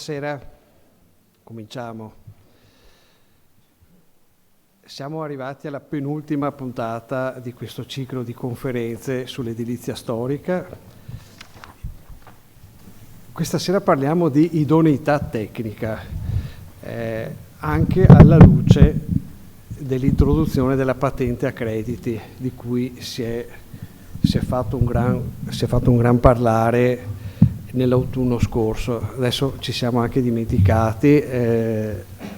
Buonasera, cominciamo. Siamo arrivati alla penultima puntata di questo ciclo di conferenze sull'edilizia storica. Questa sera parliamo di idoneità tecnica, anche alla luce dell'introduzione della patente a crediti, di cui si è fatto un gran parlare nell'autunno scorso. Adesso ci siamo anche dimenticati,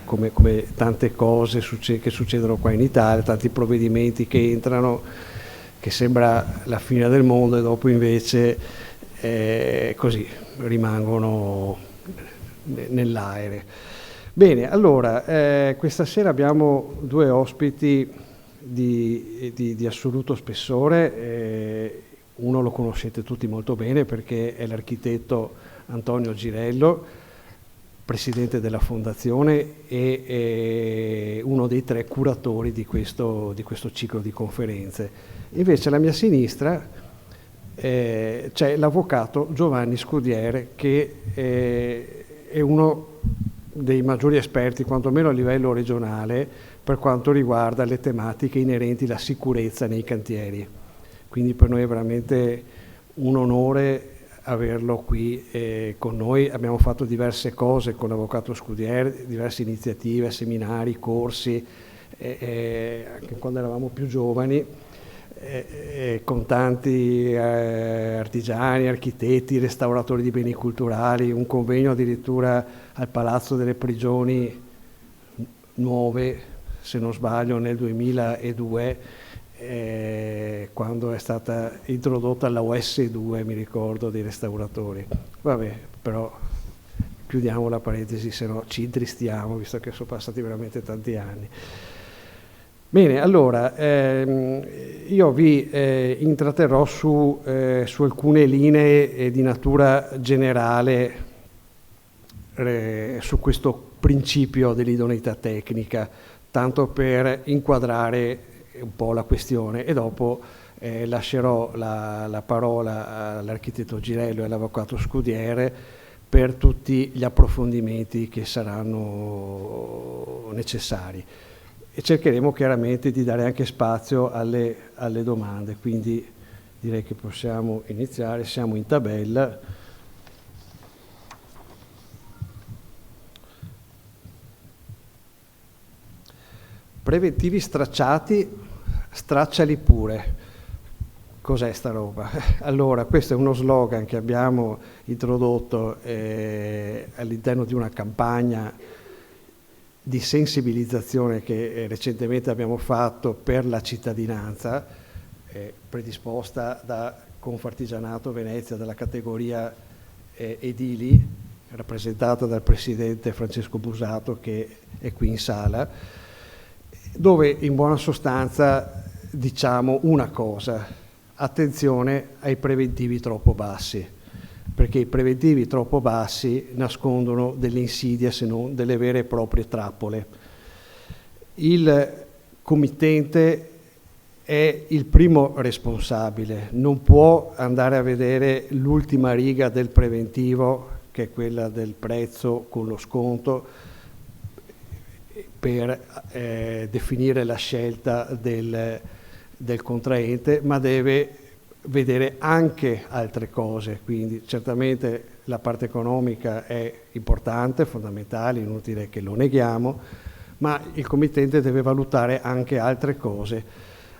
come tante cose che succedono qua in Italia, tanti provvedimenti che entrano, che sembra la fine del mondo e dopo invece così rimangono nell'aere. Bene, allora, questa sera abbiamo due ospiti di assoluto spessore. Uno lo conoscete tutti molto bene perché è l'architetto Antonio Girello, presidente della fondazione e uno dei 3 curatori di questo ciclo di conferenze. Invece alla mia sinistra c'è l'avvocato Giovanni Scudiere, che è uno dei maggiori esperti, quantomeno a livello regionale, per quanto riguarda le tematiche inerenti alla sicurezza nei cantieri. Quindi per noi è veramente un onore averlo qui con noi. Abbiamo fatto diverse cose con l'avvocato Scudiere, diverse iniziative, seminari, corsi, anche quando eravamo più giovani, con tanti artigiani, architetti, restauratori di beni culturali, un convegno addirittura al Palazzo delle Prigioni Nuove, se non sbaglio, nel 2002, quando è stata introdotta la OS2, mi ricordo, dei restauratori. Vabbè, però chiudiamo la parentesi, se no ci intristiamo, visto che sono passati veramente tanti anni. Bene, allora, io vi intratterrò su alcune linee di natura generale su questo principio dell'idoneità tecnica, tanto per inquadrare un po' la questione, e dopo lascerò la parola all'architetto Girello e all'avvocato Scudiere per tutti gli approfondimenti che saranno necessari, e cercheremo chiaramente di dare anche spazio alle domande. Quindi direi che possiamo iniziare, siamo in tabella. Preventivi stracciati, stracciali pure. Cos'è sta roba? Allora, questo è uno slogan che abbiamo introdotto all'interno di una campagna di sensibilizzazione che recentemente abbiamo fatto per la cittadinanza, predisposta da Confartigianato Venezia, dalla categoria edili, rappresentata dal presidente Francesco Busato, che è qui in sala, dove in buona sostanza diciamo una cosa: attenzione ai preventivi troppo bassi, perché i preventivi troppo bassi nascondono delle insidie, se non delle vere e proprie trappole. Il committente è il primo responsabile, non può andare a vedere l'ultima riga del preventivo, che è quella del prezzo con lo sconto, per definire la scelta del contraente, ma deve vedere anche altre cose. Quindi certamente la parte economica è importante, fondamentale, inutile che lo neghiamo, ma il committente deve valutare anche altre cose.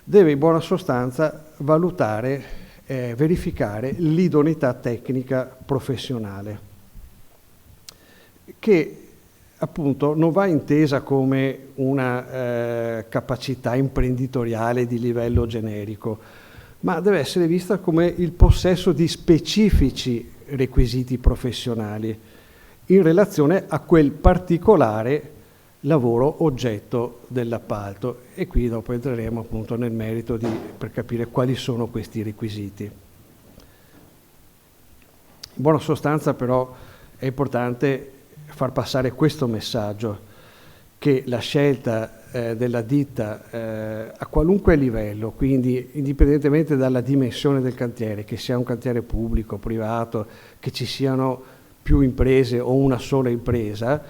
Deve in buona sostanza valutare, verificare l'idoneità tecnica professionale, che appunto non va intesa come una capacità imprenditoriale di livello generico, ma deve essere vista come il possesso di specifici requisiti professionali in relazione a quel particolare lavoro oggetto dell'appalto. E qui dopo entreremo appunto nel merito per capire quali sono questi requisiti. In buona sostanza però è importante far passare questo messaggio, che la scelta della ditta a qualunque livello, quindi indipendentemente dalla dimensione del cantiere, che sia un cantiere pubblico, privato, che ci siano più imprese o una sola impresa,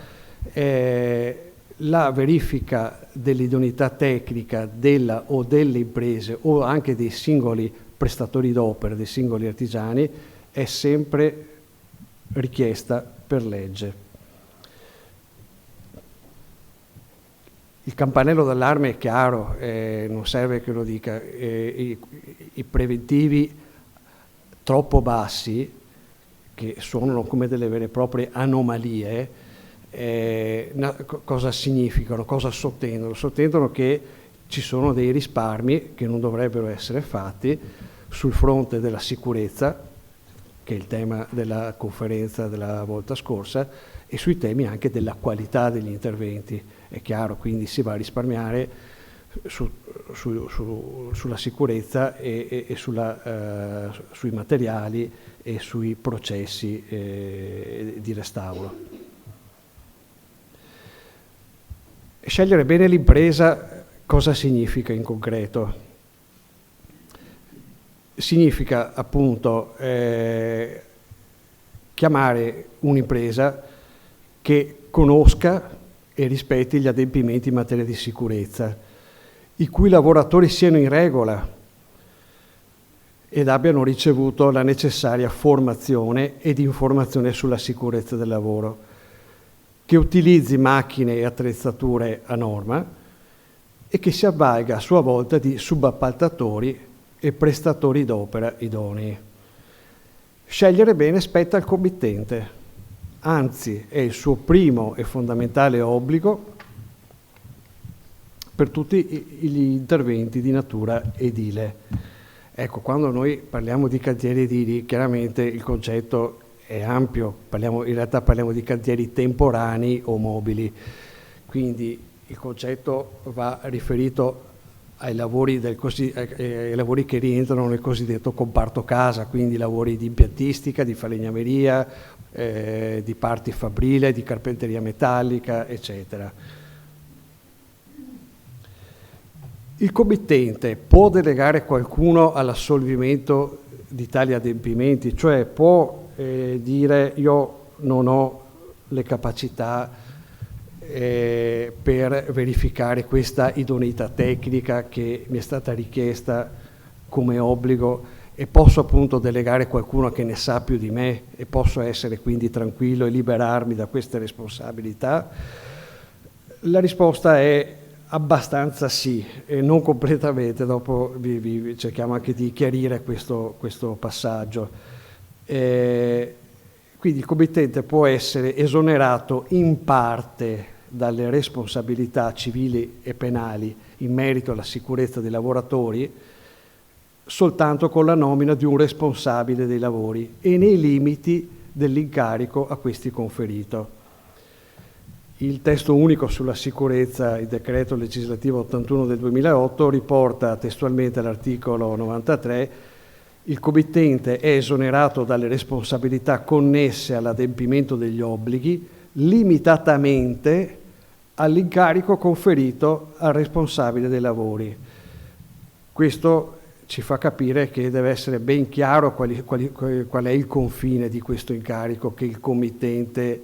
la verifica dell'idoneità tecnica della o delle imprese o anche dei singoli prestatori d'opera, dei singoli artigiani, è sempre richiesta per legge. Il campanello d'allarme è chiaro, non serve che lo dica, i preventivi troppo bassi, che suonano come delle vere e proprie anomalie, cosa significano, cosa sottendono? Sottendono che ci sono dei risparmi che non dovrebbero essere fatti sul fronte della sicurezza, che è il tema della conferenza della volta scorsa, e sui temi anche della qualità degli interventi. È chiaro, quindi si va a risparmiare sulla sicurezza e sui materiali e sui processi di restauro. Scegliere bene l'impresa cosa significa in concreto? Significa appunto chiamare un'impresa che conosca e rispetti gli adempimenti in materia di sicurezza, i cui lavoratori siano in regola ed abbiano ricevuto la necessaria formazione ed informazione sulla sicurezza del lavoro, che utilizzi macchine e attrezzature a norma e che si avvalga a sua volta di subappaltatori e prestatori d'opera idonei. Scegliere bene spetta al committente, anzi è il suo primo e fondamentale obbligo per tutti gli interventi di natura edile. Ecco, quando noi parliamo di cantieri edili, chiaramente il concetto è ampio, in realtà parliamo di cantieri temporanei o mobili, quindi il concetto va riferito ai lavori che rientrano nel cosiddetto comparto casa, quindi lavori di impiantistica, di falegnameria, di parti fabbrile, di carpenteria metallica, eccetera. Il committente può delegare qualcuno all'assolvimento di tali adempimenti, cioè può dire io non ho le capacità per verificare questa idoneità tecnica che mi è stata richiesta come obbligo e posso appunto delegare qualcuno che ne sa più di me e posso essere quindi tranquillo e liberarmi da queste responsabilità? La risposta è abbastanza sì, e non completamente, dopo vi cerchiamo anche di chiarire questo passaggio. Quindi il committente può essere esonerato in parte dalle responsabilità civili e penali in merito alla sicurezza dei lavoratori soltanto con la nomina di un responsabile dei lavori e nei limiti dell'incarico a questi conferito. Il testo unico sulla sicurezza, il decreto legislativo 81 del 2008, riporta testualmente all'articolo 93: il committente è esonerato dalle responsabilità connesse all'adempimento degli obblighi limitatamente all'incarico conferito al responsabile dei lavori. Questo ci fa capire che deve essere ben chiaro qual è il confine di questo incarico che il committente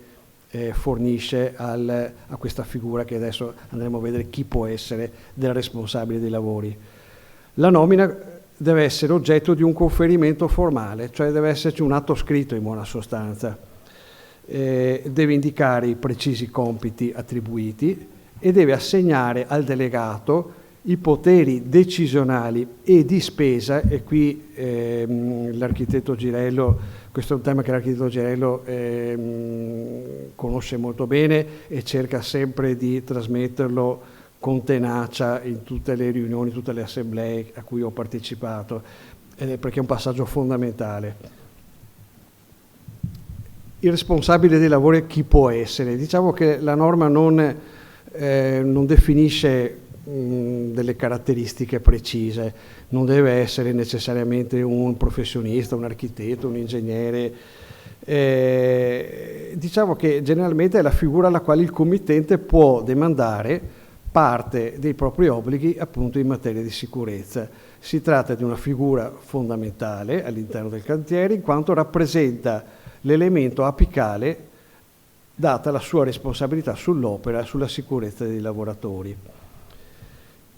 fornisce a questa figura che adesso andremo a vedere chi può essere del responsabile dei lavori. La nomina deve essere oggetto di un conferimento formale, cioè deve esserci un atto scritto in buona sostanza. Deve indicare i precisi compiti attribuiti e deve assegnare al delegato i poteri decisionali e di spesa, e qui l'architetto Girello, questo è un tema che l'architetto Girello conosce molto bene e cerca sempre di trasmetterlo con tenacia in tutte le riunioni, tutte le assemblee a cui ho partecipato, perché è un passaggio fondamentale. Il responsabile dei lavori chi può essere? Diciamo che la norma non definisce delle caratteristiche precise, non deve essere necessariamente un professionista, un architetto, un ingegnere. Diciamo che generalmente è la figura alla quale il committente può demandare parte dei propri obblighi appunto in materia di sicurezza. Si tratta di una figura fondamentale all'interno del cantiere in quanto rappresenta l'elemento apicale data la sua responsabilità sull'opera e sulla sicurezza dei lavoratori.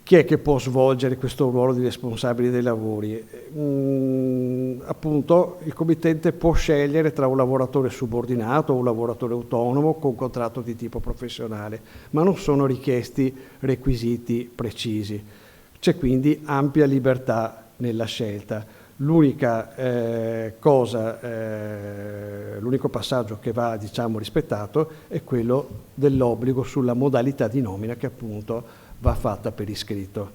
Chi è che può svolgere questo ruolo di responsabile dei lavori? Appunto, il committente può scegliere tra un lavoratore subordinato o un lavoratore autonomo con contratto di tipo professionale, ma non sono richiesti requisiti precisi. C'è quindi ampia libertà nella scelta. L'unico passaggio che va, diciamo, rispettato è quello dell'obbligo sulla modalità di nomina, che appunto va fatta per iscritto,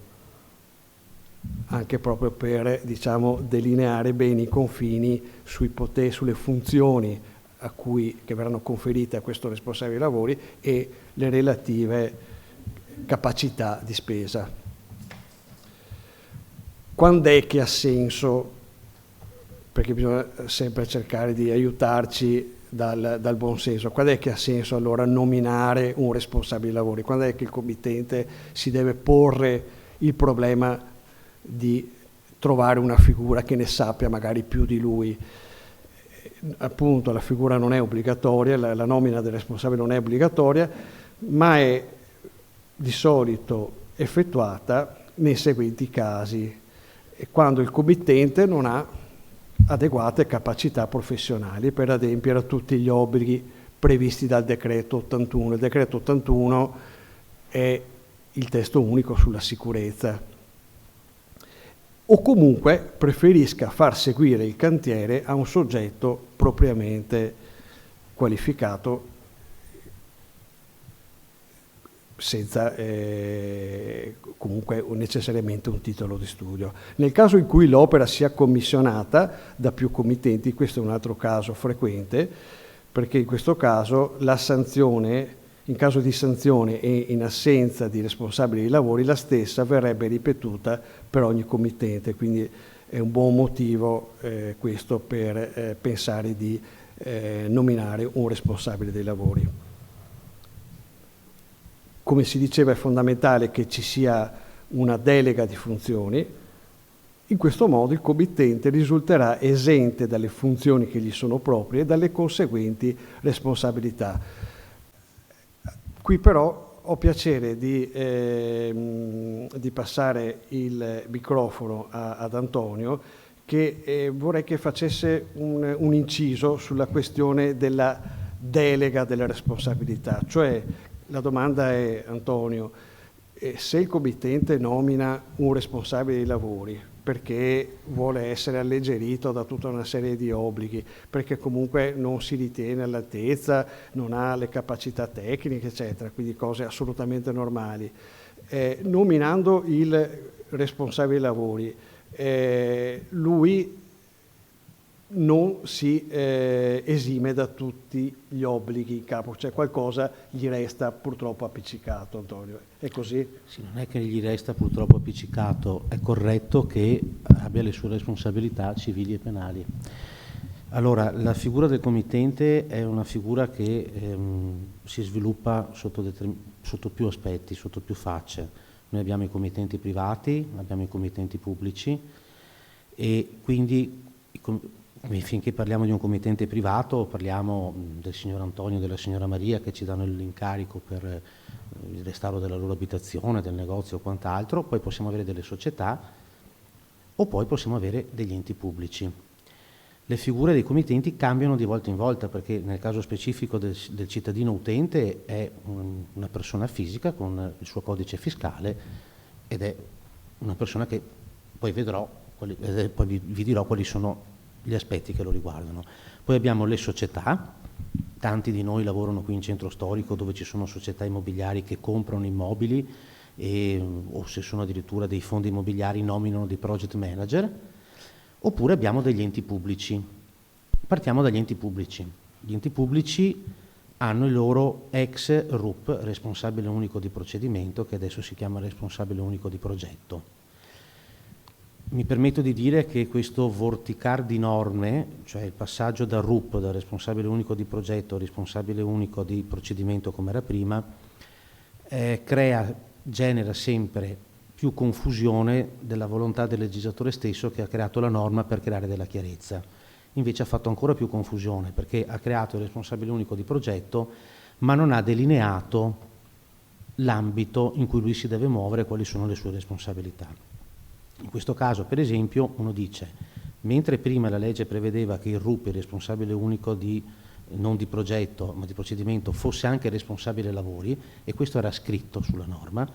anche proprio per, diciamo, delineare bene i confini sui poteri, sulle funzioni che verranno conferite a questo responsabile dei lavori e le relative capacità di spesa. Quando è che ha senso, perché bisogna sempre cercare di aiutarci dal buon senso, quando è che ha senso allora nominare un responsabile dei lavori? Quando è che il committente si deve porre il problema di trovare una figura che ne sappia magari più di lui? Appunto, la figura non è obbligatoria, la nomina del responsabile non è obbligatoria, ma è di solito effettuata nei seguenti casi: quando il committente non ha adeguate capacità professionali per adempiere a tutti gli obblighi previsti dal decreto 81. Il decreto 81 è il testo unico sulla sicurezza. O comunque preferisca far seguire il cantiere a un soggetto propriamente qualificato, senza comunque necessariamente un titolo di studio. Nel caso in cui l'opera sia commissionata da più committenti, questo è un altro caso frequente, perché in questo caso la sanzione, in caso di sanzione e in assenza di responsabili dei lavori, la stessa verrebbe ripetuta per ogni committente, quindi è un buon motivo questo per pensare di nominare un responsabile dei lavori. Come si diceva, è fondamentale che ci sia una delega di funzioni. In questo modo il committente risulterà esente dalle funzioni che gli sono proprie e dalle conseguenti responsabilità. Qui però ho piacere di passare il microfono ad Antonio, che vorrei che facesse un inciso sulla questione della delega delle responsabilità. Cioè, la domanda è, Antonio, se il committente nomina un responsabile dei lavori perché vuole essere alleggerito da tutta una serie di obblighi, perché comunque non si ritiene all'altezza, non ha le capacità tecniche, eccetera, quindi cose assolutamente normali, nominando il responsabile dei lavori, lui non si esime da tutti gli obblighi in capo, cioè qualcosa gli resta purtroppo appiccicato. Antonio, è così? Sì, non è che gli resta purtroppo appiccicato, è corretto che abbia le sue responsabilità civili e penali. Allora, la figura del committente è una figura che si sviluppa sotto più aspetti, sotto più facce. Noi abbiamo i committenti privati, abbiamo i committenti pubblici e quindi finché parliamo di un committente privato parliamo del signor Antonio e della signora Maria che ci danno l'incarico per il restauro della loro abitazione, del negozio o quant'altro, poi possiamo avere delle società o poi possiamo avere degli enti pubblici. Le figure dei committenti cambiano di volta in volta perché nel caso specifico del cittadino utente è una persona fisica con il suo codice fiscale ed è una persona che poi poi vi dirò quali sono gli aspetti che lo riguardano. Poi abbiamo le società, tanti di noi lavorano qui in centro storico dove ci sono società immobiliari che comprano immobili o se sono addirittura dei fondi immobiliari nominano dei project manager, oppure abbiamo degli enti pubblici. Partiamo dagli enti pubblici. Gli enti pubblici hanno il loro ex RUP, responsabile unico di procedimento, che adesso si chiama responsabile unico di progetto. Mi permetto di dire che questo vorticar di norme, cioè il passaggio da RUP, da responsabile unico di progetto a responsabile unico di procedimento come era prima, genera sempre più confusione della volontà del legislatore stesso che ha creato la norma per creare della chiarezza. invece ha fatto ancora più confusione, perché ha creato il responsabile unico di progetto, ma non ha delineato l'ambito in cui lui si deve muovere, quali sono le sue responsabilità. In questo caso, per esempio, uno dice, mentre prima la legge prevedeva che il RUP, il responsabile unico non di progetto, ma di procedimento, fosse anche responsabile lavori, e questo era scritto sulla norma,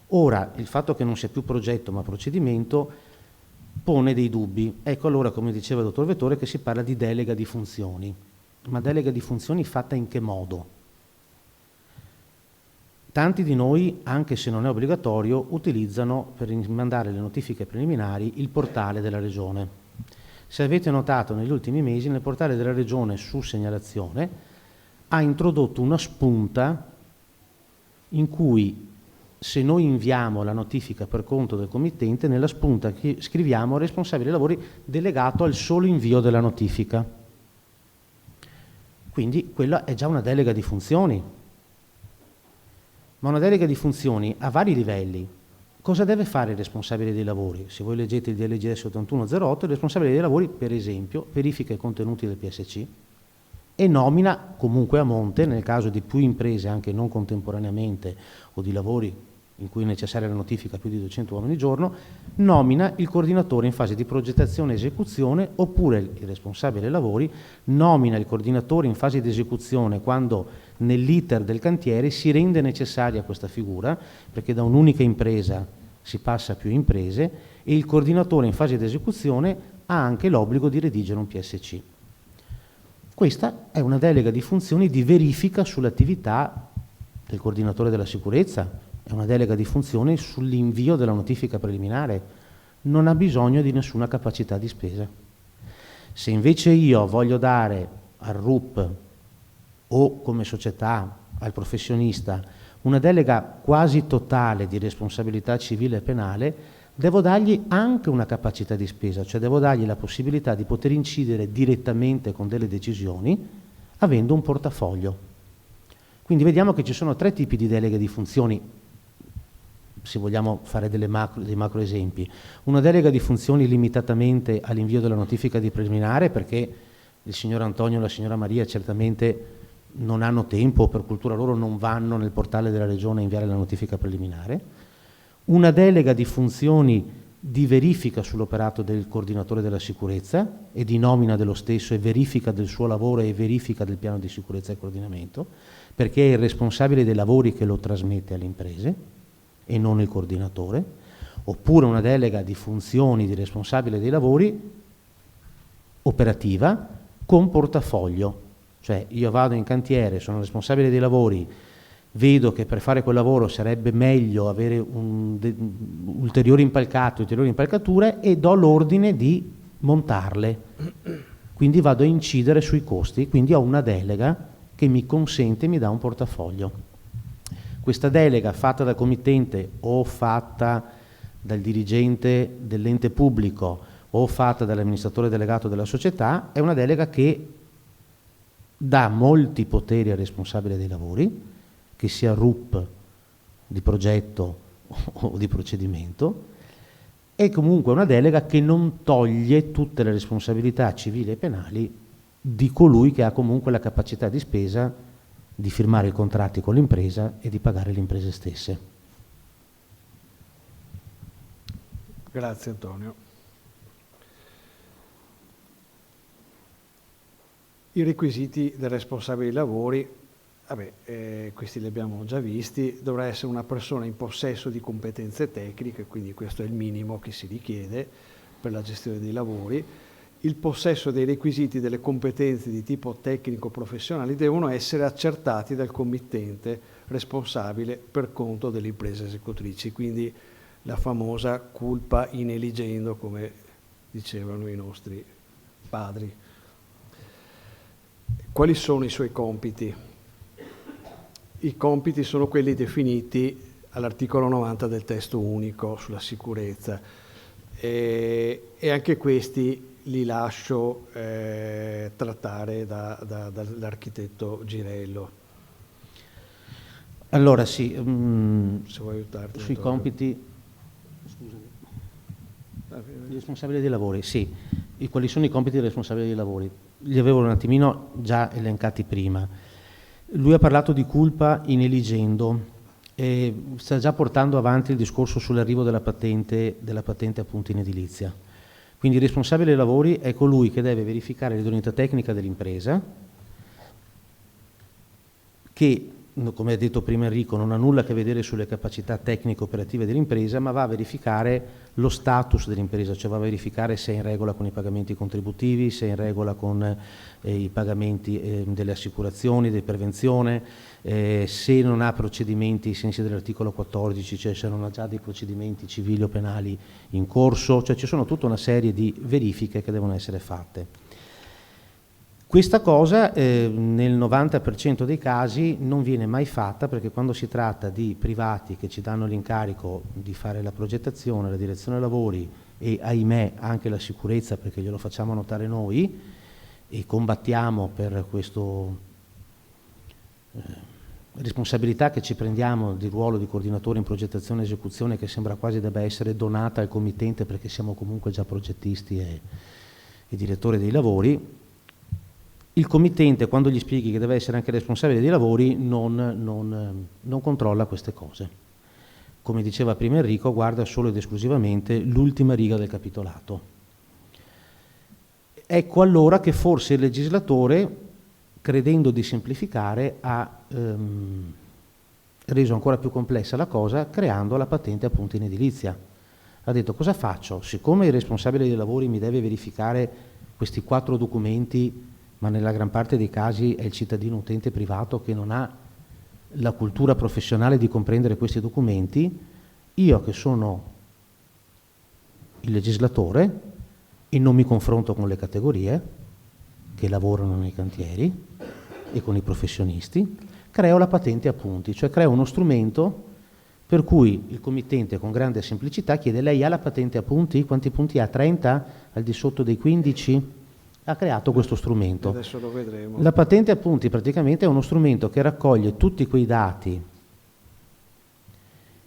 ora il fatto che non sia più progetto ma procedimento pone dei dubbi. Ecco allora, come diceva il dottor Vettore, che si parla di delega di funzioni. Ma delega di funzioni fatta in che modo? Tanti di noi, anche se non è obbligatorio, utilizzano per mandare le notifiche preliminari il portale della Regione. Se avete notato negli ultimi mesi, nel portale della Regione su segnalazione ha introdotto una spunta in cui, se noi inviamo la notifica per conto del committente, nella spunta scriviamo responsabile lavori delegato al solo invio della notifica. Quindi quella è già una delega di funzioni. Ma una delega di funzioni a vari livelli. Cosa deve fare il responsabile dei lavori? Se voi leggete il DLGS 8108, il responsabile dei lavori, per esempio, verifica i contenuti del PSC e nomina comunque a monte, nel caso di più imprese anche non contemporaneamente o di lavori in cui è necessaria la notifica più di 200 uomini al giorno, nomina il coordinatore in fase di progettazione e esecuzione, oppure il responsabile dei lavori nomina il coordinatore in fase di esecuzione quando nell'iter del cantiere si rende necessaria questa figura, perché da un'unica impresa si passa a più imprese, e il coordinatore in fase di esecuzione ha anche l'obbligo di redigere un PSC. Questa è una delega di funzioni di verifica sull'attività del coordinatore della sicurezza, è una delega di funzioni sull'invio della notifica preliminare, non ha bisogno di nessuna capacità di spesa. Se invece io voglio dare al RUP o come società al professionista una delega quasi totale di responsabilità civile e penale, devo dargli anche una capacità di spesa, cioè devo dargli la possibilità di poter incidere direttamente con delle decisioni avendo un portafoglio. Quindi vediamo che ci sono tre tipi di deleghe di funzioni, se vogliamo fare dei macro esempi. Una delega di funzioni limitatamente all'invio della notifica di preliminare, perché il signor Antonio e la signora Maria certamente non hanno tempo, per cultura loro non vanno nel portale della Regione a inviare la notifica preliminare. Una delega di funzioni di verifica sull'operato del coordinatore della sicurezza e di nomina dello stesso e verifica del suo lavoro e verifica del piano di sicurezza e coordinamento, perché è il responsabile dei lavori che lo trasmette alle imprese e non il coordinatore. Oppure una delega di funzioni di responsabile dei lavori operativa con portafoglio, cioè io vado in cantiere, sono responsabile dei lavori, vedo che per fare quel lavoro sarebbe meglio avere ulteriori impalcature e do l'ordine di montarle, quindi vado a incidere sui costi, quindi ho una delega che mi consente, mi dà un portafoglio. Questa delega fatta dal committente o fatta dal dirigente dell'ente pubblico o fatta dall'amministratore delegato della società è una delega che dà molti poteri al responsabile dei lavori, che sia RUP di progetto o di procedimento, è comunque una delega che non toglie tutte le responsabilità civili e penali di colui che ha comunque la capacità di spesa di firmare i contratti con l'impresa e di pagare le imprese stesse. Grazie Antonio. I requisiti del responsabile dei lavori, questi li abbiamo già visti, dovrà essere una persona in possesso di competenze tecniche, quindi questo è il minimo che si richiede per la gestione dei lavori. Il possesso dei requisiti delle competenze di tipo tecnico-professionali devono essere accertati dal committente responsabile per conto delle imprese esecutrici, quindi la famosa culpa in eligendo, come dicevano i nostri padri. Quali sono i suoi compiti? I compiti sono quelli definiti all'articolo 90 del testo unico sulla sicurezza e anche questi li lascio trattare dall'architetto Girello. Allora sì, se vuoi aiutarti sui compiti, Il responsabile dei lavori, sì. Quali sono i compiti del responsabile dei lavori? Li avevo un attimino già elencati prima. Lui ha parlato di culpa in eligendo e sta già portando avanti il discorso sull'arrivo della patente appunto in edilizia. Quindi il responsabile dei lavori è colui che deve verificare l'idoneità tecnica dell'impresa, che, come ha detto prima Enrico, non ha nulla a che vedere sulle capacità tecniche operative dell'impresa, ma va a verificare lo status dell'impresa, cioè va a verificare se è in regola con i pagamenti contributivi, se è in regola con i pagamenti delle assicurazioni, di prevenzione, se non ha procedimenti ai sensi dell'articolo 14, cioè se non ha già dei procedimenti civili o penali in corso, cioè ci sono tutta una serie di verifiche che devono essere fatte. Questa cosa nel 90% dei casi non viene mai fatta, perché quando si tratta di privati che ci danno l'incarico di fare la progettazione, la direzione lavori e ahimè anche la sicurezza, perché glielo facciamo notare noi e combattiamo per questa responsabilità che ci prendiamo di ruolo di coordinatore in progettazione e esecuzione, che sembra quasi debba essere donata al committente perché siamo comunque già progettisti e direttori dei lavori. Il committente, quando gli spieghi che deve essere anche responsabile dei lavori, non controlla queste cose. Come diceva prima Enrico, guarda solo ed esclusivamente l'ultima riga del capitolato. Ecco allora che forse il legislatore, credendo di semplificare, ha reso ancora più complessa la cosa creando la patente appunto in edilizia. Ha detto: cosa faccio? Siccome il responsabile dei lavori mi deve verificare questi 4 documenti, ma nella gran parte dei casi è il cittadino utente privato che non ha la cultura professionale di comprendere questi documenti, io che sono il legislatore e non mi confronto con le categorie che lavorano nei cantieri e con i professionisti, creo la patente appunti, cioè creo uno strumento per cui il committente con grande semplicità chiede: lei ha la patente appunti? Quanti punti ha? 30? Al di sotto dei 15? Ha creato questo strumento. Adesso lo vedremo. La patente appunti praticamente è uno strumento che raccoglie tutti quei dati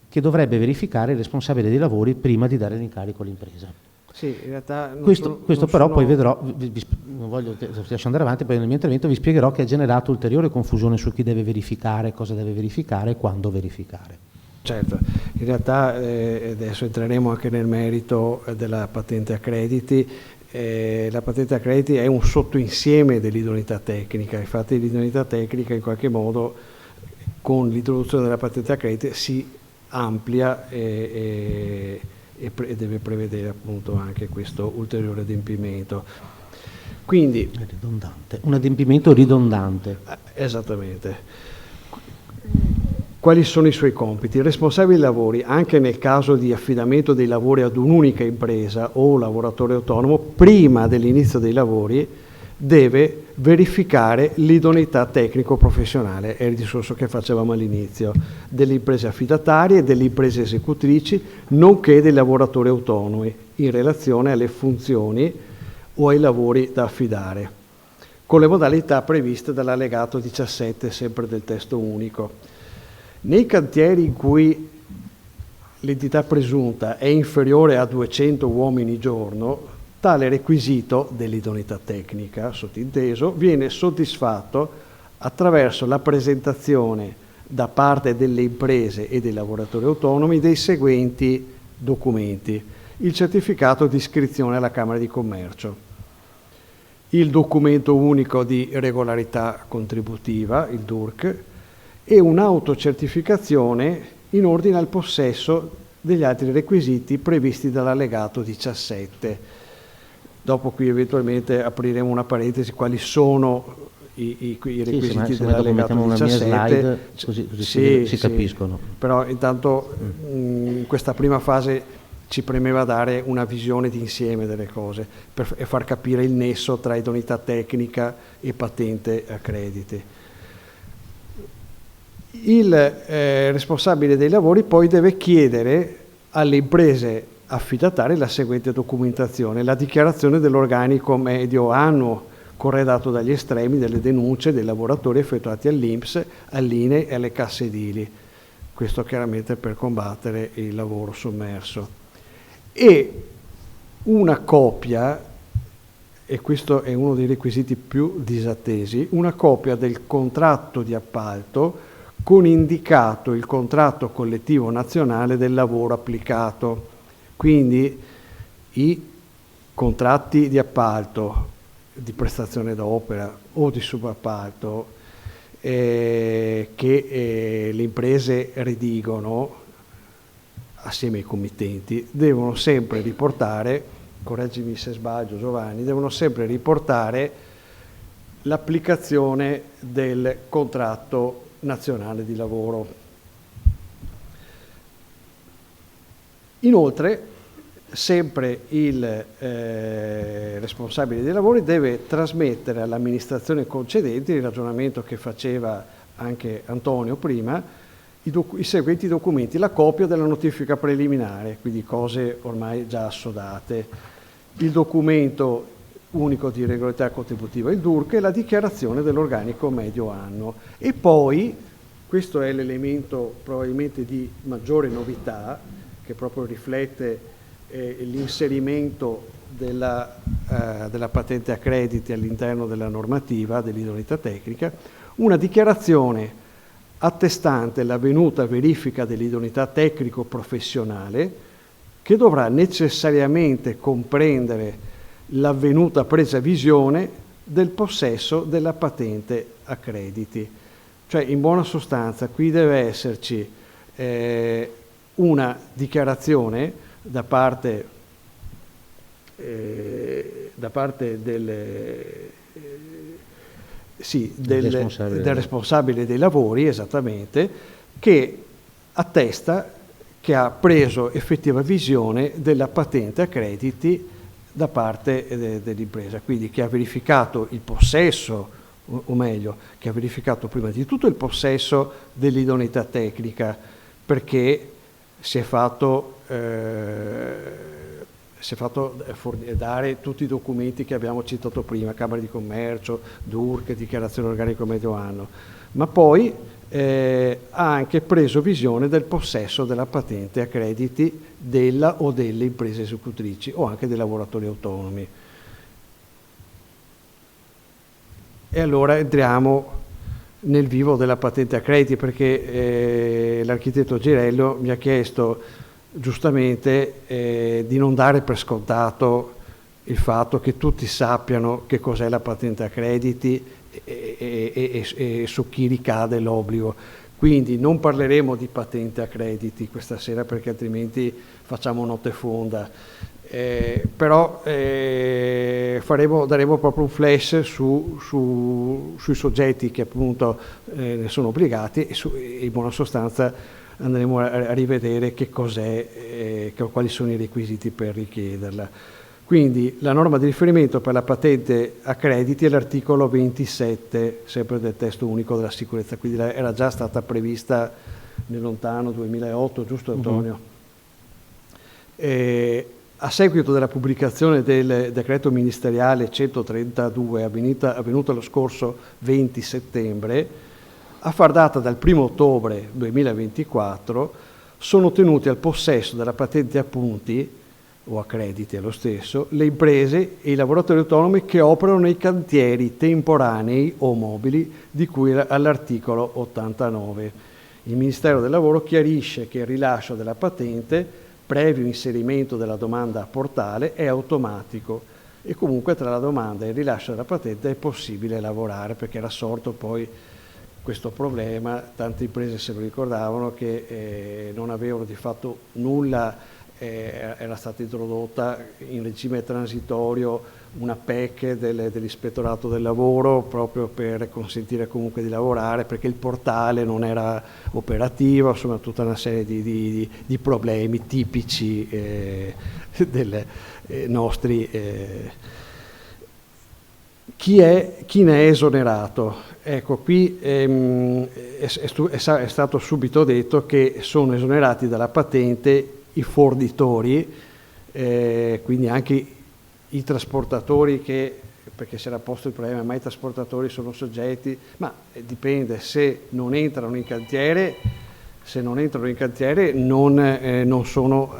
che dovrebbe verificare il responsabile dei lavori prima di dare l'incarico all'impresa. Sì, in realtà questo però poi vedrò, non voglio lasciare andare avanti, poi nel mio intervento vi spiegherò che ha generato ulteriore confusione su chi deve verificare, cosa deve verificare e quando verificare. Certo, in realtà adesso entreremo anche nel merito della patente a crediti. La patente a crediti è un sottoinsieme dell'idoneità tecnica, infatti l'idoneità tecnica in qualche modo con l'introduzione della patente a crediti si amplia e deve prevedere appunto anche questo ulteriore adempimento. Quindi è ridondante, un adempimento ridondante. Esattamente. Quali sono i suoi compiti? Il responsabile dei lavori, anche nel caso di affidamento dei lavori ad un'unica impresa o lavoratore autonomo, prima dell'inizio dei lavori deve verificare l'idoneità tecnico-professionale, è il discorso che facevamo all'inizio, delle imprese affidatarie e delle imprese esecutrici, nonché dei lavoratori autonomi in relazione alle funzioni o ai lavori da affidare, con le modalità previste dall'allegato 17, sempre del testo unico. Nei cantieri in cui l'entità presunta è inferiore a 200 uomini giorno, tale requisito dell'idoneità tecnica, sottinteso, viene soddisfatto attraverso la presentazione da parte delle imprese e dei lavoratori autonomi dei seguenti documenti: il certificato di iscrizione alla Camera di Commercio, il documento unico di regolarità contributiva, il DURC, e un'autocertificazione in ordine al possesso degli altri requisiti previsti dall'allegato 17. Dopo qui eventualmente apriremo una parentesi quali sono i requisiti dell'allegato 17. Slide, così si capiscono. Però intanto in questa prima fase ci premeva dare una visione d'insieme delle cose e far capire il nesso tra idoneità tecnica e patente a crediti. Il responsabile dei lavori poi deve chiedere alle imprese affidatarie la seguente documentazione: la dichiarazione dell'organico medio annuo corredato dagli estremi delle denunce dei lavoratori effettuati all'INPS, all'INE e alle casse edili, questo chiaramente per combattere il lavoro sommerso, e una copia, e questo è uno dei requisiti più disattesi, una copia del contratto di appalto con indicato il contratto collettivo nazionale del lavoro applicato. Quindi i contratti di appalto, di prestazione d'opera o di subappalto che le imprese redigono assieme ai committenti devono sempre riportare, correggimi se sbaglio Giovanni, devono sempre riportare l'applicazione del contratto nazionale di lavoro. Inoltre, sempre il responsabile dei lavori deve trasmettere all'amministrazione concedente, il ragionamento che faceva anche Antonio prima, i seguenti documenti: la copia della notifica preliminare, quindi cose ormai già assodate, il documento unico di regolarità contributiva, il DURC, e la dichiarazione dell'organico medio anno. E poi, questo è l'elemento probabilmente di maggiore novità, che proprio riflette l'inserimento della patente a crediti all'interno della normativa dell'idoneità tecnica, una dichiarazione attestante l'avvenuta verifica dell'idoneità tecnico-professionale, che dovrà necessariamente comprendere l'avvenuta presa visione del possesso della patente a crediti. Cioè, in buona sostanza, qui deve esserci una dichiarazione da parte del responsabile dei lavori, esattamente, che attesta che ha preso effettiva visione della patente a crediti da parte dell'impresa, quindi che ha verificato il possesso, o meglio, che ha verificato prima di tutto il possesso dell'idoneità tecnica, perché si è fatto dare tutti i documenti che abbiamo citato prima, Camera di Commercio, DURC, dichiarazione organico medio anno, ma poi ha anche preso visione del possesso della patente a crediti della o delle imprese esecutrici o anche dei lavoratori autonomi. E allora entriamo nel vivo della patente a crediti, perché l'architetto Girello mi ha chiesto giustamente di non dare per scontato il fatto che tutti sappiano che cos'è la patente a crediti e su chi ricade l'obbligo. Quindi non parleremo di patente a crediti questa sera, perché altrimenti facciamo notte fonda, però daremo proprio un flash sui soggetti che appunto ne sono obbligati e in buona sostanza andremo a rivedere che cos'è, quali sono i requisiti per richiederla. Quindi la norma di riferimento per la patente a crediti è l'articolo 27, sempre del testo unico della sicurezza, quindi era già stata prevista nel lontano 2008, giusto Antonio? A seguito della pubblicazione del decreto ministeriale 132 avvenuta lo scorso 20 settembre, a far data dal 1° ottobre 2024, sono tenuti al possesso della patente a punti o a crediti è lo stesso, le imprese e i lavoratori autonomi che operano nei cantieri temporanei o mobili di cui all'articolo 89. Il Ministero del Lavoro chiarisce che il rilascio della patente, previo inserimento della domanda a portale, è automatico e comunque tra la domanda e il rilascio della patente è possibile lavorare, perché era sorto poi questo problema, tante imprese se lo ricordavano che non avevano di fatto nulla. Era stata introdotta in regime transitorio una PEC dell'Ispettorato del Lavoro proprio per consentire comunque di lavorare, perché il portale non era operativo, insomma tutta una serie di problemi tipici dei nostri. Chi ne è esonerato? Ecco, qui è stato subito detto che sono esonerati dalla patente i fornitori, quindi anche i trasportatori, perché si era posto il problema, ma i trasportatori sono soggetti, ma dipende, se non entrano in cantiere se non entrano in cantiere non sono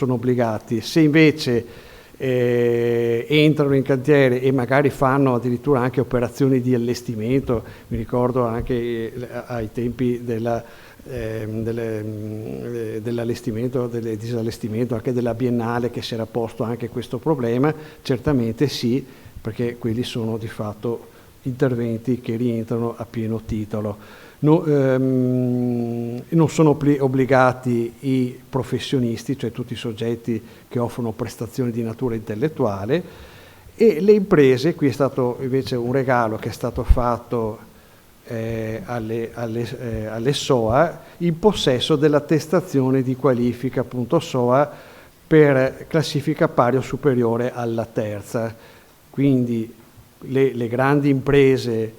obbligati. Se invece entrano in cantiere e magari fanno addirittura anche operazioni di allestimento, mi ricordo anche ai tempi dell'allestimento, del disallestimento, anche della Biennale, che si era posto anche questo problema, certamente sì, perché quelli sono di fatto interventi che rientrano a pieno titolo. Non sono obbligati i professionisti, cioè tutti i soggetti che offrono prestazioni di natura intellettuale, e le imprese. Qui è stato invece un regalo che è stato fatto alle SOA, in possesso dell'attestazione di qualifica, appunto SOA, per classifica pari o superiore alla terza. Quindi le grandi imprese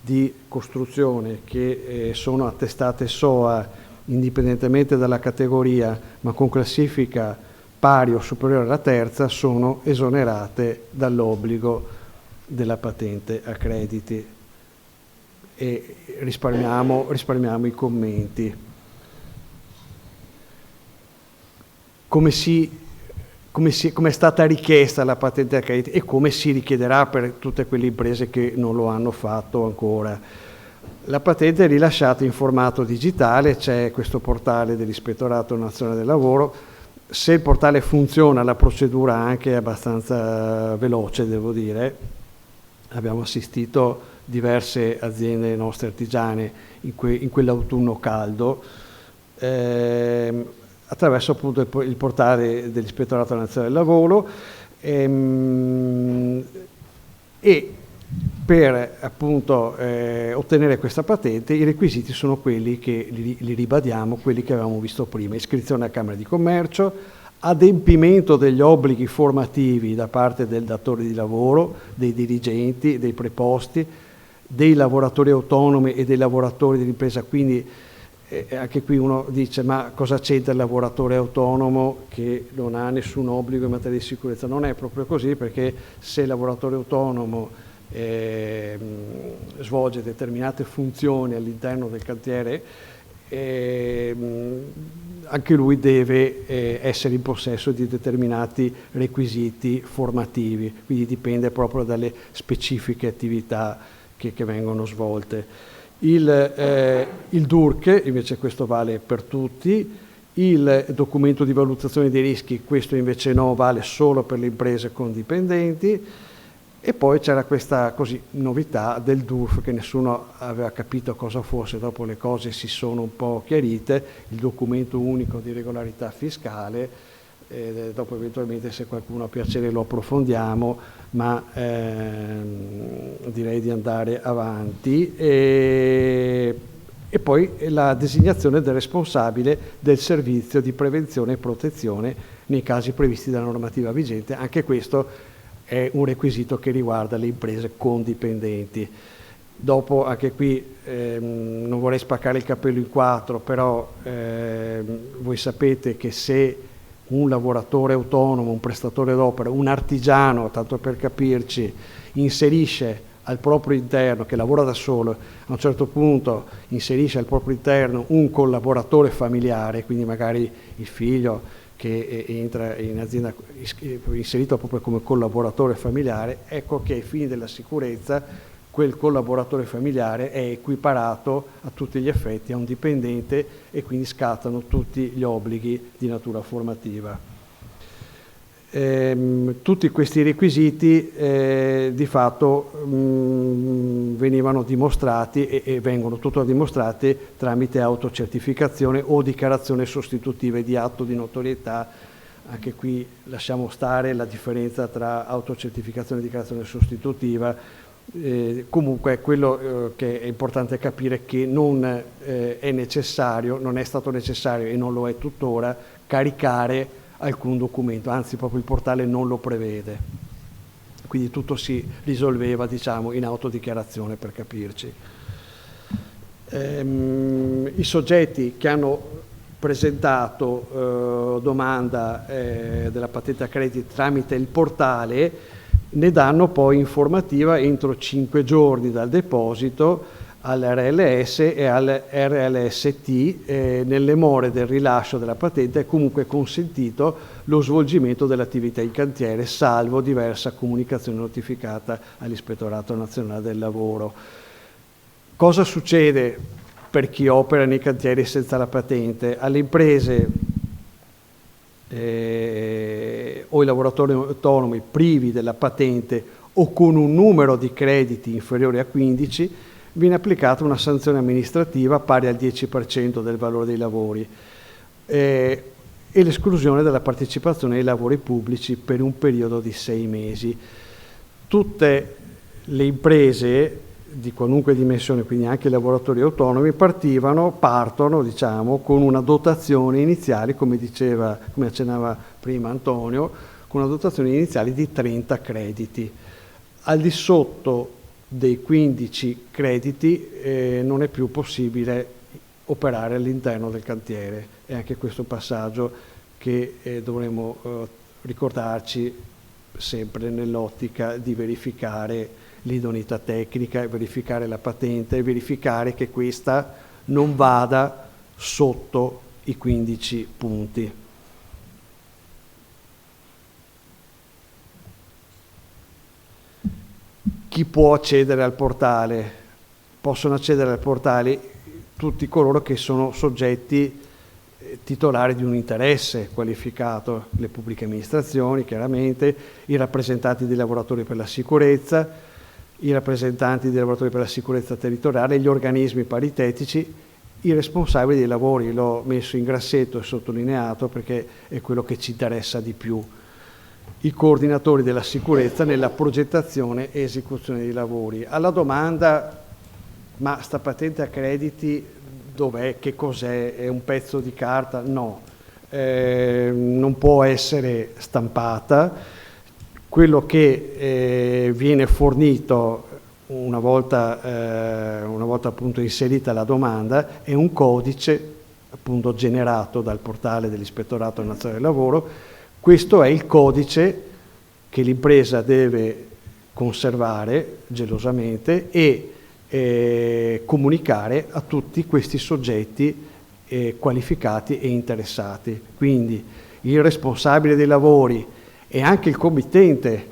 di costruzione che sono attestate SOA indipendentemente dalla categoria, ma con classifica pari o superiore alla terza, sono esonerate dall'obbligo della patente a crediti. E risparmiamo i commenti. Come è stata richiesta la patente a crediti e come si richiederà per tutte quelle imprese che non lo hanno fatto ancora. La patente è rilasciata in formato digitale, c'è questo portale dell'Ispettorato Nazionale del Lavoro. Se il portale funziona, la procedura anche è abbastanza veloce, devo dire. Abbiamo assistito diverse aziende nostre artigiane in quell'autunno caldo, attraverso appunto il portale dell'Ispettorato Nazionale del Lavoro, e per appunto ottenere questa patente i requisiti sono quelli che li ribadiamo, quelli che avevamo visto prima: iscrizione a Camera di Commercio, adempimento degli obblighi formativi da parte del datore di lavoro, dei dirigenti, dei preposti, dei lavoratori autonomi e dei lavoratori dell'impresa. Quindi anche qui uno dice: ma cosa c'entra il lavoratore autonomo che non ha nessun obbligo in materia di sicurezza? Non è proprio così, perché se il lavoratore autonomo svolge determinate funzioni all'interno del cantiere, anche lui deve essere in possesso di determinati requisiti formativi, quindi dipende proprio dalle specifiche attività che vengono svolte. Il DURC, invece, questo vale per tutti. Il documento di valutazione dei rischi, questo invece no, vale solo per le imprese con dipendenti. E poi c'era questa novità del DURF, che nessuno aveva capito cosa fosse, dopo le cose si sono un po' chiarite: il documento unico di regolarità fiscale. Dopo eventualmente, se qualcuno ha piacere, lo approfondiamo, ma direi di andare avanti. E poi la designazione del responsabile del servizio di prevenzione e protezione nei casi previsti dalla normativa vigente. Anche questo è un requisito che riguarda le imprese con dipendenti. Dopo, anche qui, non vorrei spaccare il capello in quattro, però voi sapete che se un lavoratore autonomo, un prestatore d'opera, un artigiano, tanto per capirci, inserisce al proprio interno, che lavora da solo, a un certo punto inserisce al proprio interno un collaboratore familiare, quindi magari il figlio che entra in azienda inserito proprio come collaboratore familiare, ecco che ai fini della sicurezza quel collaboratore familiare è equiparato a tutti gli effetti a un dipendente, e quindi scattano tutti gli obblighi di natura formativa. Tutti questi requisiti di fatto venivano dimostrati e vengono tuttora dimostrati tramite autocertificazione o dichiarazione sostitutiva di atto di notorietà. Anche qui lasciamo stare la differenza tra autocertificazione e dichiarazione sostitutiva. Comunque quello che è importante capire è che non è necessario, non è stato necessario e non lo è tuttora, caricare alcun documento, anzi proprio il portale non lo prevede, quindi tutto si risolveva, diciamo, in autodichiarazione, per capirci. I soggetti che hanno presentato domanda della patente a crediti tramite il portale ne danno poi informativa entro 5 giorni dal deposito all'RLS e al RLST, nelle more del rilascio della patente è comunque consentito lo svolgimento dell'attività in cantiere, salvo diversa comunicazione notificata all'Ispettorato Nazionale del Lavoro. Cosa succede per chi opera nei cantieri senza la patente? Alle imprese o i lavoratori autonomi privi della patente o con un numero di crediti inferiore a 15 viene applicata una sanzione amministrativa pari al 10% del valore dei lavori e l'esclusione della partecipazione ai lavori pubblici per un periodo di 6 mesi. Tutte le imprese di qualunque dimensione, quindi anche i lavoratori autonomi, partono diciamo, con una dotazione iniziale, come accennava prima Antonio, con una dotazione iniziale di 30 crediti. Al di sotto dei 15 crediti non è più possibile operare all'interno del cantiere. È anche questo passaggio che dovremo ricordarci sempre nell'ottica di verificare l'idoneità tecnica, verificare la patente e verificare che questa non vada sotto i 15 punti. Chi può accedere al portale? Possono accedere al portale tutti coloro che sono soggetti titolari di un interesse qualificato, le pubbliche amministrazioni chiaramente, i rappresentanti dei lavoratori per la sicurezza, i rappresentanti dei lavoratori per la sicurezza territoriale, gli organismi paritetici, i responsabili dei lavori. L'ho messo in grassetto e sottolineato perché è quello che ci interessa di più. I coordinatori della sicurezza nella progettazione e esecuzione dei lavori. Alla domanda, ma sta patente a crediti dov'è, che cos'è, è un pezzo di carta? No, non può essere stampata. Quello che viene fornito una volta appunto inserita la domanda è un codice appunto generato dal portale dell'Ispettorato Nazionale del Lavoro. Questo è il codice che l'impresa deve conservare gelosamente e comunicare a tutti questi soggetti qualificati e interessati. Quindi il responsabile dei lavori e anche il committente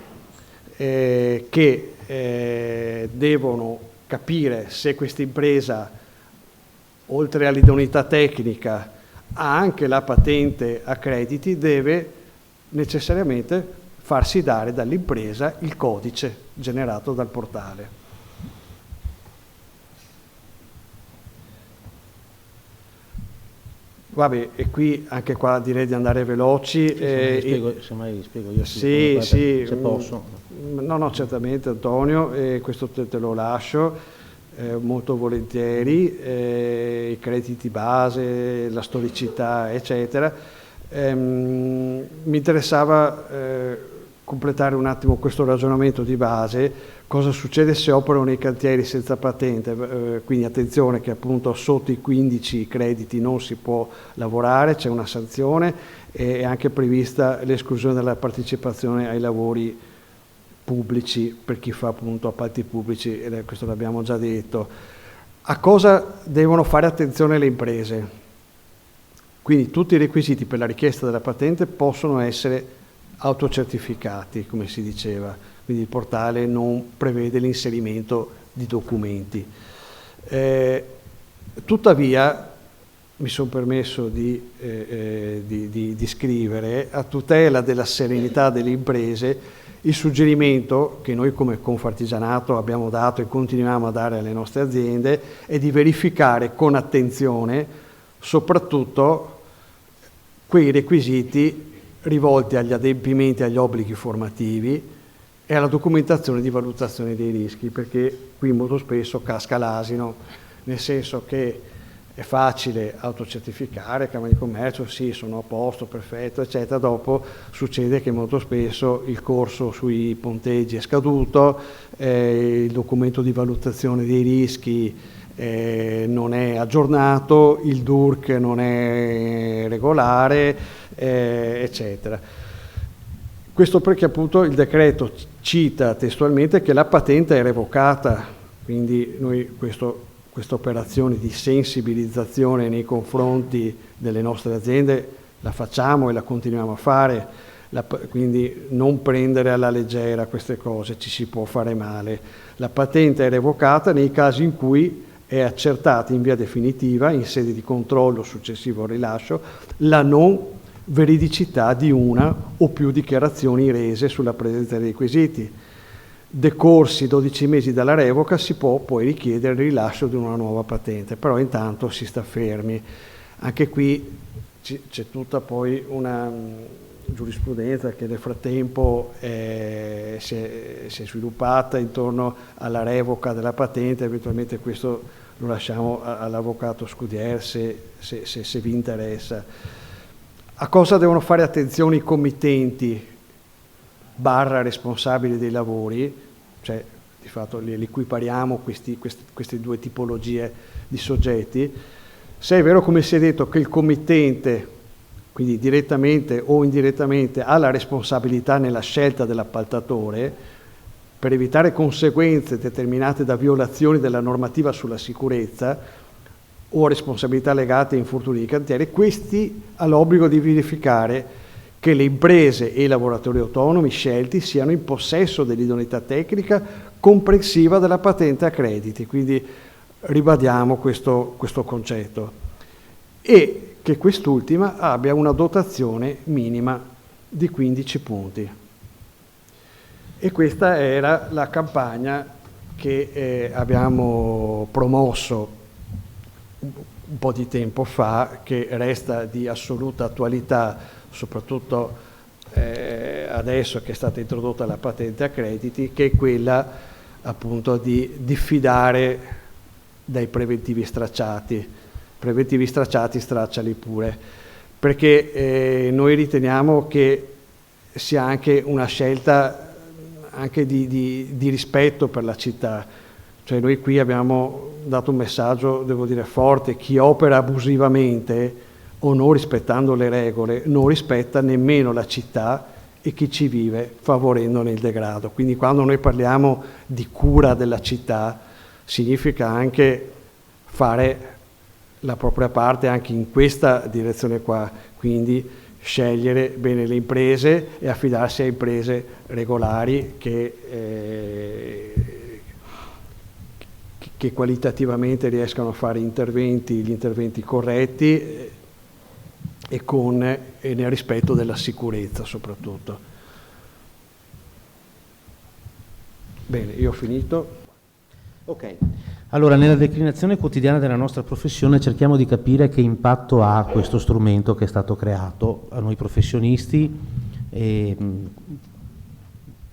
che devono capire se questa impresa, oltre all'idoneità tecnica, ha anche la patente a crediti, deve necessariamente farsi dare dall'impresa il codice generato dal portale. Vabbè, e qui anche qua direi di andare veloci. Semmai spiego io. Sì, sì. Se posso. No, certamente Antonio, questo te lo lascio molto volentieri, i crediti base, la storicità, eccetera. Mi interessava completare un attimo questo ragionamento di base. Cosa succede se operano nei cantieri senza patente? Quindi attenzione che appunto sotto i 15 crediti non si può lavorare, c'è una sanzione e è anche prevista l'esclusione della partecipazione ai lavori pubblici per chi fa appunto appalti pubblici, e questo l'abbiamo già detto. A cosa devono fare attenzione le imprese? Quindi tutti i requisiti per la richiesta della patente possono essere autocertificati, come si diceva, quindi il portale non prevede l'inserimento di documenti. Tuttavia mi sono permesso di scrivere, a tutela della serenità delle imprese, il suggerimento che noi come Confartigianato abbiamo dato e continuiamo a dare alle nostre aziende è di verificare con attenzione soprattutto quei requisiti rivolti agli adempimenti, agli obblighi formativi e alla documentazione di valutazione dei rischi, perché qui molto spesso casca l'asino, nel senso che è facile autocertificare, Camera di Commercio, sì, sono a posto, perfetto, eccetera. Dopo succede che molto spesso il corso sui ponteggi è scaduto, il documento di valutazione dei rischi non è aggiornato, il DURC non è regolare, eccetera. Questo perché appunto il decreto cita testualmente che la patente è revocata, quindi noi questo questa operazione di sensibilizzazione nei confronti delle nostre aziende la facciamo e la continuiamo a fare, quindi non prendere alla leggera queste cose, ci si può fare male. La patente è revocata nei casi in cui è accertata in via definitiva, in sede di controllo successivo al rilascio, la non veridicità di una o più dichiarazioni rese sulla presenza dei requisiti. Decorsi 12 mesi dalla revoca si può poi richiedere il rilascio di una nuova patente, però intanto si sta fermi. Anche qui c'è tutta poi una giurisprudenza che nel frattempo si è sviluppata intorno alla revoca della patente, eventualmente questo lo lasciamo all'avvocato Scudier se vi interessa. A cosa devono fare attenzione i committenti / responsabili dei lavori, cioè di fatto li equipariamo queste due tipologie di soggetti. Se è vero, come si è detto, che il committente, quindi direttamente o indirettamente, ha la responsabilità nella scelta dell'appaltatore, per evitare conseguenze determinate da violazioni della normativa sulla sicurezza o responsabilità legate a infortuni di cantiere, questi ha l'obbligo di verificare che le imprese e i lavoratori autonomi scelti siano in possesso dell'idoneità tecnica comprensiva della patente a crediti, quindi ribadiamo questo concetto, e che quest'ultima abbia una dotazione minima di 15 punti. E questa era la campagna che abbiamo promosso un po' di tempo fa, che resta di assoluta attualità, soprattutto adesso che è stata introdotta la patente a crediti, che è quella appunto di diffidare dai preventivi stracciati. Preventivi stracciati, stracciali pure, perché noi riteniamo che sia anche una scelta anche di rispetto per la città. Cioè noi qui abbiamo dato un messaggio, devo dire, forte: chi opera abusivamente o non rispettando le regole non rispetta nemmeno la città e chi ci vive, favorendone il degrado. Quindi quando noi parliamo di cura della città significa anche fare la propria parte anche in questa direzione qua, quindi scegliere bene le imprese e affidarsi a imprese regolari che qualitativamente riescano a fare gli interventi corretti e nel rispetto della sicurezza soprattutto. Bene, io ho finito. Ok, allora nella declinazione quotidiana della nostra professione cerchiamo di capire che impatto ha questo strumento che è stato creato a noi professionisti,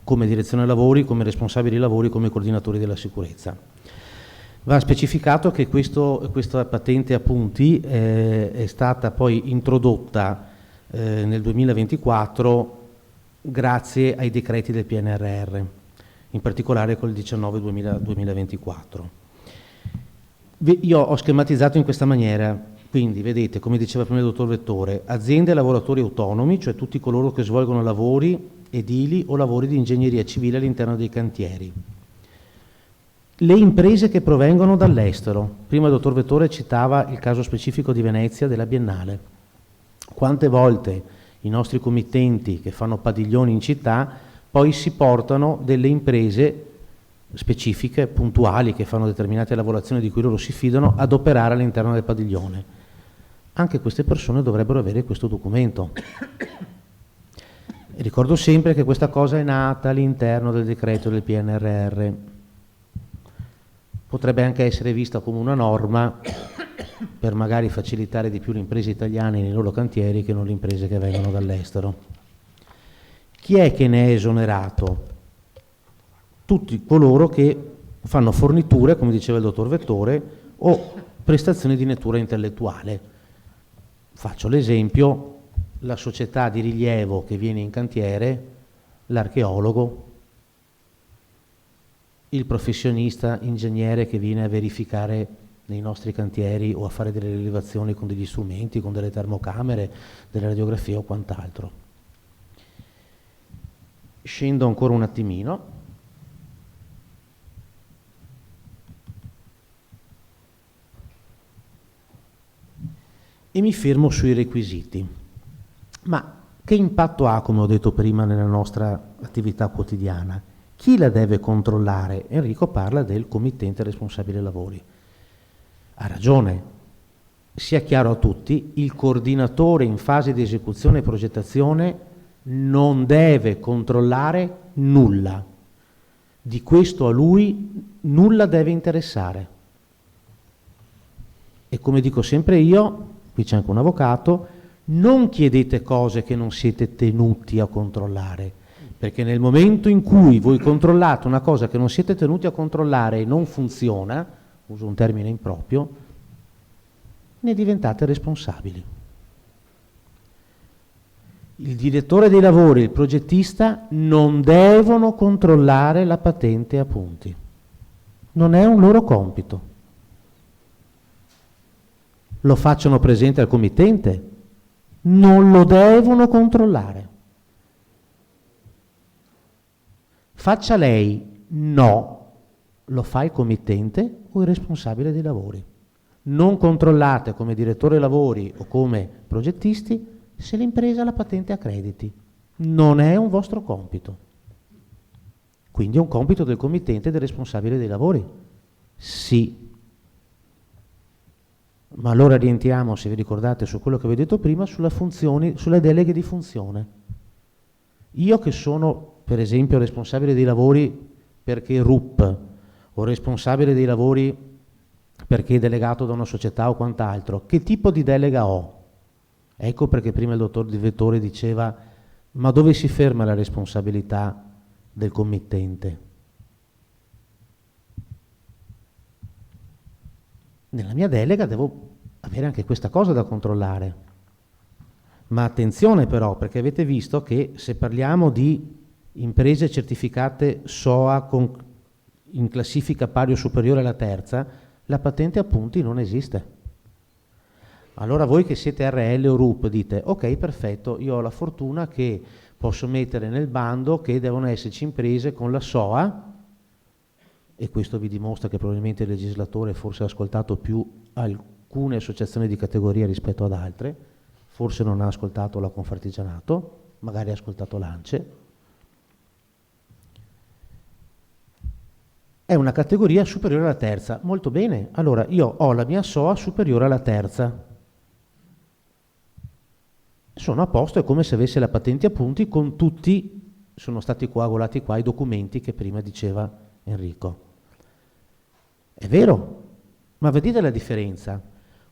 come direzione lavori, come responsabili lavori, come coordinatori della sicurezza. Va specificato che questa patente a punti è stata poi introdotta nel 2024 grazie ai decreti del PNRR, in particolare col 19-2024. Io ho schematizzato in questa maniera, quindi vedete, come diceva prima il dottor Vettore, aziende e lavoratori autonomi, cioè tutti coloro che svolgono lavori edili o lavori di ingegneria civile all'interno dei cantieri. Le imprese che provengono dall'estero, prima il dottor Vettore citava il caso specifico di Venezia della Biennale. Quante volte i nostri committenti che fanno padiglioni in città poi si portano delle imprese specifiche, puntuali, che fanno determinate lavorazioni di cui loro si fidano, ad operare all'interno del padiglione. Anche queste persone dovrebbero avere questo documento. E ricordo sempre che questa cosa è nata all'interno del decreto del PNRR. Potrebbe anche essere vista come una norma per magari facilitare di più le imprese italiane nei loro cantieri che non le imprese che vengono dall'estero. Chi è che ne è esonerato? Tutti coloro che fanno forniture, come diceva il dottor Vettore, o prestazioni di natura intellettuale. Faccio l'esempio: la società di rilievo che viene in cantiere, l'archeologo, il professionista ingegnere che viene a verificare nei nostri cantieri o a fare delle rilevazioni con degli strumenti, con delle termocamere, delle radiografie o quant'altro. Scendo ancora un attimino. e mi fermo sui requisiti. Ma che impatto ha, come ho detto prima, nella nostra attività quotidiana? Chi la deve controllare? Enrico parla del committente responsabile lavori. Ha ragione, sia chiaro a tutti, il coordinatore in fase di esecuzione e progettazione non deve controllare nulla. Di questo a lui nulla deve interessare. E come dico sempre io, qui c'è anche un avvocato, non chiedete cose che non siete tenuti a controllare, perché nel momento in cui voi controllate una cosa che non siete tenuti a controllare e non funziona, uso un termine improprio, ne diventate responsabili. Il direttore dei lavori e il progettista non devono controllare la patente a punti. Non è un loro compito. Lo facciano presente al committente? Non lo devono controllare. Faccia lei? No. Lo fa il committente o il responsabile dei lavori. Non controllate come direttore lavori o come progettisti se l'impresa ha la patente a crediti. Non è un vostro compito. Quindi è un compito del committente e del responsabile dei lavori. Sì. Ma allora rientriamo, se vi ricordate, su quello che vi ho detto prima, sulle deleghe di funzione. Io che sono, per esempio, responsabile dei lavori perché RUP, o responsabile dei lavori perché delegato da una società o quant'altro, che tipo di delega ho? Ecco perché prima il dottor Direttore diceva, ma dove si ferma la responsabilità del committente? Nella mia delega devo avere anche questa cosa da controllare. Ma attenzione però, perché avete visto che se parliamo di imprese certificate SOA in classifica pari o superiore alla terza, la patente a punti non esiste. Allora voi che siete RL o RUP dite, ok, perfetto, io ho la fortuna che posso mettere nel bando che devono esserci imprese con la SOA, e questo vi dimostra che probabilmente il legislatore forse ha ascoltato più alcune associazioni di categoria rispetto ad altre, forse non ha ascoltato la Confartigianato, magari ha ascoltato l'ANCE. È una categoria superiore alla terza. Molto bene, allora io ho la mia SOA superiore alla terza. Sono a posto, è come se avesse la patente a punti con tutti, sono stati coagulati qua i documenti che prima diceva Enrico. È vero, ma vedete la differenza?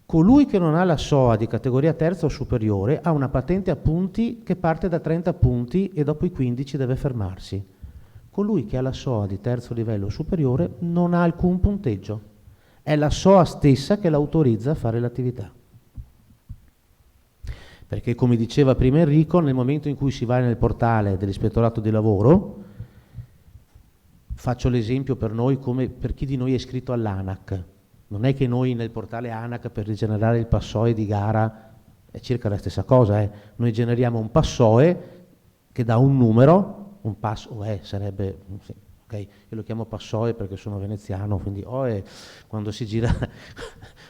Colui che non ha la SOA di categoria terza o superiore ha una patente a punti che parte da 30 punti e dopo i 15 deve fermarsi. Colui che ha la SOA di terzo livello superiore non ha alcun punteggio. È la SOA stessa che l'autorizza a fare l'attività. Perché, come diceva prima Enrico, nel momento in cui si va nel portale dell'Ispettorato di Lavoro, faccio l'esempio per noi come per chi di noi è iscritto all'ANAC. Non è che noi nel portale ANAC per rigenerare il passoe di gara è circa la stessa cosa. Noi generiamo un passoe che dà un numero, un passoe sarebbe, sì, okay. Io lo chiamo passoe perché sono veneziano, quindi quando si gira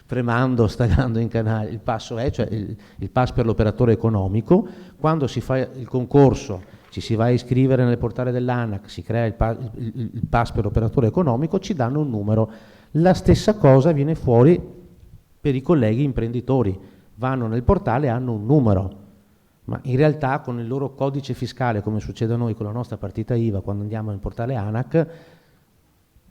premando, stagando in canale, il passoe, cioè il pass per l'operatore economico. Quando si fa il concorso, ci si va a iscrivere nel portale dell'ANAC, si crea il pass per l'operatore economico, ci danno un numero. La stessa cosa viene fuori per i colleghi imprenditori, vanno nel portale e hanno un numero, ma in realtà con il loro codice fiscale, come succede a noi con la nostra partita IVA, quando andiamo nel portale ANAC,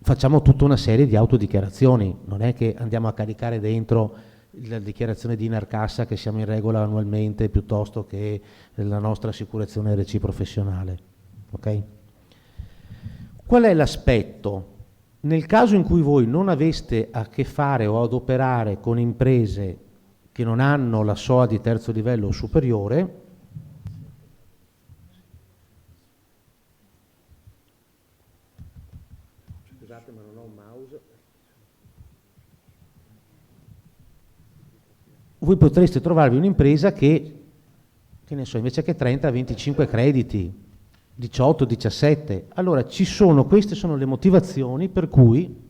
facciamo tutta una serie di autodichiarazioni, non è che andiamo a caricare dentro la dichiarazione di Inarcassa che siamo in regola annualmente piuttosto che la nostra assicurazione RC professionale. Okay? Qual è l'aspetto? Nel caso in cui voi non aveste a che fare o ad operare con imprese che non hanno la SOA di terzo livello o superiore, scusate ma non ho un mouse, voi potreste trovarvi un'impresa che ne so, invece che 30 25 crediti, 18, 17. Allora queste sono le motivazioni per cui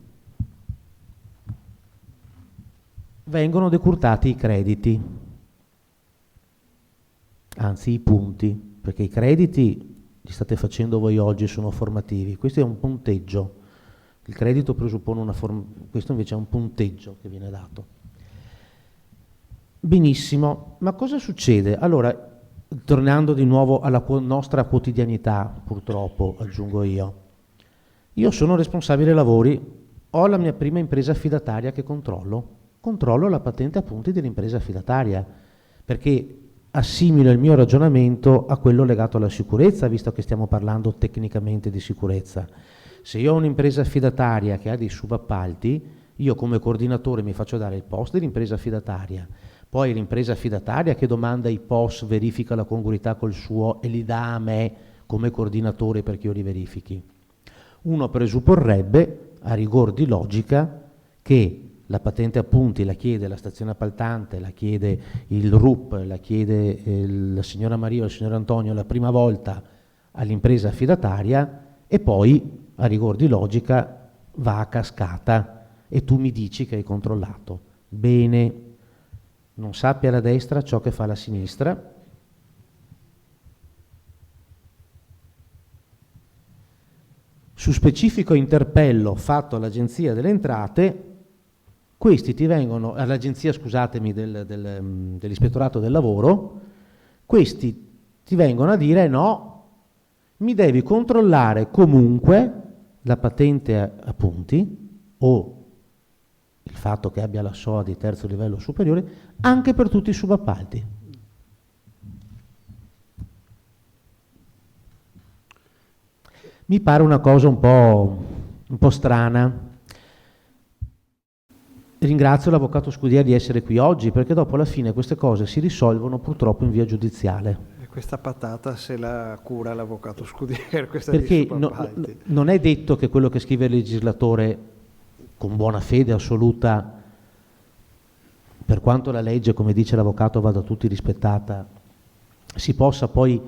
vengono decurtati i crediti. anzi i punti, perché i crediti li state facendo voi oggi, sono formativi, questo è un punteggio, il credito presuppone questo invece è un punteggio che viene dato. Benissimo, ma cosa succede? Allora, tornando di nuovo alla nostra quotidianità, purtroppo, aggiungo io sono responsabile lavori, ho la mia prima impresa affidataria che controllo la patente appunti dell'impresa affidataria, perché assimilo il mio ragionamento a quello legato alla sicurezza, visto che stiamo parlando tecnicamente di sicurezza. Se io ho un'impresa affidataria che ha dei subappalti, io come coordinatore mi faccio dare il POS dell'impresa affidataria, poi l'impresa affidataria che domanda i POS, verifica la congruità col suo e li dà a me come coordinatore perché io li verifichi. Uno presupporrebbe, a rigor di logica, che la patente appunti la chiede la stazione appaltante, la chiede il RUP, la chiede la signora Maria o il signor Antonio la prima volta all'impresa affidataria e poi, a rigor di logica, va a cascata e tu mi dici che hai controllato. Bene, non sappia la destra ciò che fa la sinistra. Su specifico interpello fatto all'Agenzia delle Entrate, questi ti vengono, all'agenzia, scusatemi, dell'Ispettorato del Lavoro, questi ti vengono a dire no, mi devi controllare comunque la patente a punti o il fatto che abbia la SOA di terzo livello superiore anche per tutti i subappalti. Mi pare una cosa un po' strana. Ringrazio l'avvocato Scudier di essere qui oggi, perché dopo alla fine queste cose si risolvono purtroppo in via giudiziale. E questa patata se la cura l'avvocato Scudier, questa perché non è detto che quello che scrive il legislatore con buona fede assoluta, per quanto la legge, come dice l'avvocato, vada tutti rispettata, si possa poi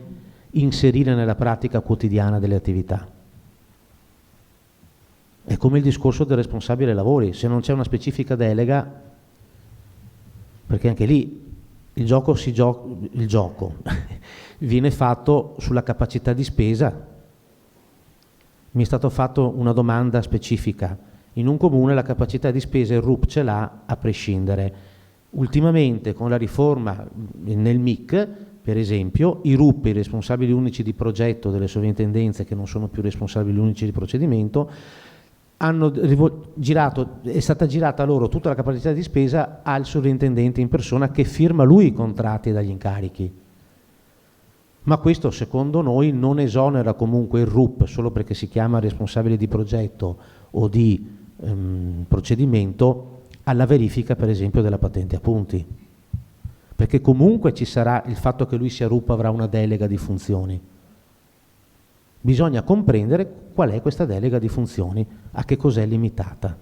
inserire nella pratica quotidiana delle attività. È come il discorso del responsabile lavori, se non c'è una specifica delega, perché anche lì il gioco viene fatto sulla capacità di spesa. Mi è stato fatto una domanda specifica. In un comune la capacità di spesa il RUP ce l'ha a prescindere. Ultimamente con la riforma nel MIC, per esempio, i RUP, i responsabili unici di progetto delle sovrintendenze, che non sono più responsabili unici di procedimento, è stata girata loro tutta la capacità di spesa al sovrintendente in persona, che firma lui i contratti dagli incarichi. Ma questo secondo noi non esonera comunque il RUP solo perché si chiama responsabile di progetto o di procedimento alla verifica, per esempio, della patente a punti, perché comunque ci sarà il fatto che lui sia RUP, avrà una delega di funzioni. Bisogna comprendere qual è questa delega di funzioni, a che cos'è limitata.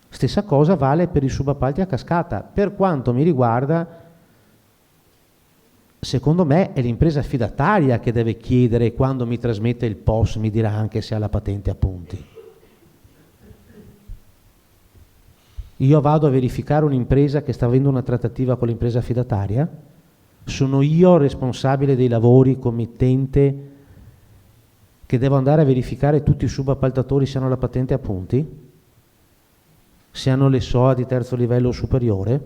Stessa cosa vale per i subappalti a cascata. Per quanto mi riguarda, secondo me è l'impresa affidataria che deve chiedere, quando mi trasmette il POS mi dirà anche se ha la patente a punti. Io vado a verificare un'impresa che sta avendo una trattativa con l'impresa affidataria? Sono io responsabile dei lavori, committente, che devo andare a verificare tutti i subappaltatori se hanno la patente a punti? Se hanno le SOA di terzo livello o superiore?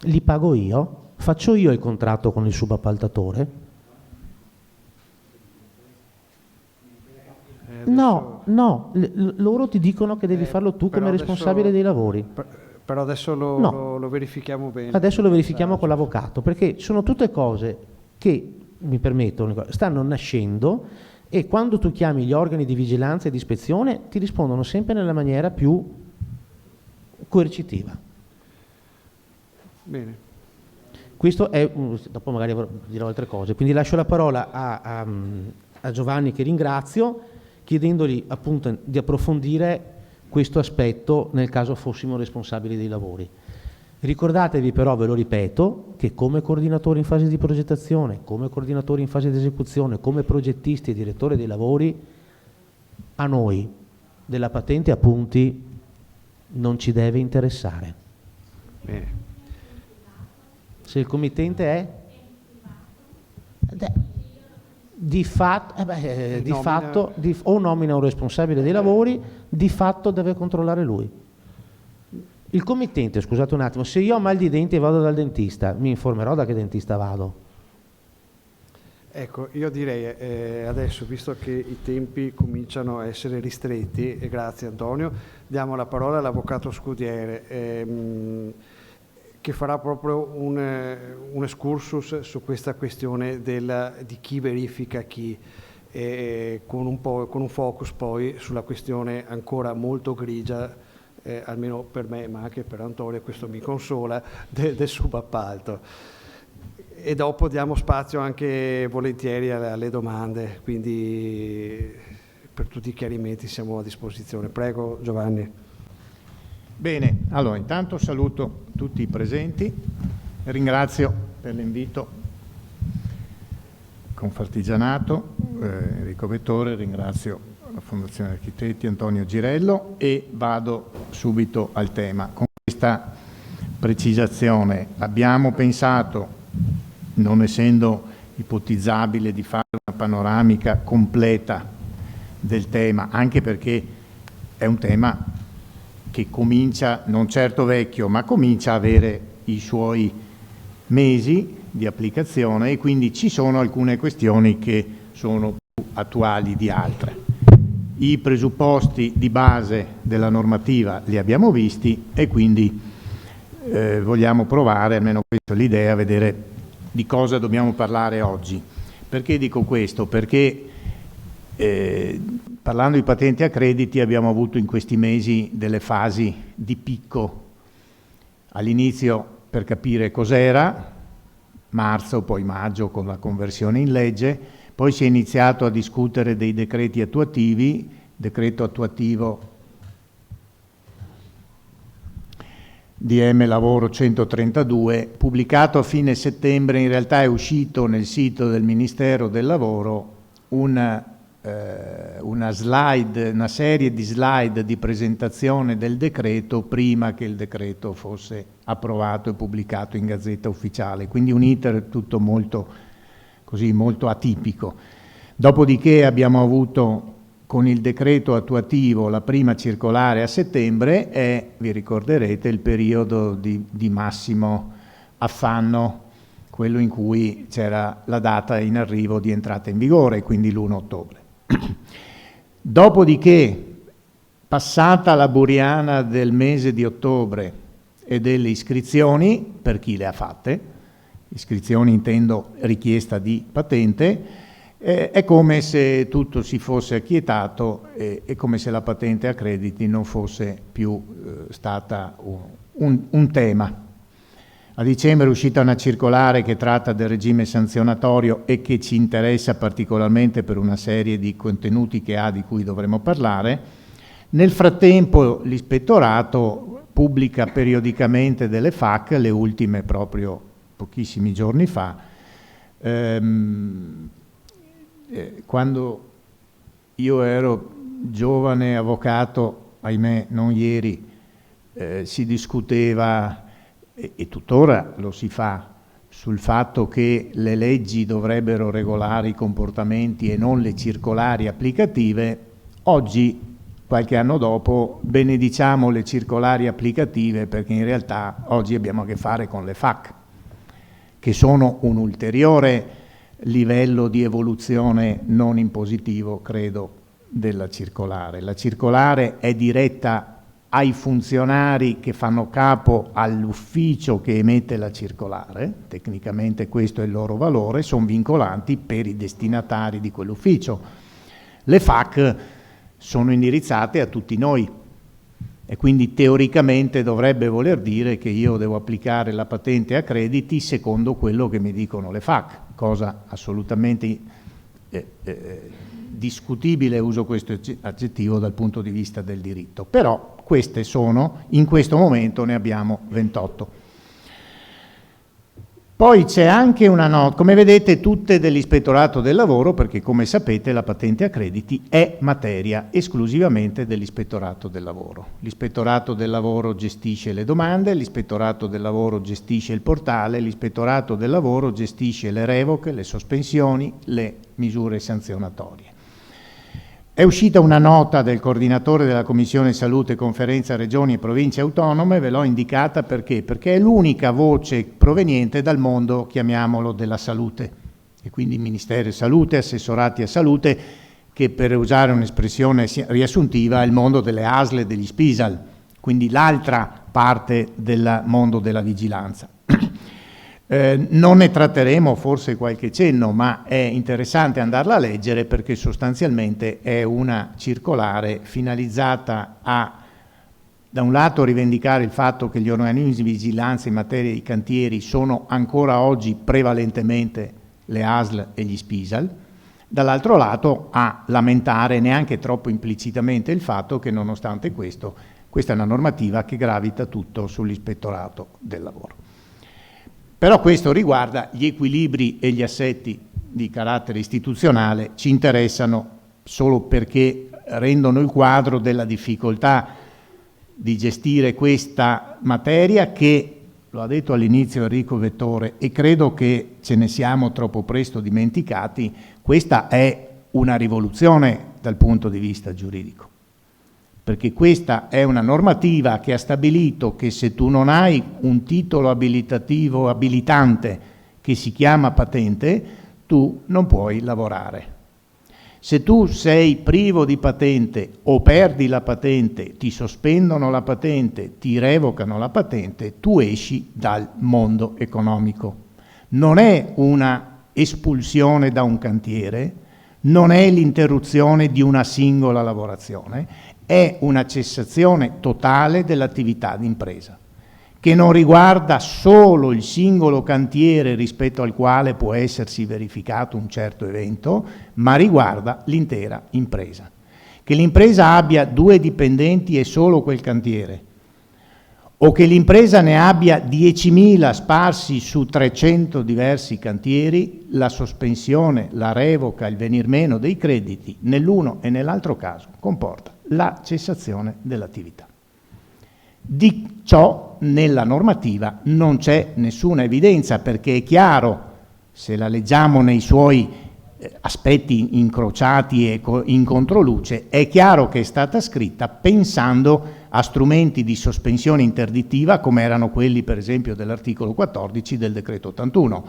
Li pago io? Faccio io il contratto con il subappaltatore? No, loro ti dicono che devi farlo tu come responsabile dei lavori. Però adesso lo verifichiamo bene. Adesso lo verifichiamo con l'avvocato, perché sono tutte cose che, mi permetto, stanno nascendo, e quando tu chiami gli organi di vigilanza e di ispezione ti rispondono sempre nella maniera più coercitiva. Bene. Questo è, dopo magari dirò altre cose, quindi lascio la parola a Giovanni, che ringrazio, chiedendogli appunto di approfondire questo aspetto nel caso fossimo responsabili dei lavori. Ricordatevi però, ve lo ripeto, che come coordinatori in fase di progettazione, come coordinatori in fase di esecuzione, come progettisti e direttori dei lavori, a noi della patente a punti non ci deve interessare. Bene. Se il committente è? Di fatto, o nomina un responsabile dei lavori, di fatto deve controllare lui. Il committente, scusate un attimo, se io ho mal di denti e vado dal dentista, mi informerò da che dentista vado? Ecco, io direi adesso, visto che i tempi cominciano a essere ristretti, e grazie Antonio, diamo la parola all'avvocato Scudiere, che farà proprio un excursus su questa questione di chi verifica chi, con un focus poi sulla questione ancora molto grigia, almeno per me ma anche per Antonio, questo mi consola, del subappalto. E dopo diamo spazio anche volentieri alle domande, quindi per tutti i chiarimenti siamo a disposizione. Prego Giovanni. Bene, allora intanto saluto tutti i presenti, ringrazio per l'invito Confartigianato, Enrico Vettore, ringrazio la Fondazione Architetti Antonio Girello e vado subito al tema. Con questa precisazione abbiamo pensato, non essendo ipotizzabile, di fare una panoramica completa del tema, anche perché è un tema che comincia, non certo vecchio, ma comincia a avere i suoi mesi di applicazione e quindi ci sono alcune questioni che sono più attuali di altre. I presupposti di base della normativa li abbiamo visti e quindi vogliamo provare, almeno questa è l'idea, a vedere di cosa dobbiamo parlare oggi. Perché dico questo? Perché parlando di patenti a crediti abbiamo avuto in questi mesi delle fasi di picco. All'inizio per capire cos'era, marzo, poi maggio con la conversione in legge, poi si è iniziato a discutere dei decreti attuativi, decreto attuativo DM Lavoro 132, pubblicato a fine settembre. In realtà è uscito nel sito del Ministero del Lavoro una serie di slide di presentazione del decreto prima che il decreto fosse approvato e pubblicato in Gazzetta Ufficiale, quindi un iter tutto molto atipico. Dopodiché abbiamo avuto con il decreto attuativo la prima circolare a settembre e vi ricorderete il periodo di massimo affanno, quello in cui c'era la data in arrivo di entrata in vigore, quindi l'1 ottobre. Dopodiché, passata la buriana del mese di ottobre e delle iscrizioni, per chi le ha fatte, iscrizioni intendo richiesta di patente, è come se tutto si fosse acquietato e come se la patente a crediti non fosse più stata un tema. A dicembre è uscita una circolare che tratta del regime sanzionatorio e che ci interessa particolarmente per una serie di contenuti che ha, di cui dovremo parlare. Nel frattempo l'ispettorato pubblica periodicamente delle FAQ, le ultime proprio pochissimi giorni fa. Quando io ero giovane avvocato, ahimè non ieri, si discuteva e tuttora lo si fa sul fatto che le leggi dovrebbero regolare i comportamenti e non le circolari applicative. Oggi, qualche anno dopo, benediciamo le circolari applicative perché in realtà oggi abbiamo a che fare con le FAQ, che sono un ulteriore livello di evoluzione non impositivo, credo, della circolare. La circolare è diretta ai funzionari che fanno capo all'ufficio che emette la circolare, tecnicamente questo è il loro valore, sono vincolanti per i destinatari di quell'ufficio. Le FAQ sono indirizzate a tutti noi e quindi teoricamente dovrebbe voler dire che io devo applicare la patente a crediti secondo quello che mi dicono le FAQ, cosa assolutamente discutibile, uso questo aggettivo dal punto di vista del diritto, però queste sono, in questo momento ne abbiamo 28. Poi c'è anche una nota, come vedete tutte dell'Ispettorato del Lavoro, perché come sapete la patente a crediti è materia esclusivamente dell'Ispettorato del Lavoro. L'Ispettorato del Lavoro gestisce le domande, l'Ispettorato del Lavoro gestisce il portale, l'Ispettorato del Lavoro gestisce le revoche, le sospensioni, le misure sanzionatorie. È uscita una nota del coordinatore della Commissione Salute, Conferenza Regioni e Province Autonome, ve l'ho indicata perché? Perché è l'unica voce proveniente dal mondo, chiamiamolo, della salute, e quindi Ministero Salute, assessorati a salute, che per usare un'espressione riassuntiva è il mondo delle ASL e degli SPISAL, quindi l'altra parte del mondo della vigilanza. Non ne tratteremo, forse qualche cenno, ma è interessante andarla a leggere perché sostanzialmente è una circolare finalizzata a, da un lato, rivendicare il fatto che gli organismi di vigilanza in materia di cantieri sono ancora oggi prevalentemente le ASL e gli SPISAL, dall'altro lato a lamentare neanche troppo implicitamente il fatto che nonostante questo, questa è una normativa che gravita tutto sull'Ispettorato del Lavoro. Però questo riguarda gli equilibri e gli assetti di carattere istituzionale, ci interessano solo perché rendono il quadro della difficoltà di gestire questa materia che, lo ha detto all'inizio Enrico Vettore, e credo che ce ne siamo troppo presto dimenticati, questa è una rivoluzione dal punto di vista giuridico. Perché questa è una normativa che ha stabilito che se tu non hai un titolo abilitativo abilitante che si chiama patente, tu non puoi lavorare. Se tu sei privo di patente o perdi la patente, ti sospendono la patente, ti revocano la patente, tu esci dal mondo economico. Non è una espulsione da un cantiere, non è l'interruzione di una singola lavorazione, è una cessazione totale dell'attività d'impresa, che non riguarda solo il singolo cantiere rispetto al quale può essersi verificato un certo evento, ma riguarda l'intera impresa. Che l'impresa abbia 2 dipendenti e solo quel cantiere, o che l'impresa ne abbia 10.000 sparsi su 300 diversi cantieri, la sospensione, la revoca, il venir meno dei crediti, nell'uno e nell'altro caso, comporta la cessazione dell'attività. Di ciò nella normativa non c'è nessuna evidenza, perché è chiaro, se la leggiamo nei suoi aspetti incrociati e in controluce, è chiaro che è stata scritta pensando a strumenti di sospensione interdittiva come erano quelli per esempio dell'articolo 14 del decreto 81.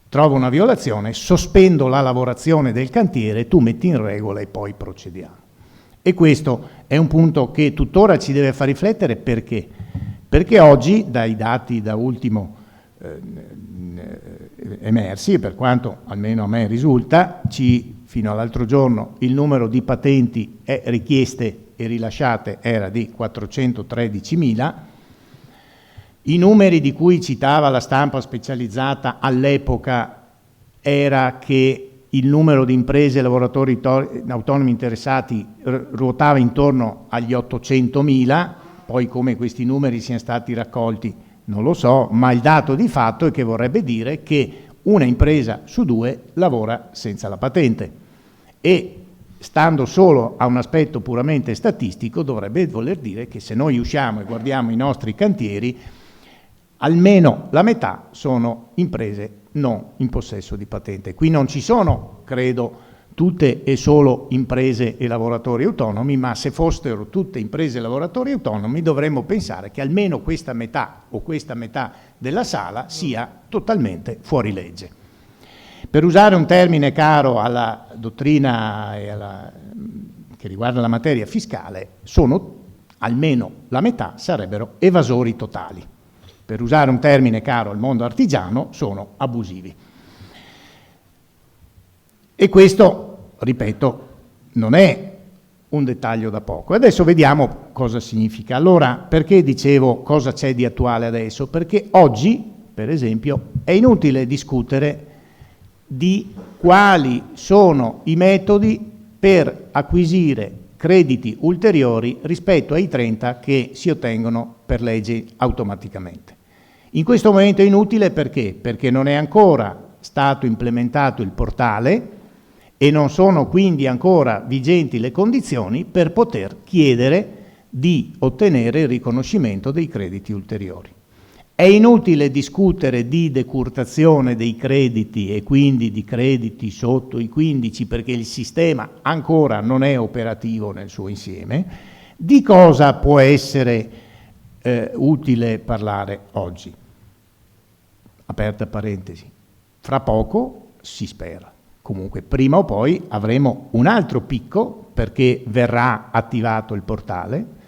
Trovo una violazione, sospendo la lavorazione del cantiere, tu metti in regola e poi procediamo. E questo è un punto che tuttora ci deve far riflettere. Perché? Perché oggi, dai dati da ultimo emersi, e per quanto almeno a me risulta, fino all'altro giorno il numero di patenti richieste e rilasciate era di 413.000, i numeri di cui citava la stampa specializzata all'epoca era che il numero di imprese e lavoratori autonomi interessati ruotava intorno agli 800.000, poi come questi numeri siano stati raccolti non lo so, ma il dato di fatto è che vorrebbe dire che una impresa su 2 lavora senza la patente, e stando solo a un aspetto puramente statistico dovrebbe voler dire che se noi usciamo e guardiamo i nostri cantieri, almeno la metà sono imprese non in possesso di patente. Qui non ci sono, credo, tutte e solo imprese e lavoratori autonomi, ma se fossero tutte imprese e lavoratori autonomi dovremmo pensare che almeno questa metà o questa metà della sala sia totalmente fuori legge. Per usare un termine caro alla dottrina e che riguarda la materia fiscale, almeno la metà sarebbero evasori totali. Per usare un termine caro al mondo artigiano, sono abusivi. E questo, ripeto, non è un dettaglio da poco. Adesso vediamo cosa significa. Allora, perché dicevo cosa c'è di attuale adesso? Perché oggi, per esempio, è inutile discutere di quali sono i metodi per acquisire crediti ulteriori rispetto ai 30 che si ottengono per legge automaticamente. In questo momento è inutile perché? Perché non è ancora stato implementato il portale e non sono quindi ancora vigenti le condizioni per poter chiedere di ottenere il riconoscimento dei crediti ulteriori. È inutile discutere di decurtazione dei crediti e quindi di crediti sotto i 15 perché il sistema ancora non è operativo nel suo insieme. Di cosa può essere utile parlare oggi? Aperta parentesi. Fra poco si spera. Comunque prima o poi avremo un altro picco perché verrà attivato il portale.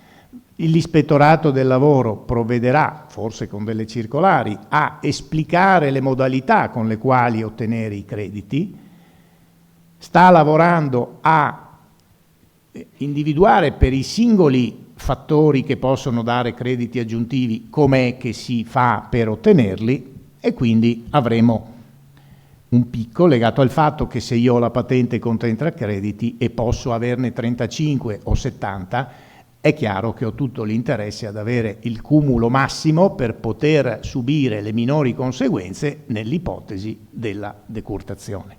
L'Ispettorato del Lavoro provvederà, forse con delle circolari, a esplicare le modalità con le quali ottenere i crediti, sta lavorando a individuare per i singoli fattori che possono dare crediti aggiuntivi com'è che si fa per ottenerli e quindi avremo un picco legato al fatto che se io ho la patente con 30 crediti e posso averne 35 o 70, è chiaro che ho tutto l'interesse ad avere il cumulo massimo per poter subire le minori conseguenze nell'ipotesi della decurtazione.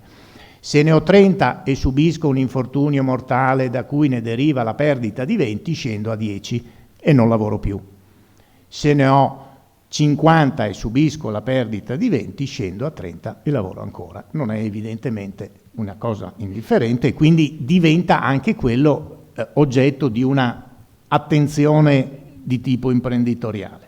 Se ne ho 30 e subisco un infortunio mortale da cui ne deriva la perdita di 20, scendo a 10 e non lavoro più. Se ne ho 50 e subisco la perdita di 20, scendo a 30 e lavoro ancora. Non è evidentemente una cosa indifferente e quindi diventa anche quello oggetto di una attenzione di tipo imprenditoriale.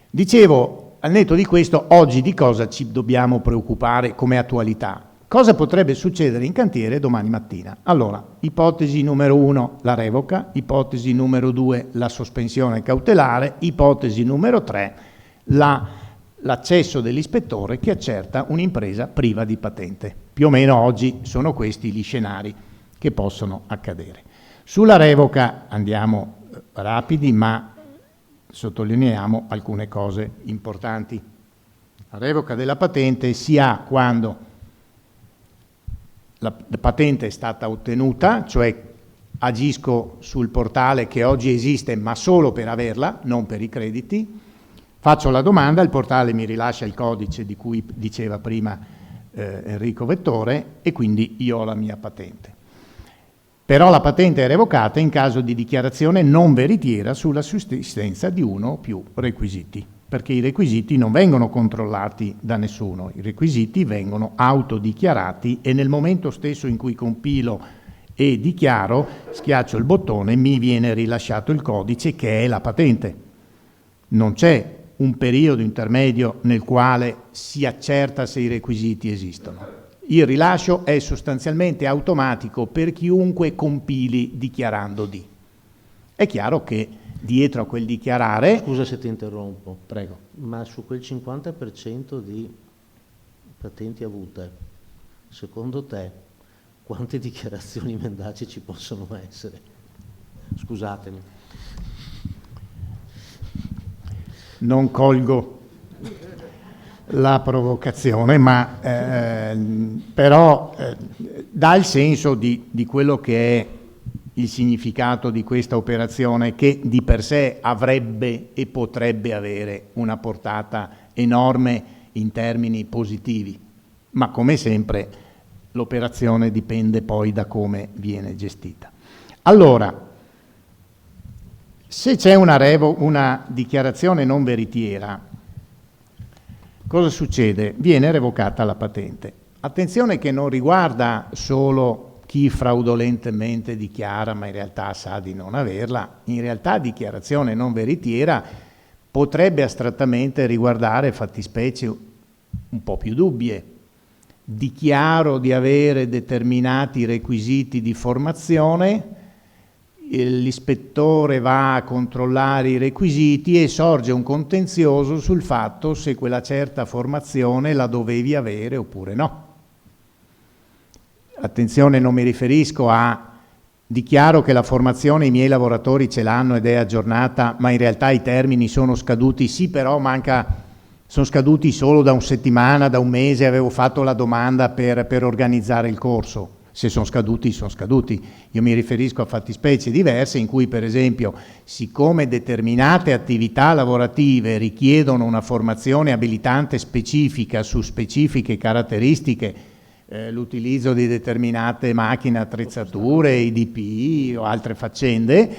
Dicevo, al netto di questo, oggi di cosa ci dobbiamo preoccupare come attualità? Cosa potrebbe succedere in cantiere domani mattina? Allora, ipotesi numero 1, la revoca, ipotesi numero 2, la sospensione cautelare, ipotesi numero 3, l'accesso dell'ispettore che accerta un'impresa priva di patente. Più o meno oggi sono questi gli scenari che possono accadere. Sulla revoca andiamo rapidi, ma sottolineiamo alcune cose importanti. La revoca della patente si ha quando la patente è stata ottenuta, cioè agisco sul portale che oggi esiste ma solo per averla, non per i crediti, faccio la domanda, il portale mi rilascia il codice di cui diceva prima Enrico Vettore e quindi io ho la mia patente. Però la patente è revocata in caso di dichiarazione non veritiera sulla sussistenza di uno o più requisiti, perché i requisiti non vengono controllati da nessuno, i requisiti vengono autodichiarati e nel momento stesso in cui compilo e dichiaro, schiaccio il bottone, mi viene rilasciato il codice che è la patente. Non c'è un periodo intermedio nel quale si accerta se i requisiti esistono. Il rilascio è sostanzialmente automatico per chiunque compili dichiarando di. È chiaro che dietro a quel dichiarare... Scusa se ti interrompo. Prego. Ma su quel 50% di patenti avute, secondo te, quante dichiarazioni mendaci ci possono essere? Scusatemi. Non colgo la provocazione, ma però dà il senso di quello che è il significato di questa operazione, che di per sé avrebbe e potrebbe avere una portata enorme in termini positivi, ma come sempre l'operazione dipende poi da come viene gestita. Allora, se c'è una dichiarazione non veritiera, cosa succede? Viene revocata la patente. Attenzione che non riguarda solo chi fraudolentemente dichiara ma in realtà sa di non averla. In realtà dichiarazione non veritiera potrebbe astrattamente riguardare fattispecie un po' più dubbie. Dichiaro di avere determinati requisiti di formazione, l'ispettore va a controllare i requisiti e sorge un contenzioso sul fatto se quella certa formazione la dovevi avere oppure no. Attenzione, non mi riferisco a dichiaro che la formazione i miei lavoratori ce l'hanno ed è aggiornata, ma in realtà i termini sono scaduti, sì però sono scaduti solo da una settimana, da un mese, avevo fatto la domanda per organizzare il corso. Se sono scaduti, sono scaduti. Io mi riferisco a fattispecie diverse in cui, per esempio, siccome determinate attività lavorative richiedono una formazione abilitante specifica su specifiche caratteristiche, l'utilizzo di determinate macchine, attrezzature, i DPI o altre faccende,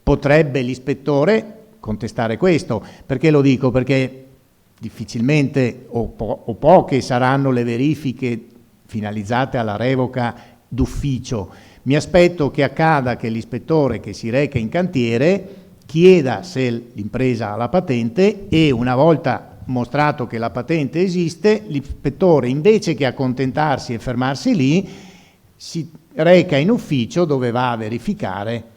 potrebbe l'ispettore contestare questo. Perché lo dico? Perché difficilmente o poche saranno le verifiche finalizzate alla revoca d'ufficio. Mi aspetto che accada che l'ispettore che si reca in cantiere chieda se l'impresa ha la patente e una volta mostrato che la patente esiste, l'ispettore invece che accontentarsi e fermarsi lì si reca in ufficio dove va a verificare.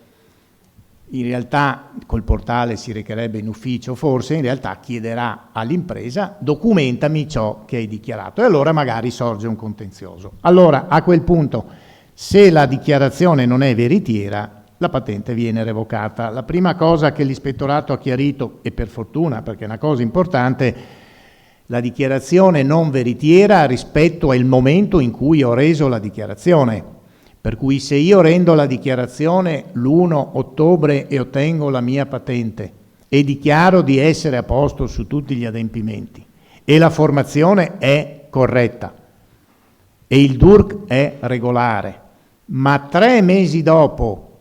In realtà col portale si recherebbe in ufficio, forse in realtà chiederà all'impresa documentami ciò che hai dichiarato e allora magari sorge un contenzioso. Allora a quel punto, se la dichiarazione non è veritiera, la patente viene revocata. La prima cosa che l'ispettorato ha chiarito, e per fortuna perché è una cosa importante, la dichiarazione non veritiera rispetto al momento in cui ho reso la dichiarazione. Per cui se io rendo la dichiarazione l'1 ottobre e ottengo la mia patente e dichiaro di essere a posto su tutti gli adempimenti e la formazione è corretta e il DURC è regolare, ma 3 mesi dopo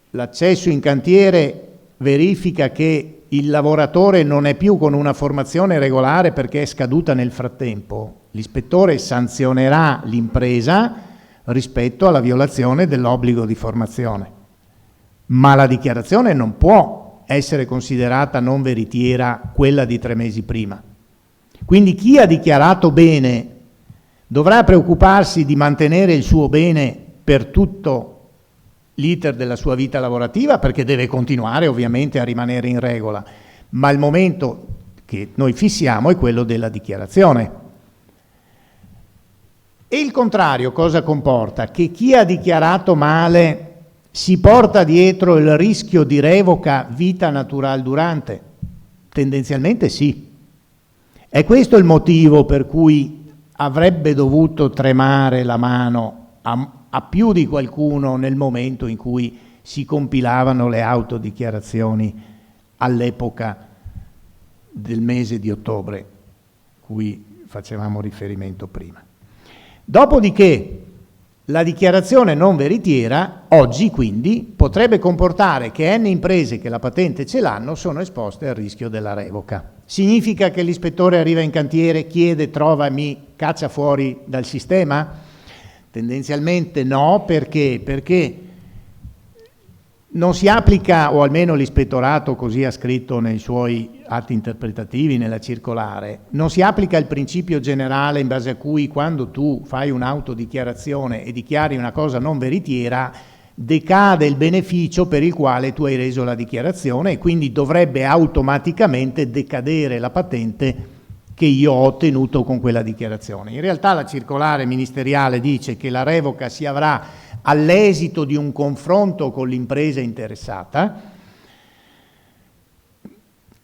l'accesso in cantiere verifica che il lavoratore non è più con una formazione regolare perché è scaduta nel frattempo, l'ispettore sanzionerà l'impresa rispetto alla violazione dell'obbligo di formazione. Ma la dichiarazione non può essere considerata non veritiera quella di 3 mesi prima. Quindi chi ha dichiarato bene dovrà preoccuparsi di mantenere il suo bene per tutto l'iter della sua vita lavorativa perché deve continuare ovviamente a rimanere in regola, ma il momento che noi fissiamo è quello della dichiarazione. E il contrario cosa comporta? Che chi ha dichiarato male si porta dietro il rischio di revoca vita natural durante? Tendenzialmente sì. È questo il motivo per cui avrebbe dovuto tremare la mano a più di qualcuno nel momento in cui si compilavano le autodichiarazioni all'epoca del mese di ottobre, cui facevamo riferimento prima. Dopodiché la dichiarazione non veritiera oggi quindi potrebbe comportare che N imprese che la patente ce l'hanno sono esposte al rischio della revoca. Significa che l'ispettore arriva in cantiere, chiede, trova, mi caccia fuori dal sistema? Tendenzialmente no, perché? Perché non si applica, o almeno l'ispettorato così ha scritto nei suoi atti interpretativi, nella circolare, non si applica il principio generale in base a cui quando tu fai un'autodichiarazione e dichiari una cosa non veritiera decade il beneficio per il quale tu hai reso la dichiarazione e quindi dovrebbe automaticamente decadere la patente che io ho ottenuto con quella dichiarazione. In realtà la circolare ministeriale dice che la revoca si avrà all'esito di un confronto con l'impresa interessata.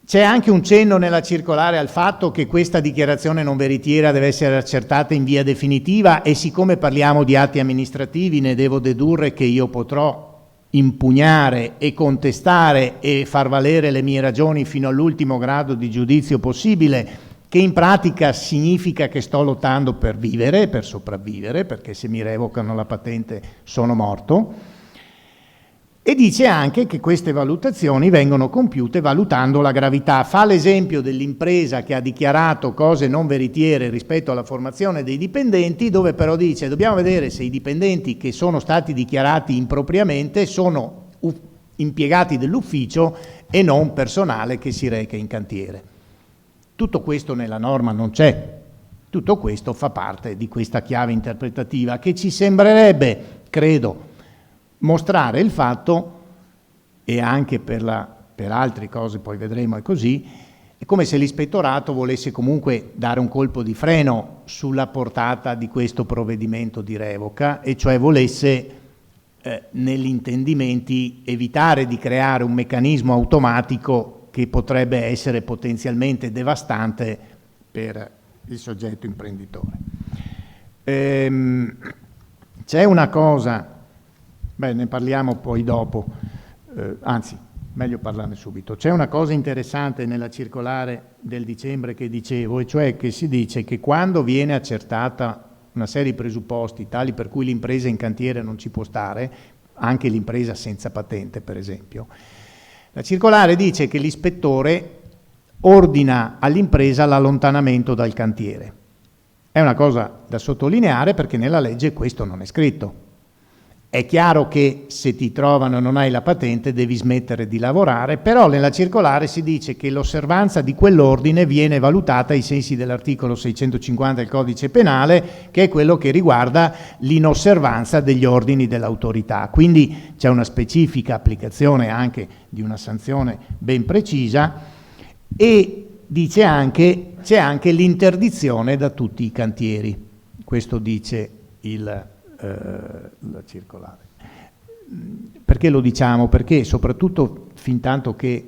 C'è anche un cenno nella circolare al fatto che questa dichiarazione non veritiera deve essere accertata in via definitiva e siccome parliamo di atti amministrativi ne devo dedurre che io potrò impugnare e contestare e far valere le mie ragioni fino all'ultimo grado di giudizio possibile, che in pratica significa che sto lottando per vivere, per sopravvivere, perché se mi revocano la patente sono morto. E dice anche che queste valutazioni vengono compiute valutando la gravità. Fa l'esempio dell'impresa che ha dichiarato cose non veritiere rispetto alla formazione dei dipendenti, dove però dice dobbiamo vedere se i dipendenti che sono stati dichiarati impropriamente sono impiegati dell'ufficio e non personale che si reca in cantiere. Tutto questo nella norma non c'è, tutto questo fa parte di questa chiave interpretativa che ci sembrerebbe, credo, mostrare il fatto, e anche per altre cose poi vedremo è così, è come se l'ispettorato volesse comunque dare un colpo di freno sulla portata di questo provvedimento di revoca e cioè volesse negli intendimenti evitare di creare un meccanismo automatico che potrebbe essere potenzialmente devastante per il soggetto imprenditore. C'è una cosa, ne parliamo poi dopo, anzi, meglio parlarne subito. C'è una cosa interessante nella circolare del dicembre che dicevo, e cioè che si dice che quando viene accertata una serie di presupposti tali per cui l'impresa in cantiere non ci può stare, anche l'impresa senza patente per esempio, la circolare dice che l'ispettore ordina all'impresa l'allontanamento dal cantiere. È una cosa da sottolineare perché nella legge questo non è scritto. È chiaro che se ti trovano e non hai la patente devi smettere di lavorare, però nella circolare si dice che l'osservanza di quell'ordine viene valutata ai sensi dell'articolo 650 del Codice Penale, che è quello che riguarda l'inosservanza degli ordini dell'autorità. Quindi c'è una specifica applicazione anche di una sanzione ben precisa e dice anche c'è anche l'interdizione da tutti i cantieri. Questo dice la circolare. Perché lo diciamo? Perché soprattutto fin tanto che il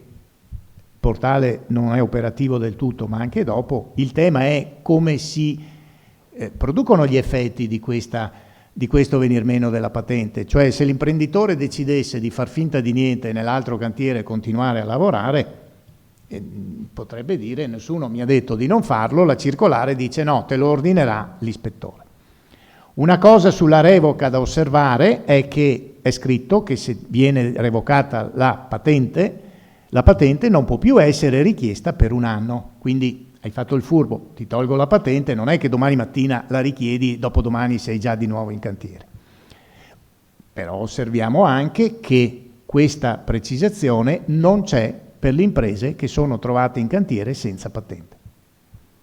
portale non è operativo del tutto, ma anche dopo, il tema è come si producono gli effetti di questo venir meno della patente. Cioè se l'imprenditore decidesse di far finta di niente nell'altro cantiere e continuare a lavorare, potrebbe dire nessuno mi ha detto di non farlo, la circolare dice no, te lo ordinerà l'ispettore. Una cosa sulla revoca da osservare è che è scritto che se viene revocata la patente non può più essere richiesta per un anno. Quindi hai fatto il furbo, ti tolgo la patente, non è che domani mattina la richiedi, dopodomani sei già di nuovo in cantiere. Però osserviamo anche che questa precisazione non c'è per le imprese che sono trovate in cantiere senza patente.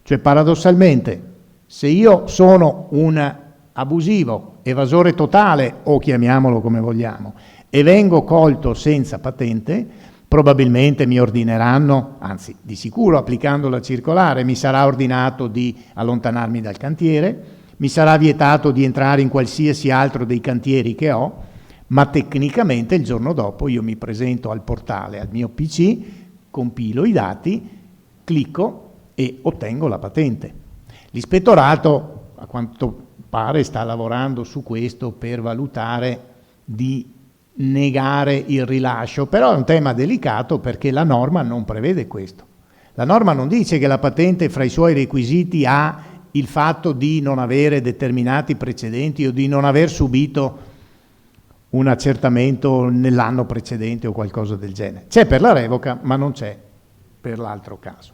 Cioè paradossalmente, se io sono un abusivo, evasore totale o chiamiamolo come vogliamo, e vengo colto senza patente, probabilmente mi ordineranno, anzi di sicuro applicando la circolare, mi sarà ordinato di allontanarmi dal cantiere, mi sarà vietato di entrare in qualsiasi altro dei cantieri che ho, ma tecnicamente il giorno dopo io mi presento al portale, al mio PC, compilo i dati, clicco e ottengo la patente. L'ispettorato, a quanto pare, sta lavorando su questo per valutare di negare il rilascio, però è un tema delicato perché la norma non prevede questo. La norma non dice che la patente fra i suoi requisiti ha il fatto di non avere determinati precedenti o di non aver subito un accertamento nell'anno precedente o qualcosa del genere. C'è per la revoca, ma non c'è per l'altro caso.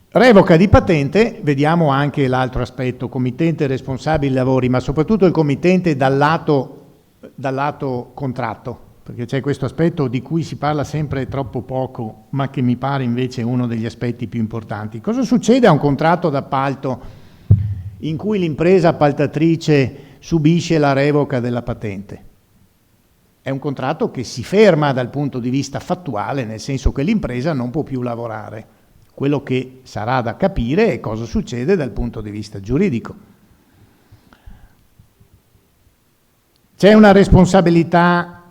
Revoca di patente, vediamo anche l'altro aspetto, committente responsabile lavori, ma soprattutto il committente dal lato contratto, perché c'è questo aspetto di cui si parla sempre troppo poco, ma che mi pare invece uno degli aspetti più importanti. Cosa succede a un contratto d'appalto in cui l'impresa appaltatrice subisce la revoca della patente? È un contratto che si ferma dal punto di vista fattuale, nel senso che l'impresa non può più lavorare. Quello che sarà da capire è cosa succede dal punto di vista giuridico. C'è una responsabilità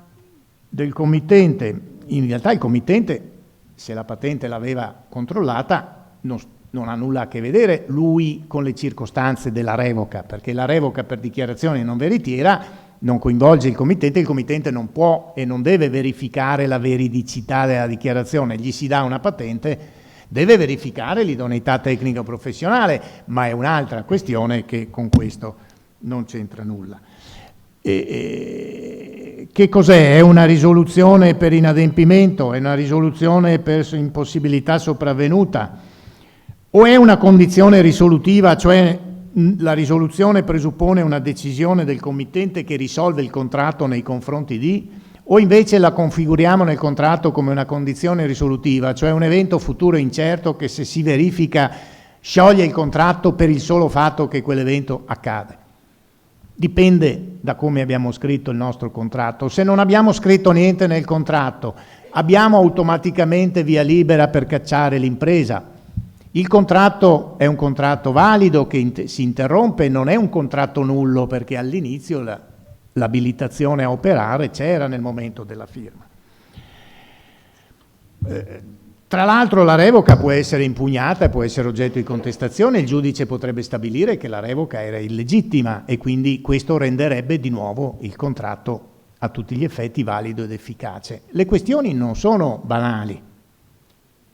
del committente. In realtà il committente, se la patente l'aveva controllata, non ha nulla a che vedere lui con le circostanze della revoca, perché la revoca per dichiarazione non veritiera non coinvolge il committente non può e non deve verificare la veridicità della dichiarazione, gli si dà una patente, deve verificare l'idoneità tecnica o professionale, ma è un'altra questione che con questo non c'entra nulla. Che cos'è? È una risoluzione per inadempimento? È una risoluzione per impossibilità sopravvenuta? O è una condizione risolutiva, cioè la risoluzione presuppone una decisione del committente che risolve il contratto nei confronti di... O invece la configuriamo nel contratto come una condizione risolutiva, cioè un evento futuro incerto che se si verifica scioglie il contratto per il solo fatto che quell'evento accade. Dipende da come abbiamo scritto il nostro contratto. Se non abbiamo scritto niente nel contratto, abbiamo automaticamente via libera per cacciare l'impresa. Il contratto è un contratto valido che si interrompe, non è un contratto nullo perché all'inizio l'abilitazione a operare c'era nel momento della firma. Tra l'altro la revoca può essere impugnata, può essere oggetto di contestazione, il giudice potrebbe stabilire che la revoca era illegittima e quindi questo renderebbe di nuovo il contratto a tutti gli effetti valido ed efficace. Le questioni non sono banali.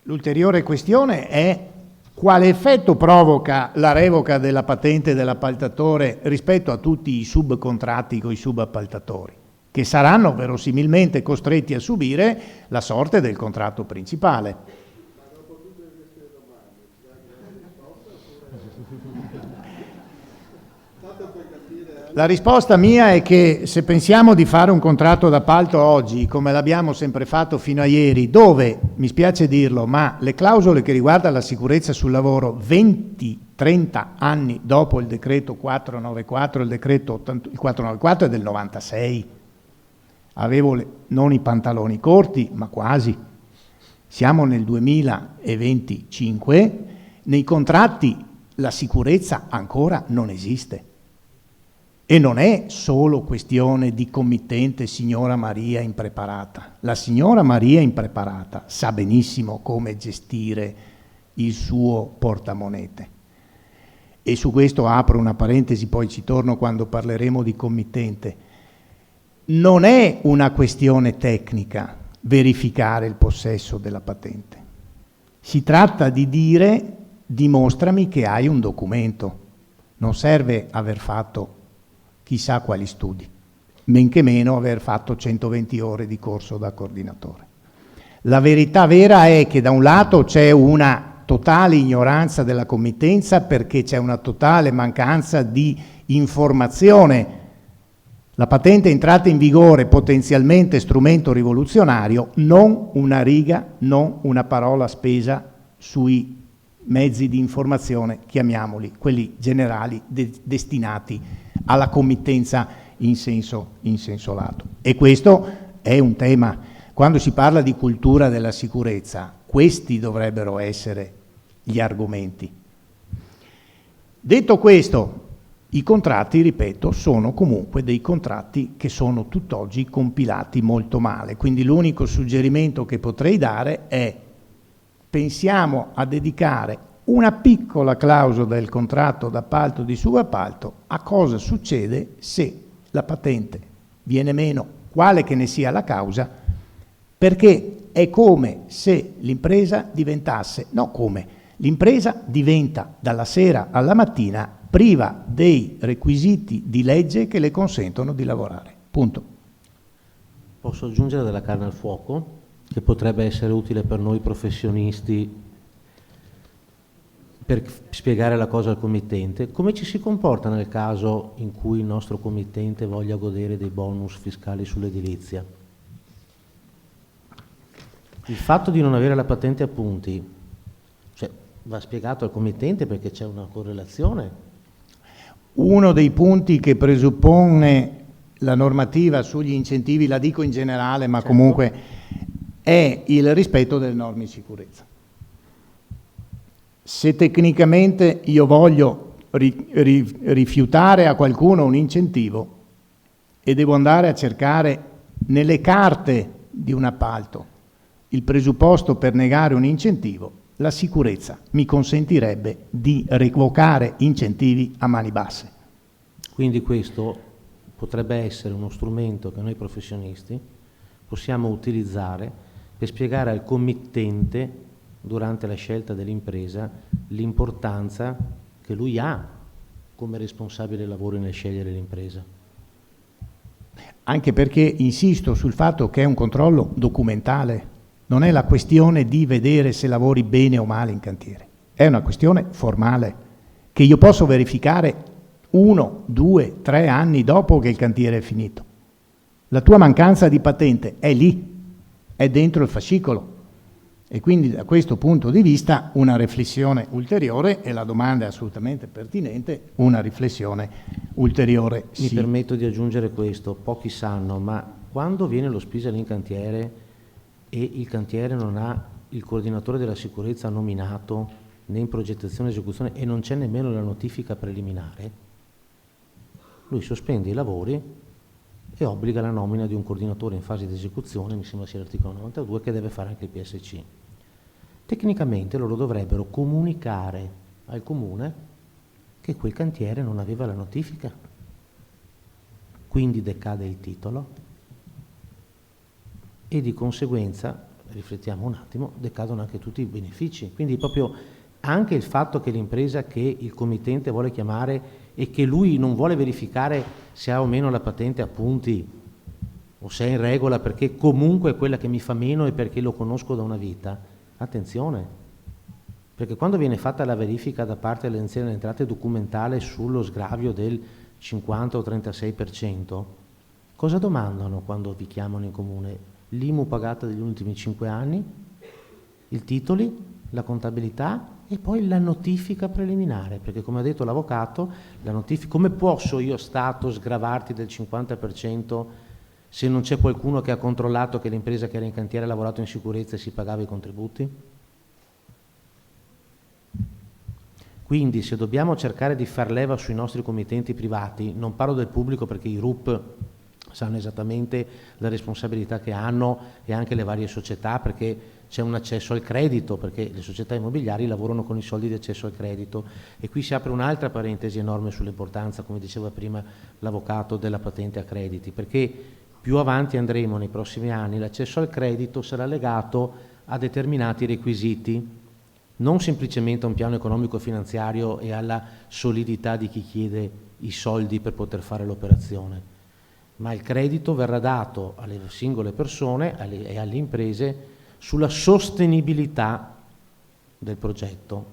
L'ulteriore questione è quale effetto provoca la revoca della patente dell'appaltatore rispetto a tutti i subcontratti con i subappaltatori, che saranno verosimilmente costretti a subire la sorte del contratto principale. La risposta mia è che se pensiamo di fare un contratto d'appalto oggi, come l'abbiamo sempre fatto fino a ieri, dove, mi spiace dirlo, ma le clausole che riguardano la sicurezza sul lavoro 20-30 anni dopo il decreto 494, il 494 è del 96, avevo non i pantaloni corti, ma quasi. Siamo nel 2025, nei contratti la sicurezza ancora non esiste. E non è solo questione di committente signora Maria impreparata. La signora Maria impreparata sa benissimo come gestire il suo portamonete. E su questo apro una parentesi, poi ci torno quando parleremo di committente. Non è una questione tecnica verificare il possesso della patente. Si tratta di dire: dimostrami che hai un documento. Non serve aver fatto chissà quali studi, men che meno aver fatto 120 ore di corso da coordinatore. La verità vera è che da un lato c'è una totale ignoranza della committenza perché c'è una totale mancanza di informazione. La patente è entrata in vigore, potenzialmente strumento rivoluzionario, non una riga, non una parola spesa sui mezzi di informazione, chiamiamoli, quelli generali destinati alla committenza in senso lato. E questo è un tema. Quando si parla di cultura della sicurezza, questi dovrebbero essere gli argomenti. Detto questo, i contratti, ripeto, sono comunque dei contratti che sono tutt'oggi compilati molto male. Quindi l'unico suggerimento che potrei dare è: pensiamo a dedicare una piccola clausola del contratto d'appalto di subappalto a cosa succede se la patente viene meno, quale che ne sia la causa, perché è come se l'impresa diventasse, l'impresa diventa dalla sera alla mattina priva dei requisiti di legge che le consentono di lavorare. Punto. Posso aggiungere della carne al fuoco, che potrebbe essere utile per noi professionisti per spiegare la cosa al committente? Come ci si comporta nel caso in cui il nostro committente voglia godere dei bonus fiscali sull'edilizia? Il fatto di non avere la patente a punti, cioè, va spiegato al committente perché c'è una correlazione. Uno dei punti che presuppone la normativa sugli incentivi, la dico in generale, ma certo, comunque è il rispetto delle norme di sicurezza. Se tecnicamente io voglio rifiutare a qualcuno un incentivo e devo andare a cercare nelle carte di un appalto il presupposto per negare un incentivo, la sicurezza mi consentirebbe di revocare incentivi a mani basse. Quindi questo potrebbe essere uno strumento che noi professionisti possiamo utilizzare per spiegare al committente durante la scelta dell'impresa l'importanza che lui ha come responsabile dei lavori nel scegliere l'impresa. Anche perché insisto sul fatto che è un controllo documentale, non è la questione di vedere se lavori bene o male in cantiere, è una questione formale che io posso verificare 1, 2, 3 anni dopo che il cantiere è finito. La tua mancanza di patente è lì, è dentro il fascicolo. E quindi da questo punto di vista una riflessione ulteriore, e la domanda è assolutamente pertinente, una riflessione ulteriore. Mi sì. permetto di aggiungere questo: pochi sanno, ma quando viene lo SPISAL in cantiere e il cantiere non ha il coordinatore della sicurezza nominato né in progettazione e esecuzione e non c'è nemmeno la notifica preliminare, lui sospende i lavori e obbliga la nomina di un coordinatore in fase di esecuzione, mi sembra sia l'articolo 92, che deve fare anche il PSC. Tecnicamente loro dovrebbero comunicare al comune che quel cantiere non aveva la notifica, quindi decade il titolo e di conseguenza, riflettiamo un attimo, decadono anche tutti i benefici. Quindi proprio anche il fatto che l'impresa che il committente vuole chiamare e che lui non vuole verificare se ha o meno la patente a punti o se è in regola perché comunque è quella che mi fa meno e perché lo conosco da una vita, attenzione, perché quando viene fatta la verifica da parte dell'Agenzia delle Entrate documentale sullo sgravio del 50 o 36%, cosa domandano quando vi chiamano in comune? L'IMU pagata degli ultimi 5 anni, i titoli, la contabilità e poi la notifica preliminare, perché come ha detto l'avvocato, la notifica, come posso io Stato sgravarti del 50% se non c'è qualcuno che ha controllato che l'impresa che era in cantiere ha lavorato in sicurezza e si pagava i contributi? Quindi se dobbiamo cercare di far leva sui nostri committenti privati, non parlo del pubblico perché i RUP sanno esattamente la responsabilità che hanno e anche le varie società, perché c'è un accesso al credito, perché le società immobiliari lavorano con i soldi di accesso al credito e qui si apre un'altra parentesi enorme sull'importanza, come diceva prima l'avvocato, della patente a crediti, perché più avanti andremo nei prossimi anni, l'accesso al credito sarà legato a determinati requisiti, non semplicemente a un piano economico e finanziario e alla solidità di chi chiede i soldi per poter fare l'operazione, ma il credito verrà dato alle singole persone e alle imprese sulla sostenibilità del progetto,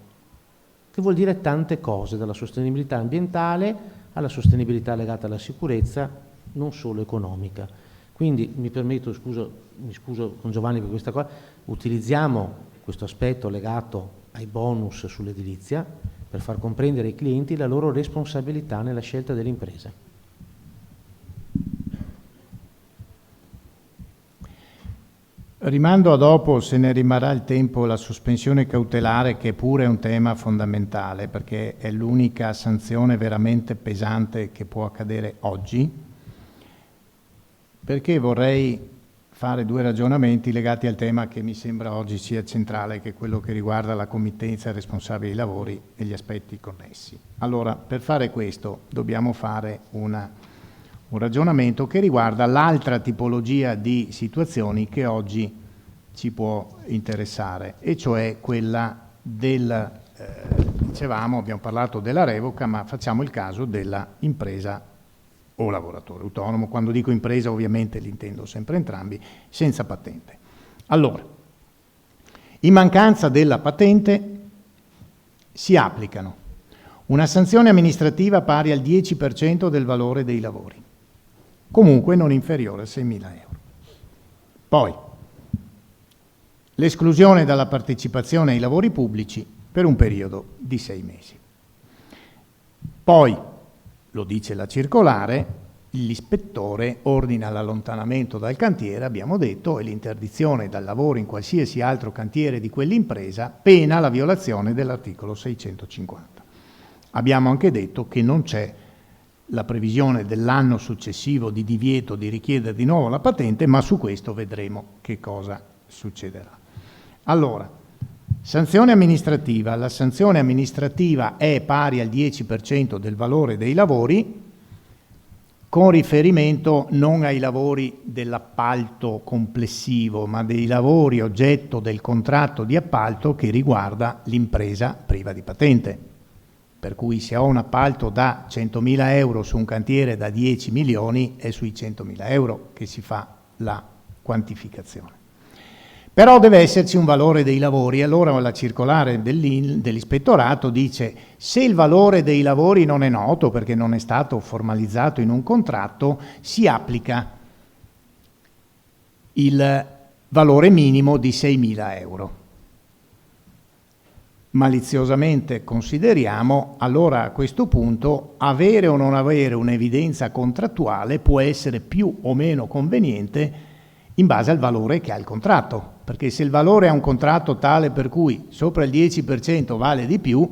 che vuol dire tante cose, dalla sostenibilità ambientale alla sostenibilità legata alla sicurezza, non solo economica. Quindi mi scuso con Giovanni per questa cosa, utilizziamo questo aspetto legato ai bonus sull'edilizia per far comprendere ai clienti la loro responsabilità nella scelta dell'impresa. Rimando a dopo, se ne rimarrà il tempo, la sospensione cautelare, che pure è un tema fondamentale perché è l'unica sanzione veramente pesante che può accadere oggi, perché vorrei fare due ragionamenti legati al tema che mi sembra oggi sia centrale, che è quello che riguarda la committenza responsabile dei lavori e gli aspetti connessi. Allora, per fare questo dobbiamo fare un ragionamento che riguarda l'altra tipologia di situazioni che oggi ci può interessare, e cioè quella del, dicevamo, abbiamo parlato della revoca, ma facciamo il caso della impresa o lavoratore autonomo. Quando dico impresa ovviamente li intendo sempre entrambi, senza patente. Allora, in mancanza della patente si applicano una sanzione amministrativa pari al 10% del valore dei lavori, comunque non inferiore a 6.000 euro. Poi, l'esclusione dalla partecipazione ai lavori pubblici per un periodo di 6 mesi. Poi, lo dice la circolare, l'ispettore ordina l'allontanamento dal cantiere, abbiamo detto, e l'interdizione dal lavoro in qualsiasi altro cantiere di quell'impresa, pena la violazione dell'articolo 650. Abbiamo anche detto che non c'è la previsione dell'anno successivo di divieto di richiedere di nuovo la patente, ma su questo vedremo che cosa succederà. Allora, sanzione amministrativa. La sanzione amministrativa è pari al 10% del valore dei lavori, con riferimento non ai lavori dell'appalto complessivo, ma dei lavori oggetto del contratto di appalto che riguarda l'impresa priva di patente. Per cui se ho un appalto da 100.000 euro su un cantiere da 10 milioni è sui 100.000 euro che si fa la quantificazione. Però deve esserci un valore dei lavori. Allora la circolare dell'ispettorato dice: se il valore dei lavori non è noto perché non è stato formalizzato in un contratto, si applica il valore minimo di 6.000 euro. Maliziosamente consideriamo, allora a questo punto avere o non avere un'evidenza contrattuale può essere più o meno conveniente in base al valore che ha il contratto, perché se il valore è un contratto tale per cui sopra il 10% vale di più,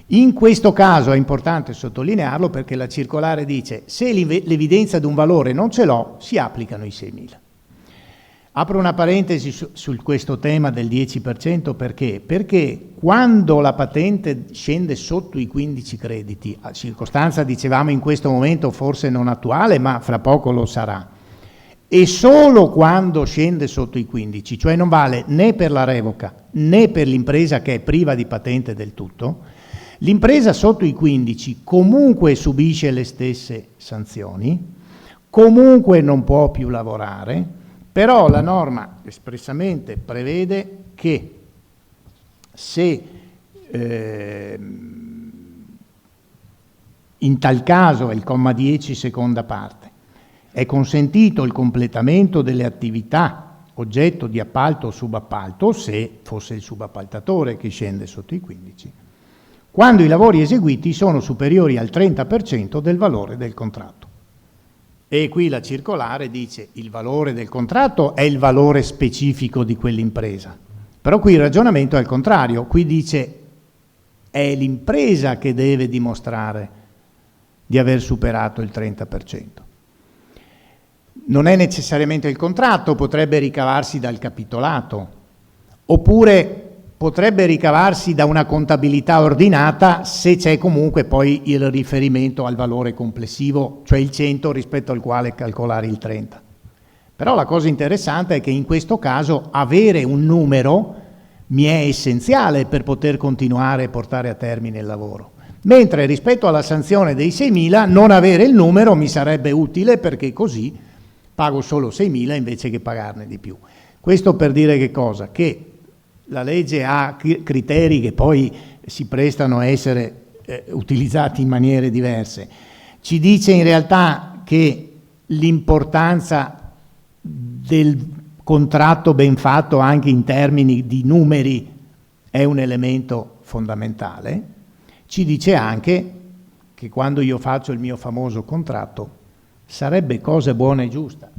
in questo caso è importante sottolinearlo perché la circolare dice: se l'evidenza di un valore non ce l'ho, si applicano i 6.000. Apro una parentesi su questo tema del 10%, perché? Perché quando la patente scende sotto i 15 crediti, a circostanza dicevamo in questo momento forse non attuale, ma fra poco lo sarà, e solo quando scende sotto i 15, cioè non vale né per la revoca né per l'impresa che è priva di patente del tutto, l'impresa sotto i 15 comunque subisce le stesse sanzioni, comunque non può più lavorare. Però la norma espressamente prevede che se in tal caso, è il comma 10 seconda parte, è consentito il completamento delle attività oggetto di appalto o subappalto, se fosse il subappaltatore che scende sotto i 15, quando i lavori eseguiti sono superiori al 30% del valore del contratto. E qui la circolare dice il valore del contratto è il valore specifico di quell'impresa, però qui il ragionamento è il contrario, qui dice è l'impresa che deve dimostrare di aver superato il 30%. Non è necessariamente il contratto, potrebbe ricavarsi dal capitolato, oppure potrebbe ricavarsi da una contabilità ordinata se c'è comunque poi il riferimento al valore complessivo, cioè il 100 rispetto al quale calcolare il 30. Però la cosa interessante è che in questo caso avere un numero mi è essenziale per poter continuare e portare a termine il lavoro, mentre rispetto alla sanzione dei 6.000 non avere il numero mi sarebbe utile, perché così pago solo 6.000 invece che pagarne di più. Questo per dire che cosa? Che la legge ha criteri che poi si prestano a essere utilizzati in maniere diverse. Ci dice in realtà che l'importanza del contratto ben fatto anche in termini di numeri è un elemento fondamentale. Ci dice anche che quando io faccio il mio famoso contratto sarebbe cosa buona e giusta,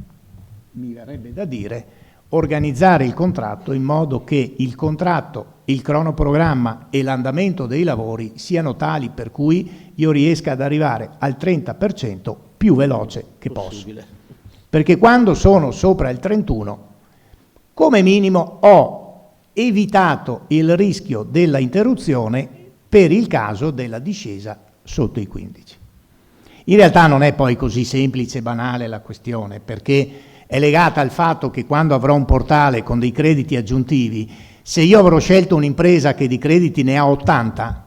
mi verrebbe da dire, organizzare il contratto in modo che il contratto, il cronoprogramma e l'andamento dei lavori siano tali per cui io riesca ad arrivare al 30% più veloce che posso. Perché quando sono sopra il 31, come minimo ho evitato il rischio della interruzione per il caso della discesa sotto i 15. In realtà non è poi così semplice e banale la questione, perché è legata al fatto che quando avrò un portale con dei crediti aggiuntivi, se io avrò scelto un'impresa che di crediti ne ha 80,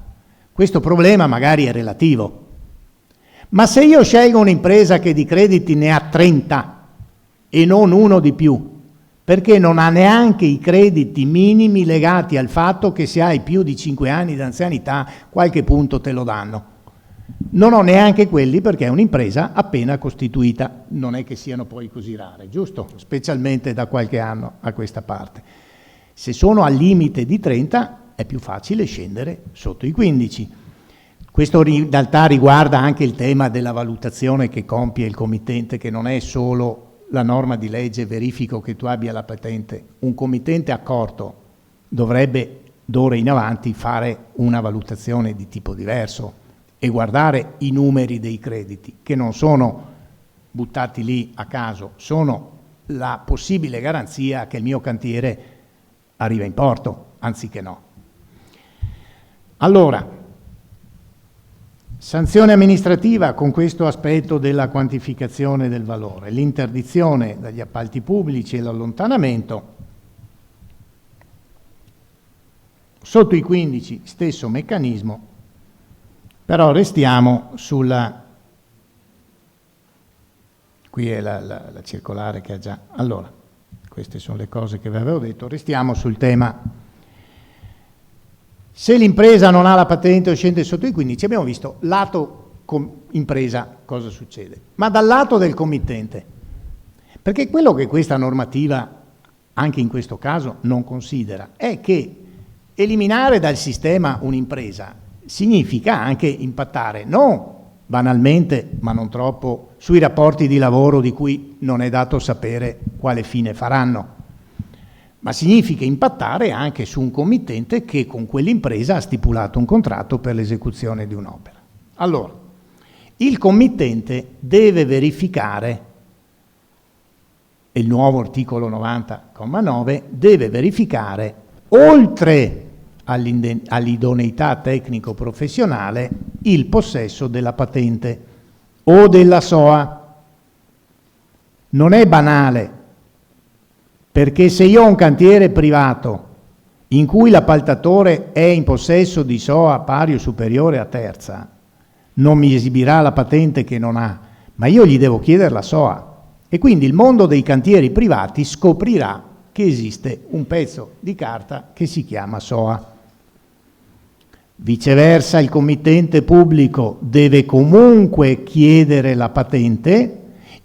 questo problema magari è relativo. Ma se io scelgo un'impresa che di crediti ne ha 30 e non uno di più, perché non ha neanche i crediti minimi legati al fatto che se hai più di 5 anni di anzianità qualche punto te lo danno. Non ho neanche quelli perché è un'impresa appena costituita, non è che siano poi così rare, giusto? Specialmente da qualche anno a questa parte. Se sono al limite di 30 è più facile scendere sotto i 15. Questo in realtà riguarda anche il tema della valutazione che compie il committente, che non è solo la norma di legge verifico che tu abbia la patente. Un committente accorto dovrebbe d'ora in avanti fare una valutazione di tipo diverso e guardare i numeri dei crediti, che non sono buttati lì a caso, sono la possibile garanzia che il mio cantiere arriva in porto, anziché no. Allora, sanzione amministrativa con questo aspetto della quantificazione del valore, l'interdizione dagli appalti pubblici e l'allontanamento. Sotto i 15 stesso meccanismo, però restiamo sulla, qui è la circolare che ha già, allora, queste sono le cose che vi avevo detto, restiamo sul tema. Se l'impresa non ha la patente o scende sotto i 15, abbiamo visto lato impresa cosa succede, ma dal lato del committente, perché quello che questa normativa anche in questo caso non considera è che eliminare dal sistema un'impresa significa anche impattare non banalmente, ma non troppo, sui rapporti di lavoro di cui non è dato sapere quale fine faranno, ma significa impattare anche su un committente che con quell'impresa ha stipulato un contratto per l'esecuzione di un'opera. Allora, il committente deve verificare e il nuovo articolo 90,9 deve verificare, oltre all'idoneità tecnico-professionale, il possesso della patente o della SOA. Non è banale, perché se io ho un cantiere privato in cui l'appaltatore è in possesso di SOA pari o superiore a terza, non mi esibirà la patente che non ha, ma io gli devo chiedere la SOA. E quindi il mondo dei cantieri privati scoprirà che esiste un pezzo di carta che si chiama SOA. Viceversa, il committente pubblico deve comunque chiedere la patente.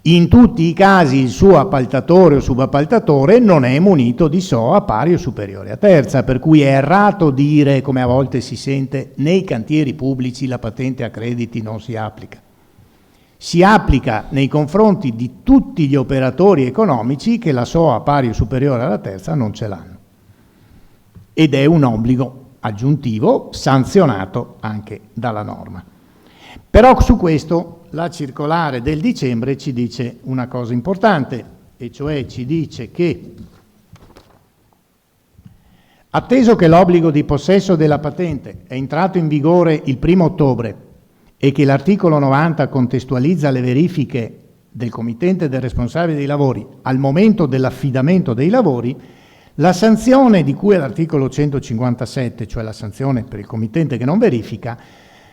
In tutti i casi il suo appaltatore o subappaltatore non è munito di SOA pari o superiore a terza, per cui è errato dire, come a volte si sente, nei cantieri pubblici la patente a crediti non si applica. Si applica nei confronti di tutti gli operatori economici che la SOA pari o superiore alla terza non ce l'hanno. Ed è un obbligo aggiuntivo sanzionato anche dalla norma. Però su questo la circolare del dicembre ci dice una cosa importante, e cioè ci dice che, atteso che l'obbligo di possesso della patente è entrato in vigore il 1° ottobre e che l'articolo 90 contestualizza le verifiche del committente e del responsabile dei lavori al momento dell'affidamento dei lavori, la sanzione di cui all'articolo 157, cioè la sanzione per il committente che non verifica,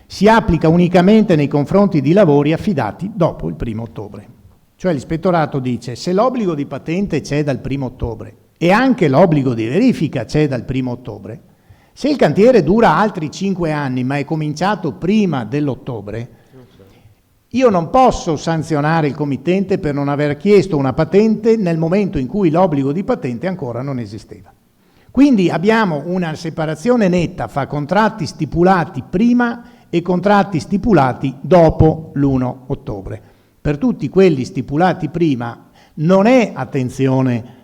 si applica unicamente nei confronti di lavori affidati dopo il 1° ottobre. Cioè l'ispettorato dice: se l'obbligo di patente c'è dal 1° ottobre e anche l'obbligo di verifica c'è dal 1° ottobre, se il cantiere dura altri 5 anni ma è cominciato prima dell'ottobre, io non posso sanzionare il committente per non aver chiesto una patente nel momento in cui l'obbligo di patente ancora non esisteva. Quindi abbiamo una separazione netta fra contratti stipulati prima e contratti stipulati dopo l'1 ottobre. Per tutti quelli stipulati prima non è, attenzione,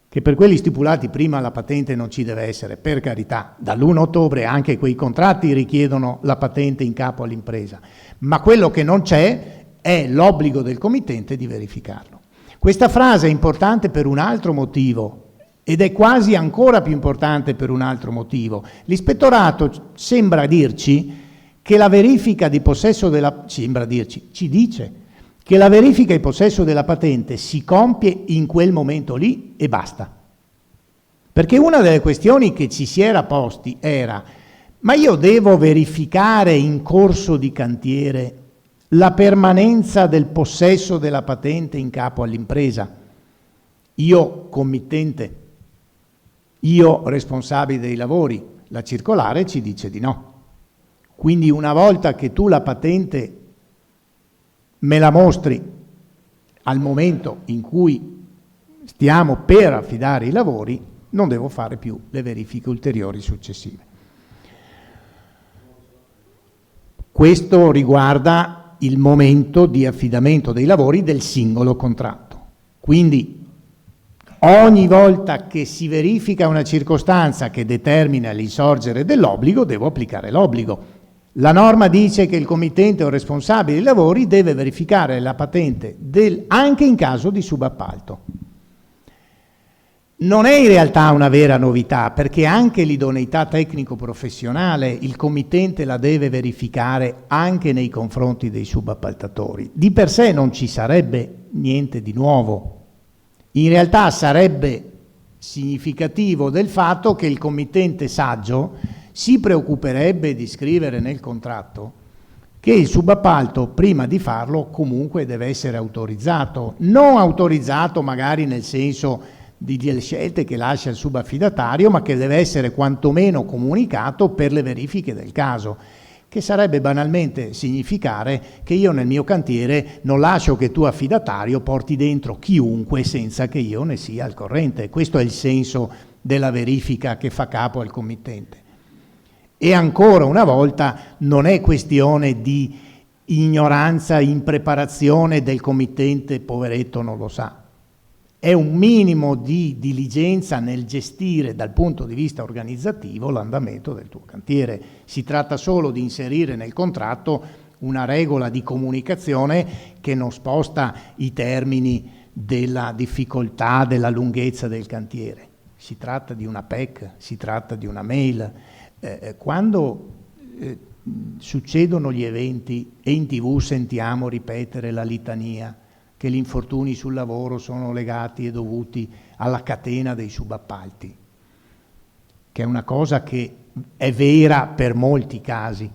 che per quelli stipulati prima la patente non ci deve essere, per carità, dall'1 ottobre anche quei contratti richiedono la patente in capo all'impresa, ma quello che non c'è è l'obbligo del committente di verificarlo. Questa frase è importante per un altro motivo, ed è quasi ancora più importante per un altro motivo. L'ispettorato sembra dirci che la verifica di possesso della... ci dice che la verifica di possesso della patente si compie in quel momento lì e basta. Perché una delle questioni che ci si era posti era: ma io devo verificare in corso di cantiere la permanenza del possesso della patente in capo all'impresa? Io committente, io responsabile dei lavori, la circolare ci dice di no. Quindi una volta che tu la patente me la mostri al momento in cui stiamo per affidare i lavori, non devo fare più le verifiche ulteriori successive. Questo riguarda il momento di affidamento dei lavori del singolo contratto. Quindi ogni volta che si verifica una circostanza che determina l'insorgere dell'obbligo, devo applicare l'obbligo. La norma dice che il committente o responsabile dei lavori deve verificare la patente anche in caso di subappalto. Non è in realtà una vera novità, perché anche l'idoneità tecnico-professionale il committente la deve verificare anche nei confronti dei subappaltatori. Di per sé non ci sarebbe niente di nuovo. In realtà sarebbe significativo del fatto che il committente saggio si preoccuperebbe di scrivere nel contratto che il subappalto, prima di farlo, comunque deve essere autorizzato. Non autorizzato magari nel senso di delle scelte che lascia il subaffidatario, ma che deve essere quantomeno comunicato per le verifiche del caso, che sarebbe banalmente significare che io nel mio cantiere non lascio che tu affidatario porti dentro chiunque senza che io ne sia al corrente. Questo è il senso della verifica che fa capo al committente. E ancora una volta non è questione di ignoranza, impreparazione del committente, poveretto non lo sa. È un minimo di diligenza nel gestire dal punto di vista organizzativo l'andamento del tuo cantiere. Si tratta solo di inserire nel contratto una regola di comunicazione che non sposta i termini della difficoltà, della lunghezza del cantiere. Si tratta di una PEC, si tratta di una mail. Quando succedono gli eventi e in TV sentiamo ripetere la litania che gli infortuni sul lavoro sono legati e dovuti alla catena dei subappalti, che è una cosa che è vera per molti casi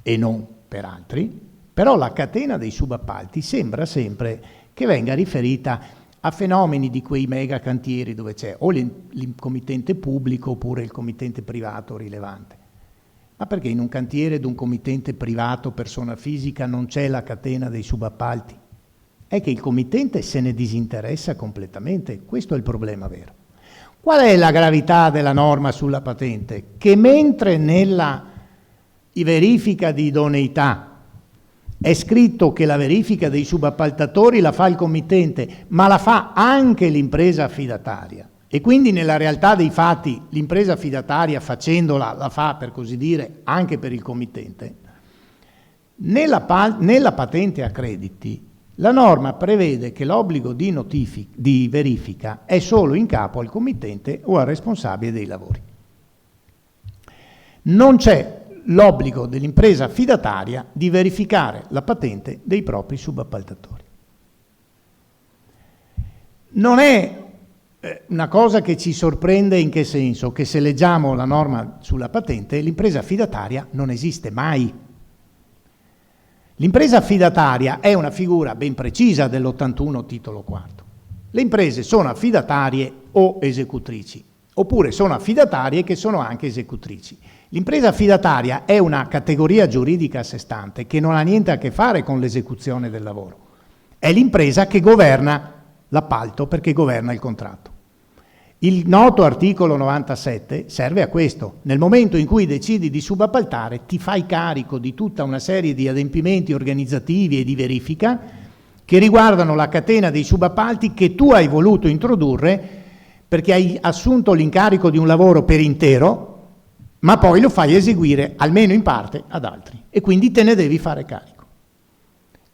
e non per altri, però la catena dei subappalti sembra sempre che venga riferita a fenomeni di quei mega cantieri dove c'è o il committente pubblico oppure il committente privato rilevante. Ma perché in un cantiere di un committente privato, persona fisica, non c'è la catena dei subappalti? È che il committente se ne disinteressa completamente, questo è il problema vero. Qual è la gravità della norma sulla patente? Che mentre nella verifica di idoneità è scritto che la verifica dei subappaltatori la fa il committente, ma la fa anche l'impresa affidataria, e quindi nella realtà dei fatti l'impresa affidataria facendola la fa, per così dire, anche per il committente. Nella patente a crediti la norma prevede che l'obbligo di verifica è solo in capo al committente o al responsabile dei lavori. Non c'è l'obbligo dell'impresa affidataria di verificare la patente dei propri subappaltatori. Non è una cosa che ci sorprende, in che senso? Che se leggiamo la norma sulla patente, l'impresa affidataria non esiste mai. L'impresa affidataria è una figura ben precisa dell'81 titolo quarto. Le imprese sono affidatarie o esecutrici, oppure sono affidatarie che sono anche esecutrici. L'impresa affidataria è una categoria giuridica a sé stante che non ha niente a che fare con l'esecuzione del lavoro. È l'impresa che governa l'appalto perché governa il contratto. Il noto articolo 97 serve a questo. Nel momento in cui decidi di subappaltare ti fai carico di tutta una serie di adempimenti organizzativi e di verifica che riguardano la catena dei subappalti che tu hai voluto introdurre perché hai assunto l'incarico di un lavoro per intero, ma poi lo fai eseguire almeno in parte ad altri e quindi te ne devi fare carico.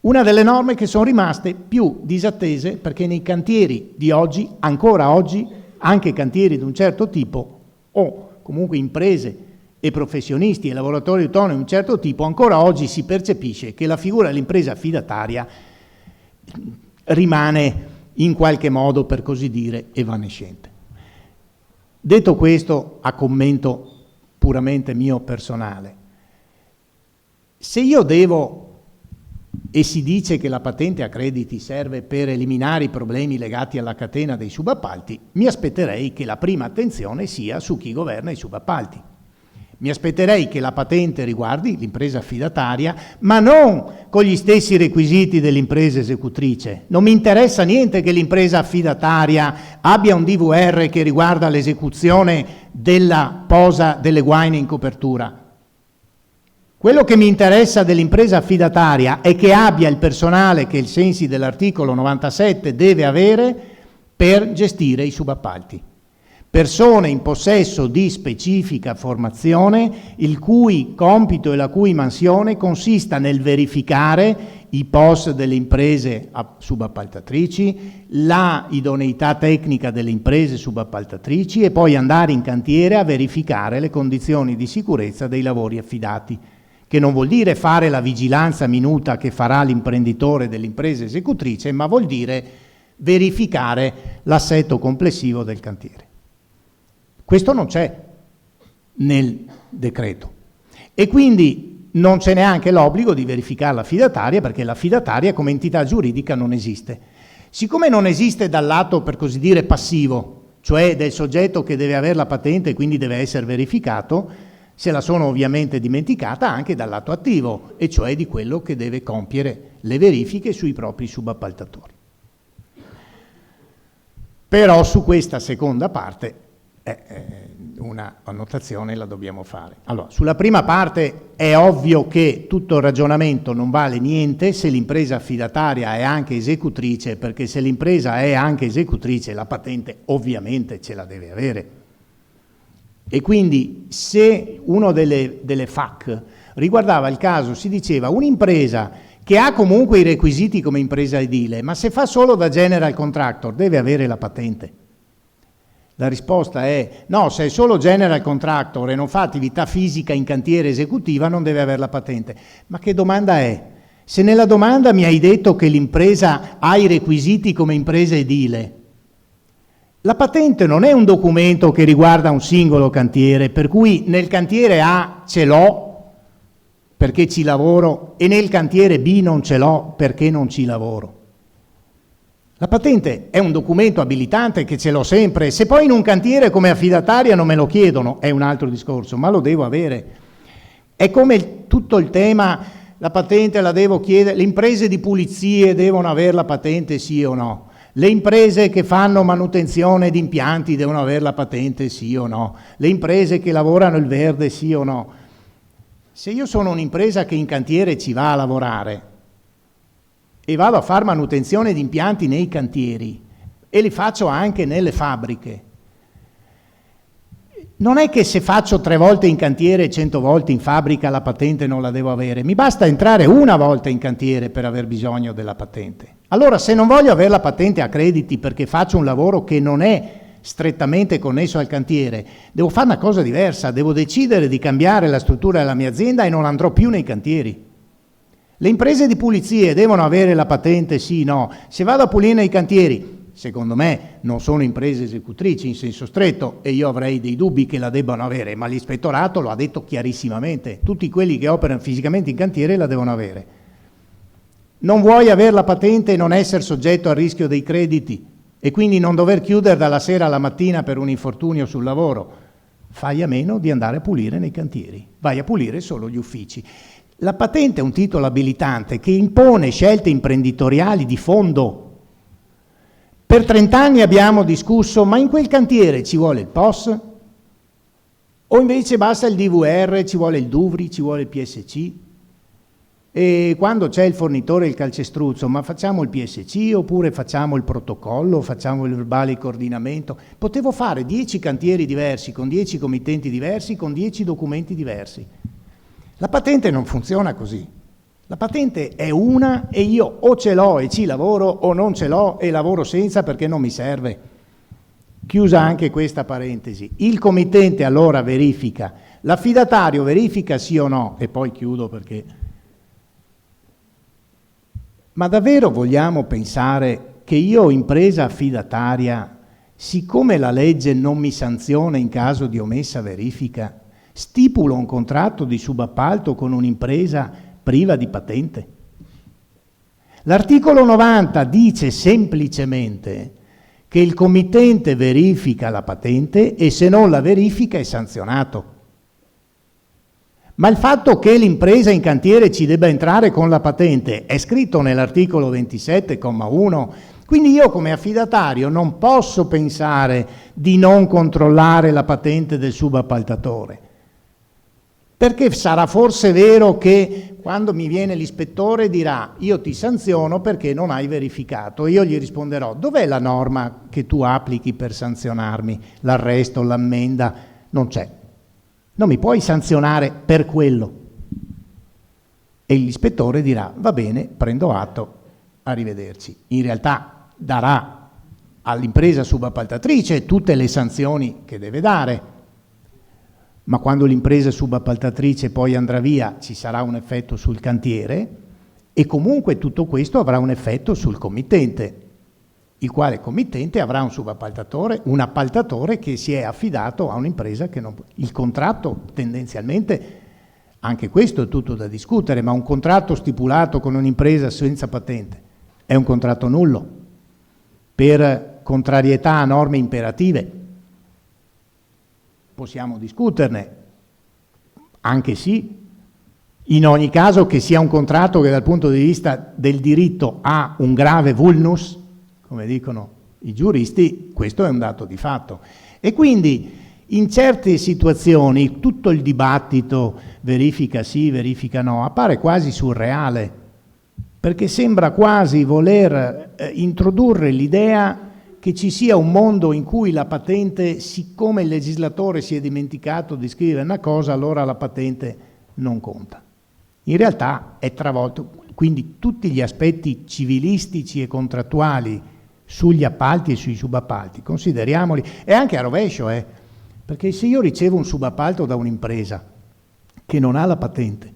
Una delle norme che sono rimaste più disattese perché nei cantieri di oggi, ancora oggi, anche cantieri di un certo tipo o comunque imprese e professionisti e lavoratori autonomi di un certo tipo, ancora oggi si percepisce che la figura dell'impresa affidataria rimane in qualche modo, per così dire, evanescente. Detto questo, a commento puramente mio personale, se io devo, e si dice che la patente a crediti serve per eliminare i problemi legati alla catena dei subappalti, mi aspetterei che la prima attenzione sia su chi governa i subappalti. Mi aspetterei che la patente riguardi l'impresa affidataria, ma non con gli stessi requisiti dell'impresa esecutrice. Non mi interessa niente che l'impresa affidataria abbia un DVR che riguarda l'esecuzione della posa delle guaine in copertura. Quello che mi interessa dell'impresa affidataria è che abbia il personale che, ai sensi dell'articolo 97, deve avere per gestire i subappalti. Persone in possesso di specifica formazione, il cui compito e la cui mansione consista nel verificare i POS delle imprese subappaltatrici, la idoneità tecnica delle imprese subappaltatrici e poi andare in cantiere a verificare le condizioni di sicurezza dei lavori affidati, che non vuol dire fare la vigilanza minuta che farà l'imprenditore dell'impresa esecutrice, ma vuol dire verificare l'assetto complessivo del cantiere. Questo non c'è nel decreto e quindi non c'è neanche l'obbligo di verificare l'affidataria, perché l'affidataria come entità giuridica non esiste. Siccome non esiste dal lato, per così dire, passivo, cioè del soggetto che deve avere la patente e quindi deve essere verificato, se la sono ovviamente dimenticata anche dal lato attivo, e cioè di quello che deve compiere le verifiche sui propri subappaltatori. Però su questa seconda parte una annotazione la dobbiamo fare. Allora, sulla prima parte è ovvio che tutto il ragionamento non vale niente se l'impresa affidataria è anche esecutrice, perché se l'impresa è anche esecutrice la patente ovviamente ce la deve avere. E quindi se uno delle FAC riguardava il caso, si diceva un'impresa che ha comunque i requisiti come impresa edile, ma se fa solo da general contractor deve avere la patente. La risposta è no, se è solo general contractor e non fa attività fisica in cantiere esecutiva non deve avere la patente. Ma che domanda è? Se nella domanda mi hai detto che l'impresa ha i requisiti come impresa edile, la patente non è un documento che riguarda un singolo cantiere, per cui nel cantiere A ce l'ho perché ci lavoro e nel cantiere B non ce l'ho perché non ci lavoro. La patente è un documento abilitante che ce l'ho sempre, se poi in un cantiere come affidataria non me lo chiedono è un altro discorso, ma lo devo avere. È come tutto il tema, la patente la devo chiedere, le imprese di pulizie devono avere la patente sì o no? Le imprese che fanno manutenzione di impianti devono avere la patente sì o no? Le imprese che lavorano il verde sì o no? Se io sono un'impresa che in cantiere ci va a lavorare e vado a fare manutenzione di impianti nei cantieri e li faccio anche nelle fabbriche, non è che se faccio 3 volte in cantiere e 100 volte in fabbrica la patente non la devo avere, mi basta entrare una volta in cantiere per aver bisogno della patente. Allora se non voglio avere la patente a crediti perché faccio un lavoro che non è strettamente connesso al cantiere, devo fare una cosa diversa, devo decidere di cambiare la struttura della mia azienda e non andrò più nei cantieri. Le imprese di pulizie devono avere la patente sì o no? Se vado a pulire nei cantieri, secondo me non sono imprese esecutrici in senso stretto e io avrei dei dubbi che la debbano avere, ma l'ispettorato lo ha detto chiarissimamente, tutti quelli che operano fisicamente in cantiere la devono avere. Non vuoi avere la patente e non essere soggetto al rischio dei crediti e quindi non dover chiudere dalla sera alla mattina per un infortunio sul lavoro, fai a meno di andare a pulire nei cantieri, vai a pulire solo gli uffici. La patente è un titolo abilitante che impone scelte imprenditoriali di fondo. Per 30 anni abbiamo discusso, ma in quel cantiere ci vuole il POS? O invece basta il DVR, ci vuole il DUVRI, ci vuole il PSC? E quando c'è il fornitore e il calcestruzzo, ma facciamo il PSC oppure facciamo il protocollo, facciamo il verbale di coordinamento? Potevo fare 10 cantieri diversi, con 10 committenti diversi, con 10 documenti diversi. La patente non funziona così. La patente è una e io o ce l'ho e ci lavoro o non ce l'ho e lavoro senza perché non mi serve. Chiusa anche questa parentesi. Il committente allora verifica, l'affidatario verifica sì o no e poi chiudo perché... Ma davvero vogliamo pensare che io, impresa affidataria, siccome la legge non mi sanziona in caso di omessa verifica, stipulo un contratto di subappalto con un'impresa priva di patente? L'articolo 90 dice semplicemente che il committente verifica la patente e se non la verifica è sanzionato. Ma il fatto che l'impresa in cantiere ci debba entrare con la patente è scritto nell'articolo 27,1, quindi io come affidatario non posso pensare di non controllare la patente del subappaltatore. Perché sarà forse vero che quando mi viene l'ispettore dirà io ti sanziono perché non hai verificato, io gli risponderò dov'è la norma che tu applichi per sanzionarmi, l'arresto, l'ammenda, non c'è. Non mi puoi sanzionare per quello. E l'ispettore dirà, va bene, prendo atto, arrivederci. In realtà darà all'impresa subappaltatrice tutte le sanzioni che deve dare, ma quando l'impresa subappaltatrice poi andrà via ci sarà un effetto sul cantiere e comunque tutto questo avrà un effetto sul committente, il quale committente avrà un subappaltatore, un appaltatore che si è affidato a un'impresa che non... Il contratto tendenzialmente, anche questo è tutto da discutere, ma un contratto stipulato con un'impresa senza patente è un contratto nullo per contrarietà a norme imperative. Possiamo discuterne, anche sì, in ogni caso che sia un contratto che dal punto di vista del diritto ha un grave vulnus, come dicono i giuristi, questo è un dato di fatto. E quindi in certe situazioni tutto il dibattito verifica sì, verifica no, appare quasi surreale, perché sembra quasi voler introdurre l'idea che ci sia un mondo in cui la patente, siccome il legislatore si è dimenticato di scrivere una cosa, allora la patente non conta. In realtà è travolto. quindi tutti gli aspetti civilistici e contrattuali sugli appalti e sui subappalti, consideriamoli, e anche a rovescio, perché se io ricevo un subappalto da un'impresa che non ha la patente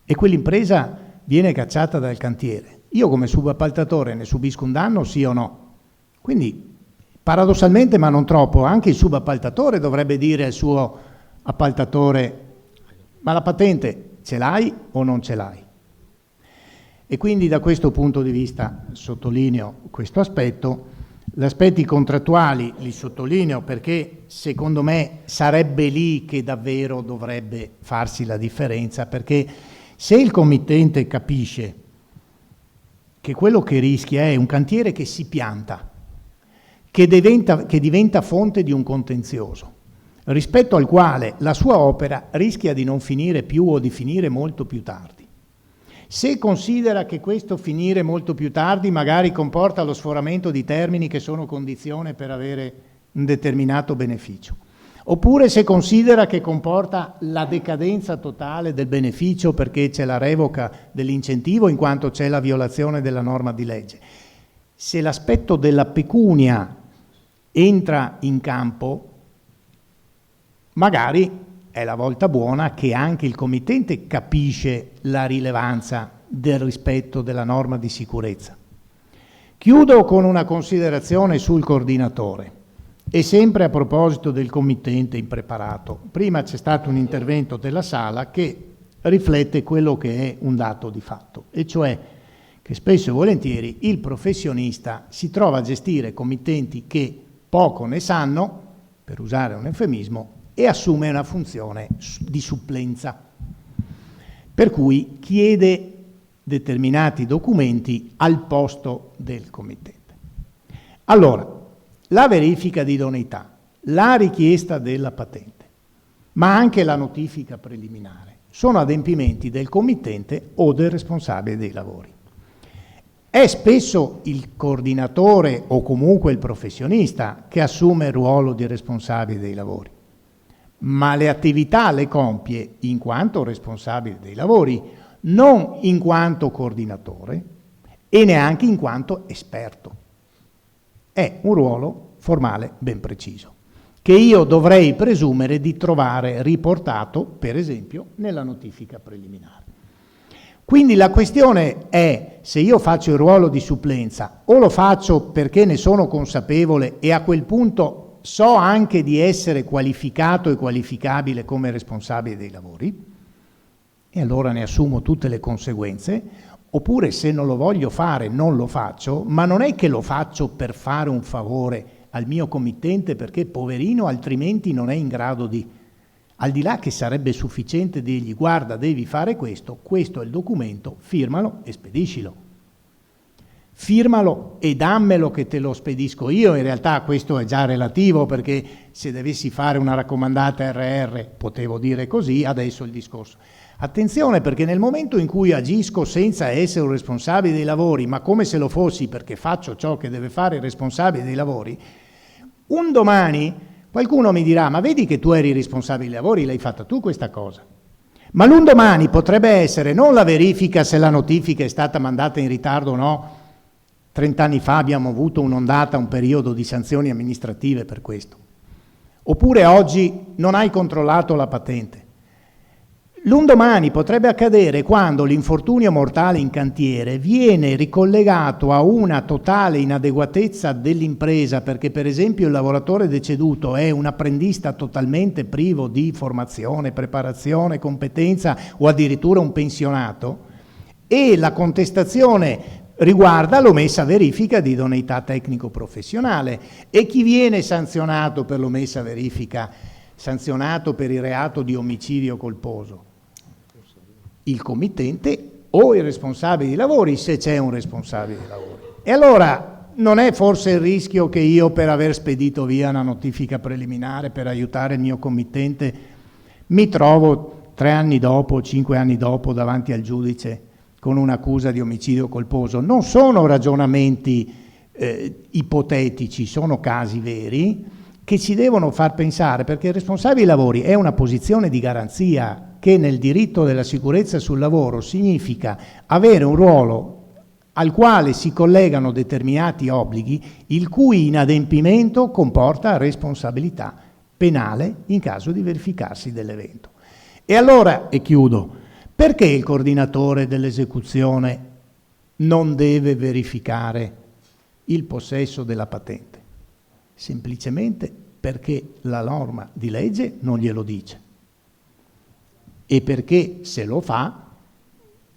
e quell'impresa viene cacciata dal cantiere, io come subappaltatore ne subisco un danno, sì o no? Quindi paradossalmente, ma non troppo, anche il subappaltatore dovrebbe dire al suo appaltatore: ma la patente ce l'hai o non ce l'hai? E quindi da questo punto di vista sottolineo questo aspetto. Gli aspetti contrattuali li sottolineo perché secondo me sarebbe lì che davvero dovrebbe farsi la differenza, perché se il committente capisce che quello che rischia è un cantiere che si pianta, che diventa fonte di un contenzioso, rispetto al quale la sua opera rischia di non finire più o di finire molto più tardi. Se considera che questo finire molto più tardi magari comporta lo sforamento di termini che sono condizione per avere un determinato beneficio, oppure se considera che comporta la decadenza totale del beneficio perché c'è la revoca dell'incentivo in quanto c'è la violazione della norma di legge, se l'aspetto della pecunia entra in campo, magari è la volta buona che anche il committente capisce la rilevanza del rispetto della norma di sicurezza. Chiudo con una considerazione sul coordinatore e sempre a proposito del committente impreparato. Prima c'è stato un intervento della sala che riflette quello che è un dato di fatto, e cioè che spesso e volentieri il professionista si trova a gestire committenti che poco ne sanno, per usare un eufemismo, e assume una funzione di supplenza, per cui chiede determinati documenti al posto del committente. Allora, la verifica di idoneità, la richiesta della patente, ma anche la notifica preliminare, sono adempimenti del committente o del responsabile dei lavori. È spesso il coordinatore o comunque il professionista che assume il ruolo di responsabile dei lavori, ma le attività le compie in quanto responsabile dei lavori, non in quanto coordinatore e neanche in quanto esperto. È un ruolo formale ben preciso, che io dovrei presumere di trovare riportato, per esempio, nella notifica preliminare. Quindi la questione è se io faccio il ruolo di supplenza o lo faccio perché ne sono consapevole e a quel punto so anche di essere qualificato e qualificabile come responsabile dei lavori e allora ne assumo tutte le conseguenze, oppure se non lo voglio fare non lo faccio, ma non è che lo faccio per fare un favore al mio committente perché poverino altrimenti non è in grado di, al di là che sarebbe sufficiente dirgli guarda devi fare questo, questo è il documento, firmalo e spediscilo. Firmalo e dammelo che te lo spedisco io. In realtà questo è già relativo perché se dovessi fare una raccomandata RR potevo dire così, adesso il discorso. Attenzione perché nel momento in cui agisco senza essere un responsabile dei lavori, ma come se lo fossi perché faccio ciò che deve fare il responsabile dei lavori, un domani qualcuno mi dirà ma vedi che tu eri responsabile dei lavori, l'hai fatta tu questa cosa. Ma l'undomani potrebbe essere non la verifica se la notifica è stata mandata in ritardo o no. 30 anni fa abbiamo avuto un'ondata, un periodo di sanzioni amministrative per questo. Oppure oggi non hai controllato la patente. L'undomani potrebbe accadere quando l'infortunio mortale in cantiere viene ricollegato a una totale inadeguatezza dell'impresa perché per esempio il lavoratore deceduto è un apprendista totalmente privo di formazione, preparazione, competenza o addirittura un pensionato e la contestazione riguarda l'omessa verifica di idoneità tecnico-professionale e chi viene sanzionato per l'omessa verifica, sanzionato per il reato di omicidio colposo? Il committente o il responsabile dei lavori, se c'è un responsabile dei lavori. E allora non è forse il rischio che io per aver spedito via una notifica preliminare per aiutare il mio committente mi trovo 3 anni dopo, 5 anni dopo davanti al giudice con un'accusa di omicidio colposo? Non sono ragionamenti ipotetici, sono casi veri che ci devono far pensare perché il responsabile dei lavori è una posizione di garanzia che nel diritto della sicurezza sul lavoro significa avere un ruolo al quale si collegano determinati obblighi, il cui inadempimento comporta responsabilità penale in caso di verificarsi dell'evento. E allora, e chiudo, perché il coordinatore dell'esecuzione non deve verificare il possesso della patente? Semplicemente perché la norma di legge non glielo dice e perché se lo fa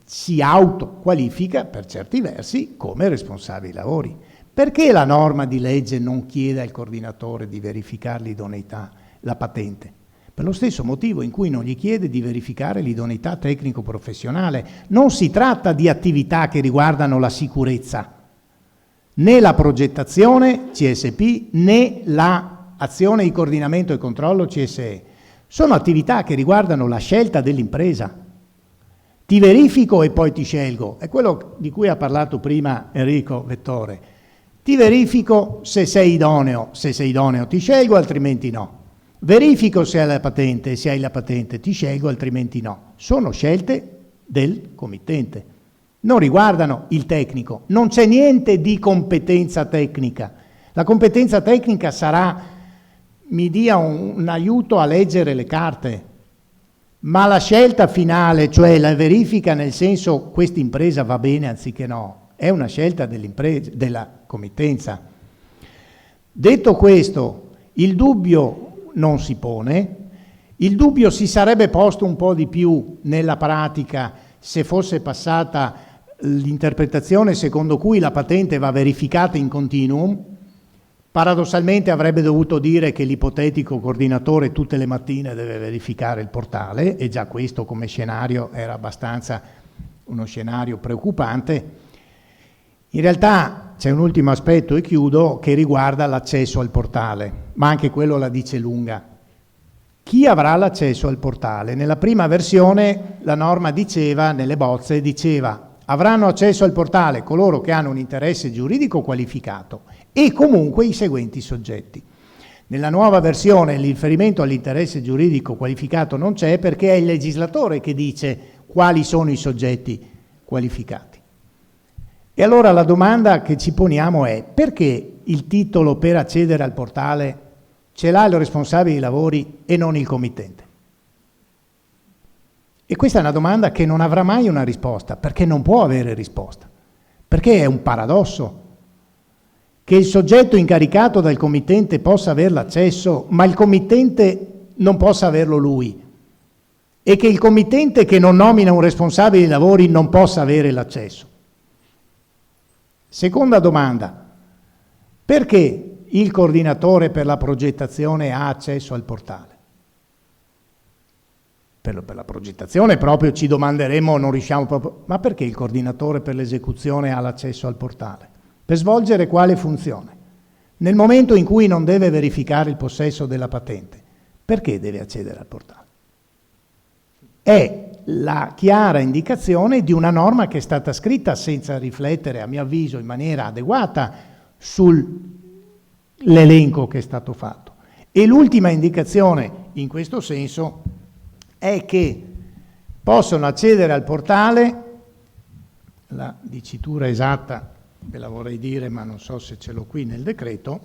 si autoqualifica per certi versi come responsabile lavori. Perché la norma di legge non chiede al coordinatore di verificare l'idoneità, la patente? Per lo stesso motivo in cui non gli chiede di verificare l'idoneità tecnico-professionale. Non si tratta di attività che riguardano la sicurezza, né la progettazione CSP, né l'azione di coordinamento e controllo CSE. Sono attività che riguardano la scelta dell'impresa. Ti verifico e poi ti scelgo. È quello di cui ha parlato prima Enrico Vettore. Ti verifico se sei idoneo ti scelgo, altrimenti no. Verifico se hai la patente, ti scelgo, altrimenti no. Sono scelte del committente. Non riguardano il tecnico. Non c'è niente di competenza tecnica. La competenza tecnica sarà, mi dia un aiuto a leggere le carte, ma la scelta finale, cioè la verifica nel senso questa impresa va bene anziché no, è una scelta dell'impresa, della committenza. Detto questo, il dubbio non si pone, il dubbio si sarebbe posto un po' di più nella pratica se fosse passata l'interpretazione secondo cui la patente va verificata in continuum. Paradossalmente avrebbe dovuto dire che l'ipotetico coordinatore tutte le mattine deve verificare il portale, e già questo come scenario era abbastanza uno scenario preoccupante. In realtà c'è un ultimo aspetto, e chiudo, che riguarda l'accesso al portale, ma anche quello la dice lunga. Chi avrà l'accesso al portale? Nella prima versione la norma diceva, nelle bozze diceva, avranno accesso al portale coloro che hanno un interesse giuridico qualificato e comunque i seguenti soggetti. Nella nuova versione il riferimento all'interesse giuridico qualificato non c'è, perché è il legislatore che dice quali sono i soggetti qualificati. E allora la domanda che ci poniamo è: perché il titolo per accedere al portale ce l'ha il responsabile dei lavori e non il committente? E questa è una domanda che non avrà mai una risposta, perché non può avere risposta, perché è un paradosso che il soggetto incaricato dal committente possa avere l'accesso, ma il committente non possa averlo lui, e che il committente che non nomina un responsabile dei lavori non possa avere l'accesso. Seconda domanda: perché il coordinatore per la progettazione ha accesso al portale? Per la progettazione proprio ci domanderemo, non riusciamo proprio, ma perché il coordinatore per l'esecuzione ha l'accesso al portale? Per svolgere quale funzione? Nel momento in cui non deve verificare il possesso della patente, perché deve accedere al portale? È la chiara indicazione di una norma che è stata scritta senza riflettere, a mio avviso, in maniera adeguata sull'elenco che è stato fatto. E l'ultima indicazione in questo senso è che possono accedere al portale, la dicitura esatta ve la vorrei dire, ma non so se ce l'ho qui nel decreto,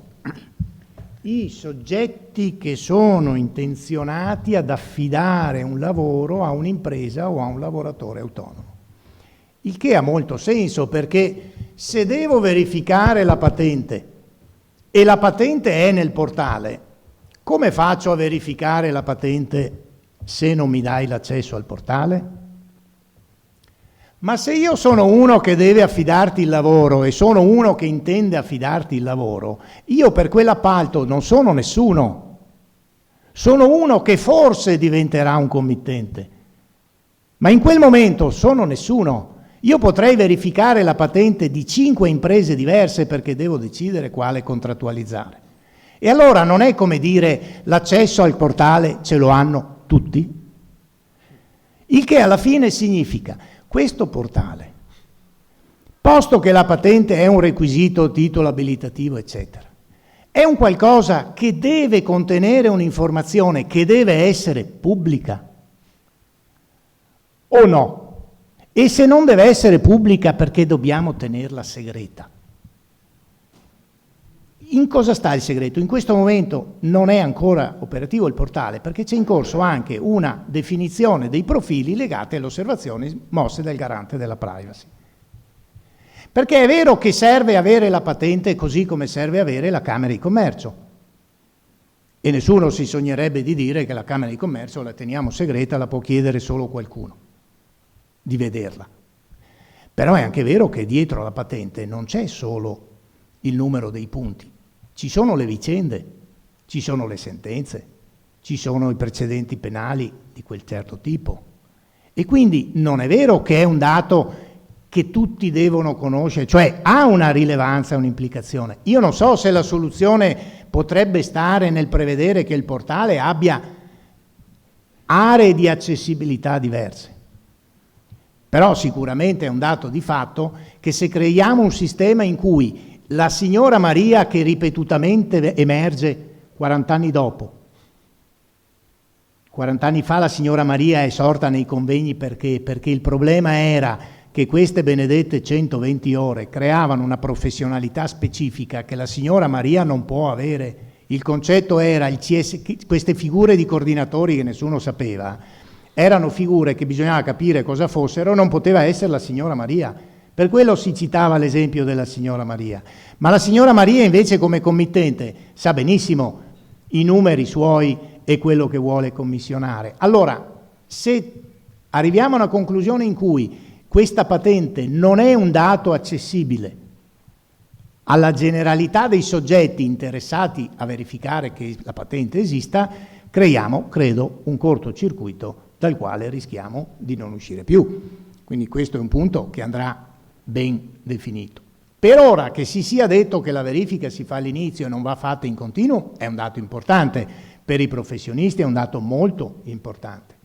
i soggetti che sono intenzionati ad affidare un lavoro a un'impresa o a un lavoratore autonomo. Il che ha molto senso, perché se devo verificare la patente e la patente è nel portale, come faccio a verificare la patente se non mi dai l'accesso al portale? Ma se io sono uno che deve affidarti il lavoro e sono uno che intende affidarti il lavoro, io per quell'appalto non sono nessuno. Sono uno che forse diventerà un committente, ma in quel momento sono nessuno. Io potrei verificare la patente di 5 imprese diverse perché devo decidere quale contrattualizzare. E allora non è come dire l'accesso al portale ce lo hanno tutti? Il che alla fine significa: questo portale, posto che la patente è un requisito, titolo abilitativo, eccetera, è un qualcosa che deve contenere un'informazione che deve essere pubblica. o no? E se non deve essere pubblica, perché dobbiamo tenerla segreta? In cosa sta il segreto? In questo momento non è ancora operativo il portale, perché c'è in corso anche una definizione dei profili legati alle osservazioni mosse dal garante della privacy. Perché è vero che serve avere la patente così come serve avere la Camera di Commercio. E nessuno si sognerebbe di dire che la Camera di Commercio la teniamo segreta, la può chiedere solo qualcuno di vederla. Però è anche vero che dietro la patente non c'è solo il numero dei punti, ci sono le vicende, ci sono le sentenze, ci sono i precedenti penali di quel certo tipo. E quindi non è vero che è un dato che tutti devono conoscere, cioè ha una rilevanza, un'implicazione. Io non so se la soluzione potrebbe stare nel prevedere che il portale abbia aree di accessibilità diverse. Però sicuramente è un dato di fatto che se creiamo un sistema in cui la signora Maria, che ripetutamente emerge 40 anni dopo, 40 anni fa la signora Maria è sorta nei convegni perché il problema era che queste benedette 120 ore creavano una professionalità specifica che la signora Maria non può avere. Il concetto era queste figure di coordinatori che nessuno sapeva, erano figure che bisognava capire cosa fossero, non poteva essere la signora Maria. Per quello si citava l'esempio della signora Maria. Ma la signora Maria invece come committente sa benissimo i numeri suoi e quello che vuole commissionare. Allora, se arriviamo a una conclusione in cui questa patente non è un dato accessibile alla generalità dei soggetti interessati a verificare che la patente esista, creiamo, credo, un cortocircuito dal quale rischiamo di non uscire più. Quindi questo è un punto che andrà ben definito. Per ora che si sia detto che la verifica si fa all'inizio e non va fatta in continuo è un dato importante, per i professionisti è un dato molto importante.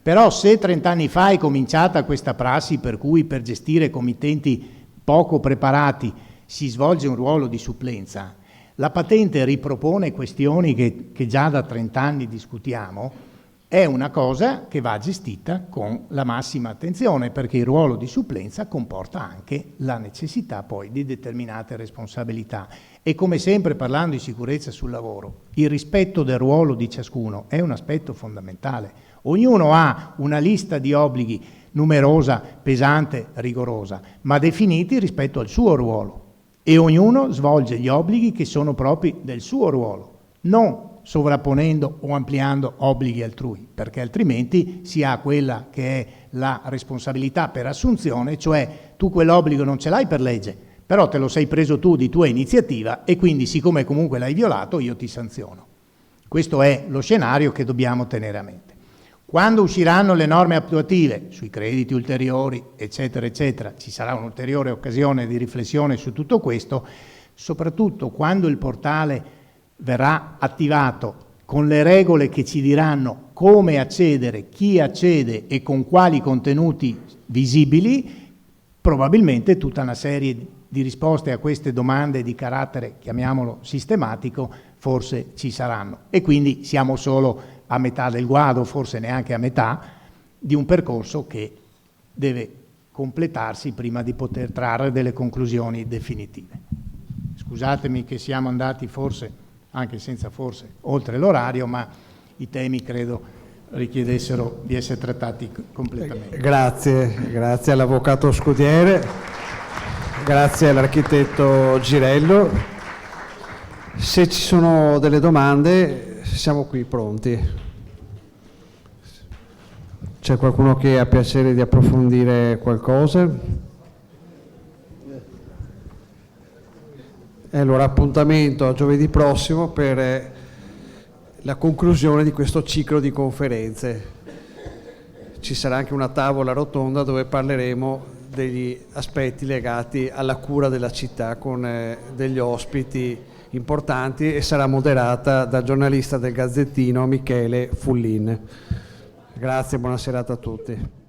Però se 30 anni fa è cominciata questa prassi per cui per gestire committenti poco preparati si svolge un ruolo di supplenza, la patente ripropone questioni che già da 30 anni discutiamo, è una cosa che va gestita con la massima attenzione, perché il ruolo di supplenza comporta anche la necessità poi di determinate responsabilità. E come sempre parlando di sicurezza sul lavoro, il rispetto del ruolo di ciascuno è un aspetto fondamentale. Ognuno ha una lista di obblighi numerosa, pesante, rigorosa, ma definiti rispetto al suo ruolo. E ognuno svolge gli obblighi che sono propri del suo ruolo, non sovrapponendo o ampliando obblighi altrui, perché altrimenti si ha quella che è la responsabilità per assunzione, cioè tu quell'obbligo non ce l'hai per legge, però te lo sei preso tu di tua iniziativa e quindi siccome comunque l'hai violato io ti sanziono. Questo è lo scenario che dobbiamo tenere a mente. Quando usciranno le norme attuative sui crediti ulteriori, eccetera, eccetera, ci sarà un'ulteriore occasione di riflessione su tutto questo, soprattutto quando il portale verrà attivato con le regole che ci diranno come accedere, chi accede e con quali contenuti visibili, probabilmente tutta una serie di risposte a queste domande di carattere, chiamiamolo sistematico, forse ci saranno. E quindi siamo solo a metà del guado, forse neanche a metà, di un percorso che deve completarsi prima di poter trarre delle conclusioni definitive. Scusatemi che siamo andati forse anche senza forse oltre l'orario, ma i temi credo richiedessero di essere trattati completamente. Grazie all'avvocato Scudiere, grazie all'architetto Girello. Se ci sono delle domande siamo qui pronti. C'è qualcuno che ha piacere di approfondire qualcosa? E allora appuntamento a giovedì prossimo per la conclusione di questo ciclo di conferenze. Ci sarà anche una tavola rotonda dove parleremo degli aspetti legati alla cura della città con degli ospiti importanti e sarà moderata dal giornalista del Gazzettino Michele Fullin. Grazie, buona serata a tutti.